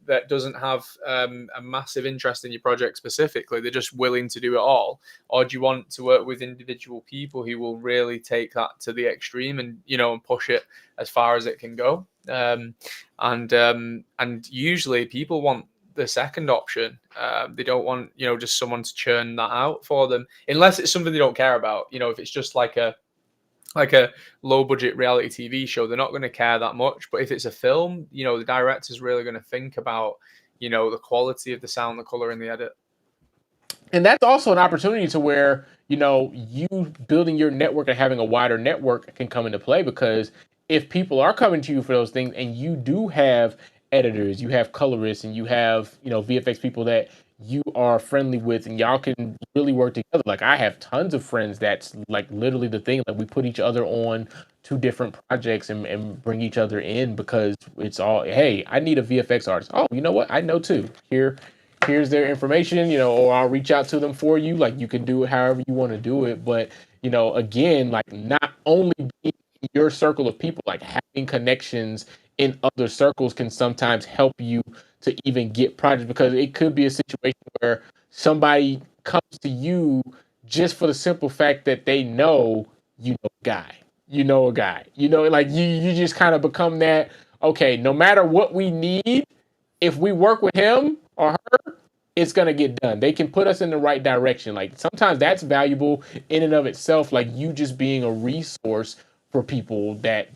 that doesn't have a massive interest in your project specifically? They're just willing to do it all, or do you want to work with individual people who will really take that to the extreme and and push it as far as it can go?" And usually people want the second option. They don't want just someone to churn that out for them, unless it's something they don't care about. If it's just like a low budget reality TV show, they're not going to care that much. But if it's a film, the director's really going to think about the quality of the sound, the color, and the edit. And that's also an opportunity to where, you building your network and having a wider network can come into play, because if people are coming to you for those things and you do have editors, you have colorists, and you have, VFX people that you are friendly with and y'all can really work together. Like I have tons of friends that's like literally the thing. Like we put each other on 2 different projects and bring each other in because it's all, hey, I need a VFX artist. Oh, you know what? I know too. Here's their information, or I'll reach out to them for you. Like you can do it however you want to do it. But, again, like not only being in your circle of people, like having connections in other circles can sometimes help you to even get projects, because it could be a situation where somebody comes to you just for the simple fact that they know a guy. A guy. Like you just kind of become that, okay, no matter what we need, if we work with him or her, it's gonna get done. They can put us in the right direction. Like sometimes that's valuable in and of itself. Like you just being a resource for people that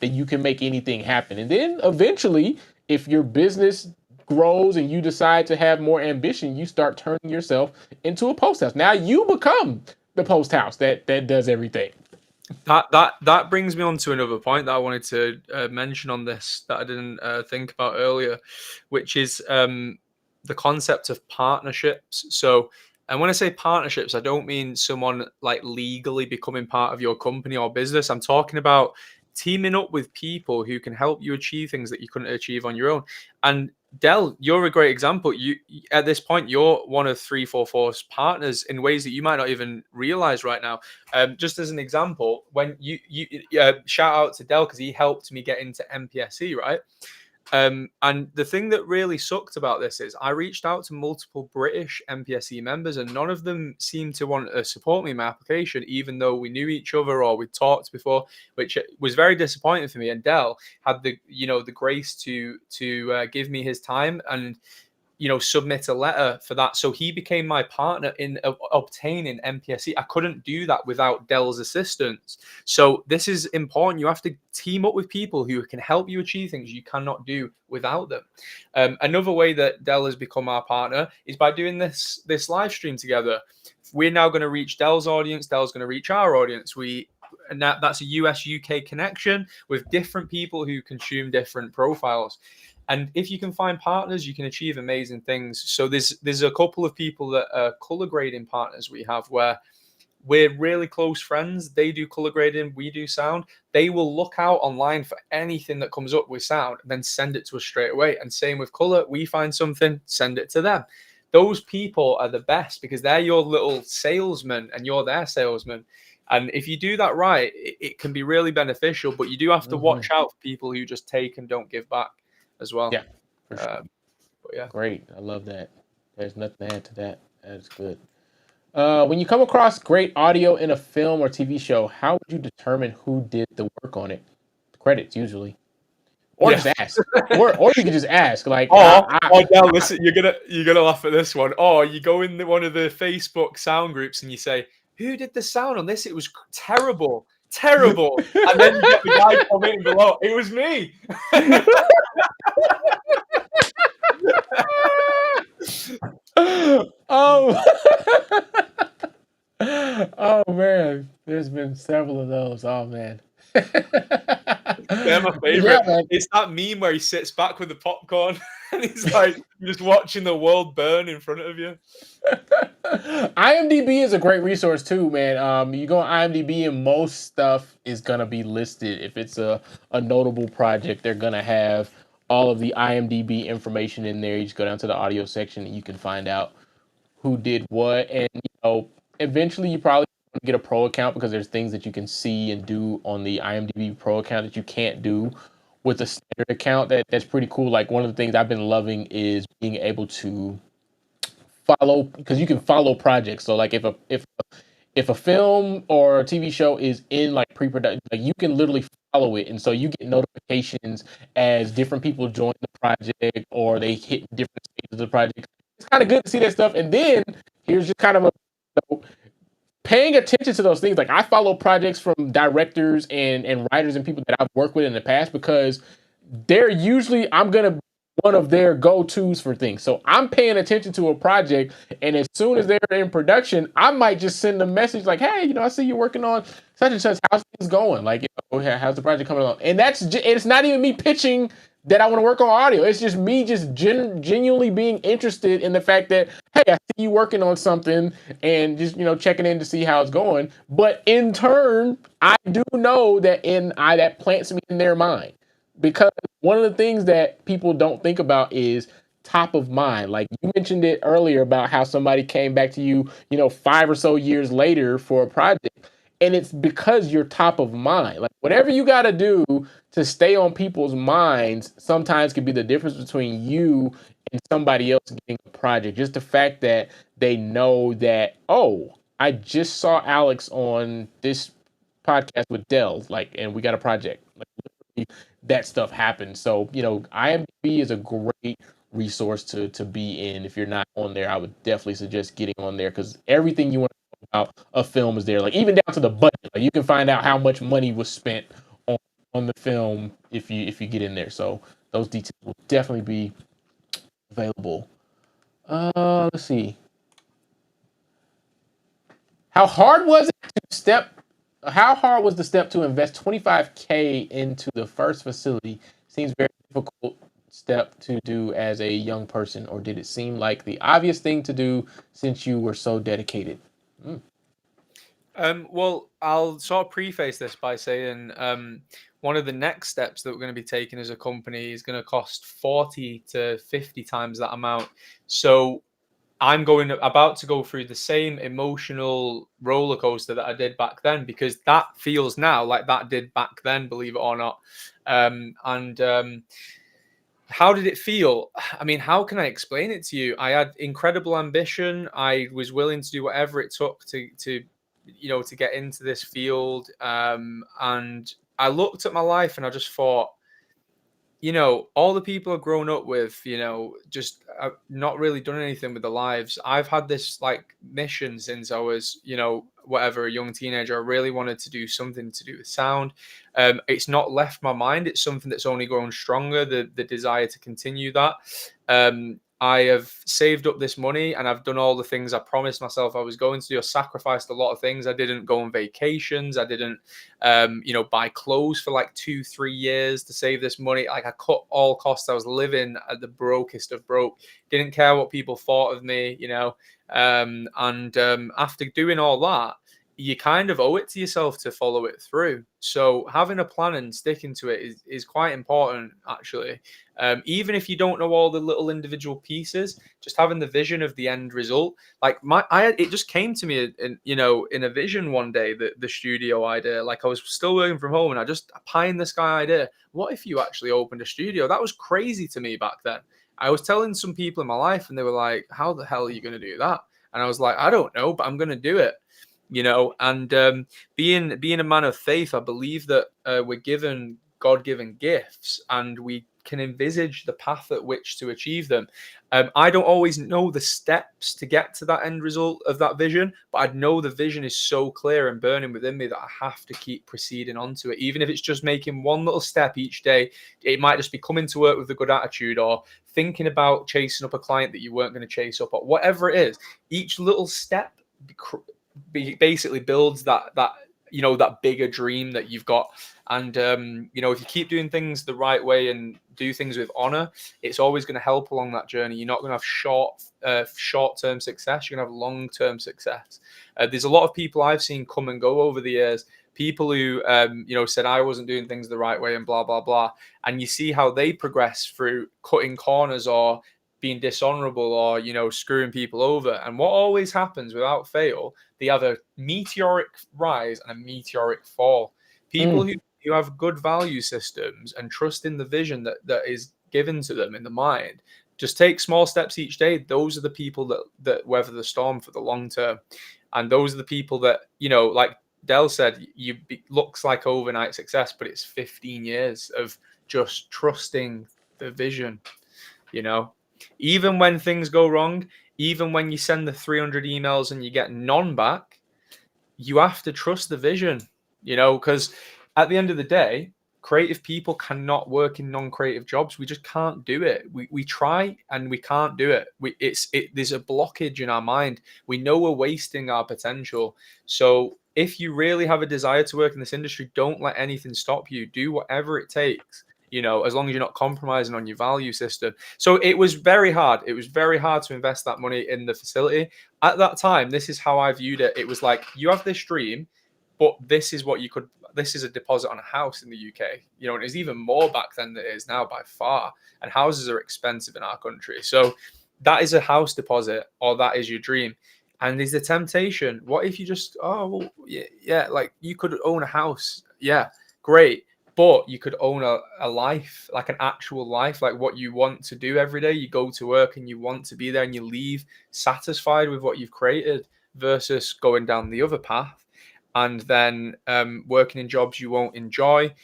you can make anything happen. And then eventually, if your business grows and you decide to have more ambition, you start turning yourself into a post house. Now you become the post house that does everything. That brings me on to another point that I wanted to mention on this that I didn't think about earlier, which is the concept of partnerships. So, and when I say partnerships, I don't mean someone like legally becoming part of your company or business. I'm talking about teaming up with people who can help you achieve things that you couldn't achieve on your own. And Del, you're a great example. You at this point, you're one of 344's partners in ways that you might not even realize right now. Just as an example, when you shout out to Del because he helped me get into MPSE, right? And the thing that really sucked about this is I reached out to multiple British MPSE members and none of them seemed to want to support me in my application, even though we knew each other or we talked before, which was very disappointing for me. And Del had the grace to give me his time. And submit a letter for that. So he became my partner in obtaining MPSC. I couldn't do that without Dell's assistance. So this is important. You have to team up with people who can help you achieve things you cannot do without them. Another way that Dell has become our partner is by doing this live stream together. We're now going to reach Dell's audience. Dell's going to reach our audience. And that's a US UK connection with different people who consume different profiles. And if you can find partners, you can achieve amazing things. So there's a couple of people that are color grading partners we have where we're really close friends. They do color grading, we do sound. They will look out online for anything that comes up with sound and then send it to us straight away. And same with color, we find something, send it to them. Those people are the best because they're your little salesman and you're their salesman. And if you do that right, it can be really beneficial, but you do have to watch out for people who just take and don't give back as well. Yeah, for sure. But yeah. Great. I love that. There's nothing to add to that. That's good. When you come across great audio in a film or TV show, how would you determine who did the work on it? Credits usually. Or just ask. or you can just ask. Like, now listen, you're gonna laugh at this one. Or you go in one of the Facebook sound groups and you say, who did the sound on this? It was terrible. And then you get the guy commenting below, it was me. Oh man, there's been several of those. Oh man. They're my favorite. Yeah, it's that meme where he sits back with the popcorn and he's like just watching the world burn in front of you. IMDb is a great resource too, man. You go on IMDb and most stuff is gonna be listed. If it's a notable project, they're gonna have all of the IMDb information in there. You just go down to the audio section and you can find out who did what. And eventually you probably get a pro account because there's things that you can see and do on the IMDb pro account that you can't do with a standard account. That's pretty cool. Like one of the things I've been loving is being able to follow, because you can follow projects. So like if a film or a TV show is in like pre-production, like you can literally follow it, and so you get notifications as different people join the project or they hit different stages of the project. It's kind of good to see that stuff. And then here's just kind of paying attention to those things. Like I follow projects from directors and writers and people that I've worked with in the past because they're usually, I'm going to be one of their go-tos for things. So I'm paying attention to a project, and as soon as they're in production, I might just send a message like, hey, I see you're working on such and such. How's things going? Like, how's the project coming along? And it's not even me pitching that I want to work on audio. It's just me just genuinely being interested in the fact that, hey, I see you working on something and just, checking in to see how it's going. But in turn, I do know that that plants me in their mind, because one of the things that people don't think about is top of mind. Like you mentioned it earlier about how somebody came back to you, 5 or so years later for a project. And it's because you're top of mind. Like whatever you got to do to stay on people's minds sometimes can be the difference between you and somebody else getting a project. Just the fact that they know that, oh, I just saw Alex on this podcast with Dell, and we got a project. Like that stuff happens. So, IMDb is a great resource to be in. If you're not on there, I would definitely suggest getting on there, because everything you want about a film is there, like even down to the budget. Like you can find out how much money was spent on the film if you get in there. So those details will definitely be available. Let's see. How hard was the step to invest $25K into the first facility? Seems very difficult step to do as a young person, or did it seem like the obvious thing to do since you were so dedicated? Well, I'll sort of preface this by saying one of the next steps that we're going to be taking as a company is going to cost 40 to 50 times that amount. So I'm about to go through the same emotional roller coaster that I did back then, because that feels now like that did back then, believe it or not. How did it feel? I mean, how can I explain it to you? I had incredible ambition. I was willing to do whatever it took to get into this field. And I looked at my life and I just thought, you know, all the people I've grown up with, you know, just not really done anything with their lives. I've had this like mission since I was, you know, whatever, a young teenager. I really wanted to do something to do with sound. It's not left my mind. It's something that's only grown stronger, the desire to continue that. I have saved up this money and I've done all the things I promised myself I was going to do. I sacrificed a lot of things. I didn't go on vacations. I didn't, you know, buy clothes for like 2-3 years to save this money. Like I cut all costs. I was living at the brokest of broke. Didn't care what people thought of me, you know. After doing all that, you kind of owe it to yourself to follow it through. So having a plan and sticking to it is quite important, actually. Even if you don't know all the little individual pieces, just having the vision of the end result. Like it just came to me, in a vision one day, the studio idea. Like I was still working from home, and I just a pie in the sky idea. What if you actually opened a studio? That was crazy to me back then. I was telling some people in my life, and they were like, "How the hell are you going to do that?" And I was like, "I don't know, but I'm going to do it." You know, and being a man of faith, I believe that we're given God-given gifts, and we can envisage the path at which to achieve them. I don't always know the steps to get to that end result of that vision, but I know the vision is so clear and burning within me that I have to keep proceeding onto it, even if it's just making one little step each day. It might just be coming to work with a good attitude, or thinking about chasing up a client that you weren't going to chase up, or whatever it is. Each little step basically builds that that bigger dream that you've got. And if you keep doing things the right way and do things with honor, it's always going to help along that journey. You're not going to have short-term success. You're going to have long-term success. There's a lot of people I've seen come and go over the years, people who said I wasn't doing things the right way and blah blah blah, and you see how they progress through cutting corners or being dishonorable or screwing people over. And what always happens without fail, they have a meteoric rise and a meteoric fall. People who have good value systems and trust in the vision that is given to them in the mind, just take small steps each day. Those are the people that weather the storm for the long term. And those are the people that, like Dell said, looks like overnight success, but it's 15 years of just trusting the vision. Even when things go wrong, even when you send the 300 emails and you get none back, you have to trust the vision, because at the end of the day, creative people cannot work in non-creative jobs. We just can't do it. We try and we can't do it. There's a blockage in our mind. We know we're wasting our potential. So if you really have a desire to work in this industry, don't let anything stop you. Do whatever it takes. As long as you're not compromising on your value system. So it was very hard. It was very hard to invest that money in the facility. At that time, this is how I viewed it. It was like, you have this dream, but this is a deposit on a house in the UK. And it's even more back then than it is now by far. And houses are expensive in our country. So that is a house deposit, or that is your dream. And there's the temptation. What if you just, like you could own a house. Yeah, great. But you could own a life, like an actual life, like what you want to do every day. You go to work and you want to be there and you leave satisfied with what you've created, versus going down the other path and then working in jobs you won't enjoy,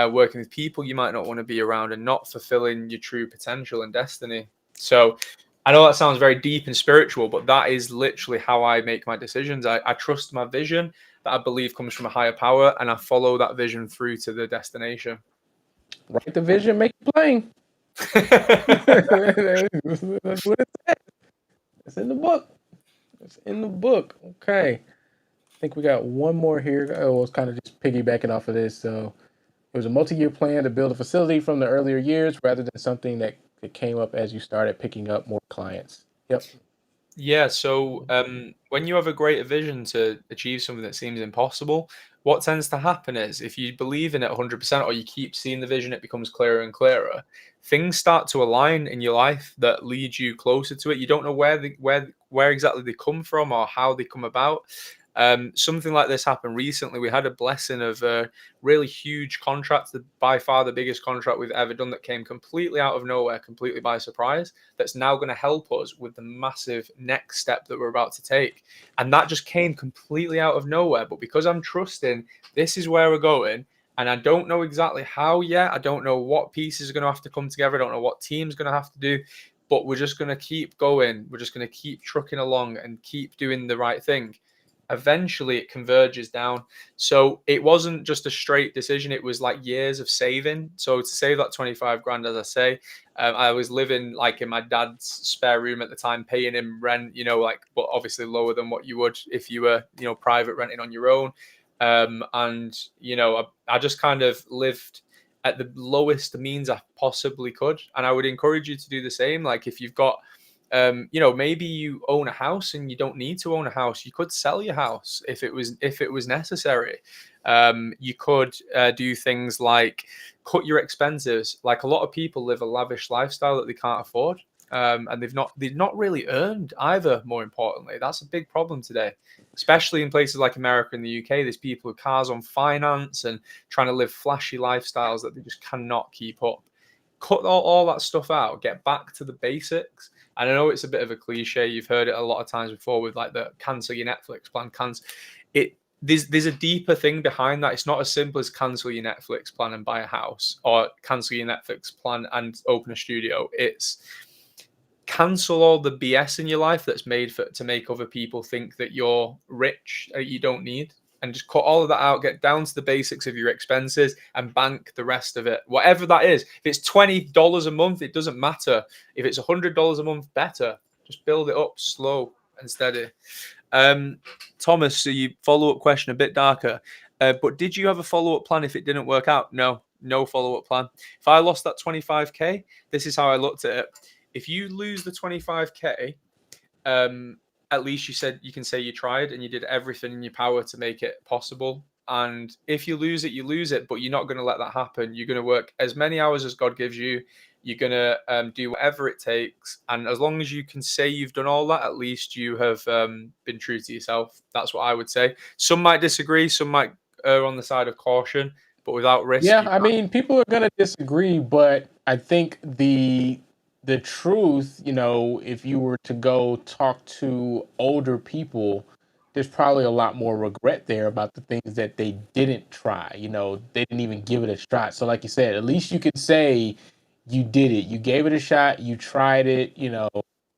working with people you might not want to be around, and not fulfilling your true potential and destiny. So I know that sounds very deep and spiritual, but that is literally how I make my decisions. I trust my vision that I believe comes from a higher power, and I follow that vision through to the destination. Write the vision, make it plain. That's what it says. It's in the book. It's in the book. Okay. I think we got one more here. Oh, it's kind of just piggybacking off of this. So it was a multi-year plan to build a facility from the earlier years, rather than something that came up as you started picking up more clients. Yep. Yeah, so when you have a greater vision to achieve something that seems impossible, what tends to happen is, if you believe in it 100%, or you keep seeing the vision, it becomes clearer and clearer. Things start to align in your life that lead you closer to it. You don't know where exactly they come from or how they come about. Something like this happened recently. We had a blessing of a really huge contract, by far the biggest contract we've ever done, that came completely out of nowhere, completely by surprise. That's now going to help us with the massive next step that we're about to take. And that just came completely out of nowhere. But because I'm trusting this is where we're going, And I don't know exactly how yet. I don't know what pieces are going to have to come together. I don't know what team's going to have to do, but we're just going to keep going. We're just going to keep trucking along and keep doing the right thing. Eventually it converges down. So it wasn't just a straight decision. It was like years of saving. So to save that 25 grand, as I say, I was living like in my dad's spare room at the time, paying him rent, like, but obviously lower than what you would if you were, private renting on your own. And, I just kind of lived at the lowest means I possibly could. And I would encourage you to do the same. Like if you've got, maybe you own a house and you don't need to own a house. You could sell your house if it was necessary. You could do things like cut your expenses. Like a lot of people live a lavish lifestyle that they can't afford, and they've not really earned either. More importantly, that's a big problem today, especially in places like America and the UK. There's people with cars on finance and trying to live flashy lifestyles that they just cannot keep up. Cut all that stuff out. Get back to the basics. And I know it's a bit of a cliche. You've heard it a lot of times before with like the cancel your Netflix plan. There's a deeper thing behind that. It's not as simple as cancel your Netflix plan and buy a house, or cancel your Netflix plan and open a studio. It's cancel all the BS in your life that's made to make other people think that you're rich, that you don't need. And just cut all of that out, get down to the basics of your expenses and bank the rest of it. Whatever that is. If it's $20 a month, it doesn't matter. If it's $100 a month, better. Just build it up slow and steady. Thomas, so you follow-up question, a bit darker. But did you have a follow-up plan if it didn't work out? No follow-up plan. If I lost that 25K, this is how I looked at it. If you lose the 25K, at least you can say you tried and you did everything in your power to make it possible. And if you lose it, you lose it, but you're not going to let that happen. You're going to work as many hours as God gives you. You're going to do whatever it takes. And as long as you can say you've done all that, at least you have been true to yourself. That's what I would say. Some might disagree. Some might err on the side of caution, but without risk. Yeah, I mean, people are gonna disagree, but I think the truth, if you were to go talk to older people, there's probably a lot more regret there about the things that they didn't try. They didn't even give it a shot. So, like you said, at least you could say you did it. You gave it a shot. You tried it. You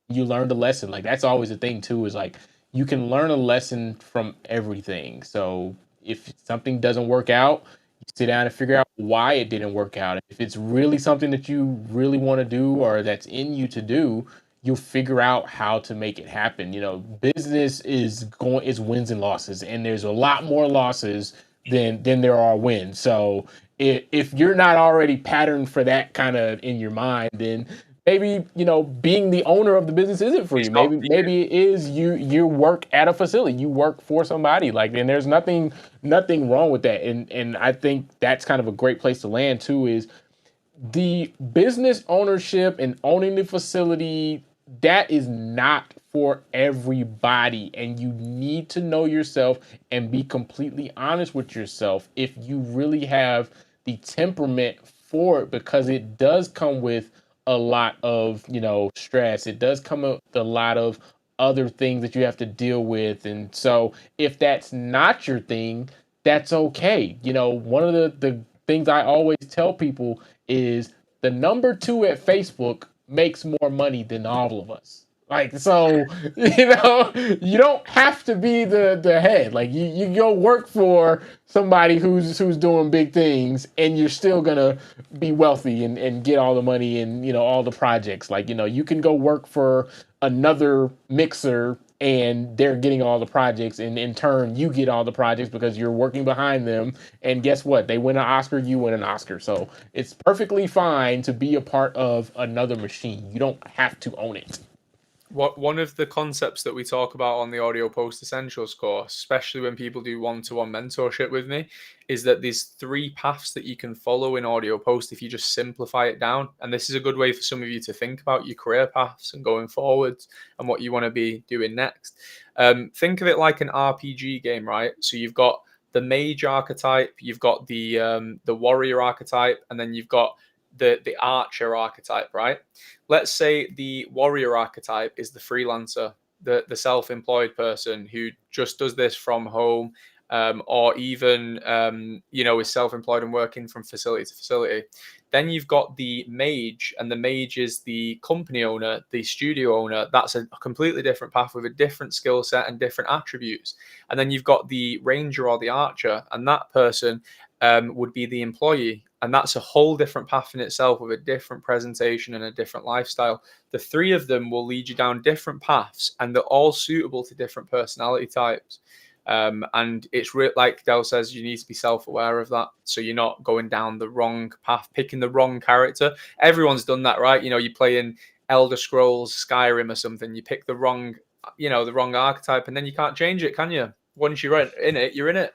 learned a lesson. Like that's always the thing too. Is like you can learn a lesson from everything. So if something doesn't work out, sit down and figure out why it didn't work out. If it's really something that you really want to do or that's in you to do, you'll figure out how to make it happen. Business is wins and losses, and there's a lot more losses than there are wins. So if you're not already patterned for that kind of in your mind, then maybe being the owner of the business isn't for you. Maybe it is you work at a facility, you work for somebody, like, and there's nothing wrong with that. And I think that's kind of a great place to land too, is the business ownership and owning the facility. That is not for everybody, and you need to know yourself and be completely honest with yourself if you really have the temperament for it, because it does come with a lot of stress. It does come with a lot of other things that you have to deal with. And so if that's not your thing, that's okay. One of the things I always tell people is the number 2 at Facebook makes more money than all of us. Like, so, you don't have to be the head. Like, you go work for somebody who's doing big things, and you're still gonna be wealthy and get all the money and all the projects. Like, you can go work for another mixer and they're getting all the projects, and in turn you get all the projects because you're working behind them. And guess what? They win an Oscar, you win an Oscar. So it's perfectly fine to be a part of another machine. You don't have to own it. One of the concepts that we talk about on the Audio Post Essentials course, especially when people do one-to-one mentorship with me, is that there's 3 paths that you can follow in Audio Post if you just simplify it down. And this is a good way for some of you to think about your career paths and going forwards and what you want to be doing next. Think of it like an RPG game, right? So you've got the mage archetype, you've got the warrior archetype, and then you've got the archer archetype, right? Let's say the warrior archetype is the freelancer, the self-employed person who just does this from home or even is self-employed and working from facility to facility. Then you've got the mage, and the mage is the company owner, the studio owner. That's a completely different path with a different skill set and different attributes. And then you've got the ranger or the archer, and that person would be the employee. And that's a whole different path in itself with a different presentation and a different lifestyle. The three of them will lead you down different paths, and they're all suitable to different personality types. And it's like Del says, you need to be self-aware of that, so you're not going down the wrong path, picking the wrong character. Everyone's done that, right? You play in Elder Scrolls Skyrim or something, you pick the wrong archetype, and then you can't change it, can you? Once you're in it, you're in it.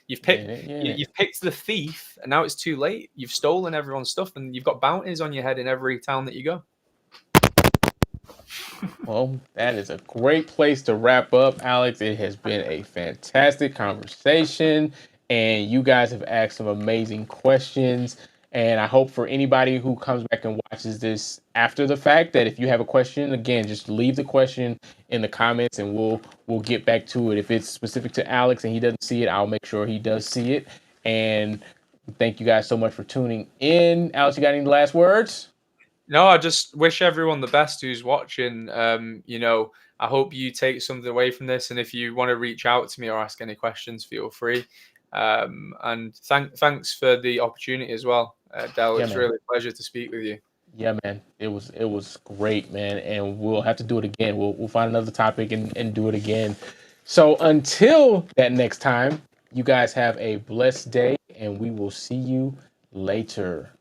You've picked the thief, and now it's too late. You've stolen everyone's stuff, and you've got bounties on your head in every town that you go. Well, that is a great place to wrap up, Alex. It has been a fantastic conversation, and you guys have asked some amazing questions. And I hope for anybody who comes back and watches this after the fact that if you have a question, again, just leave the question in the comments, and we'll get back to it. If it's specific to Alex and he doesn't see it, I'll make sure he does see it. And thank you guys so much for tuning in. Alex, you got any last words? No, I just wish everyone the best who's watching. I hope you take something away from this, and if you want to reach out to me or ask any questions, feel free. And thanks for the opportunity as well, Del. It's really a pleasure to speak with you. Yeah, man, it was great, man, and we'll have to do it again. We'll find another topic and do it again. So until that next time, you guys have a blessed day, and we will see you later.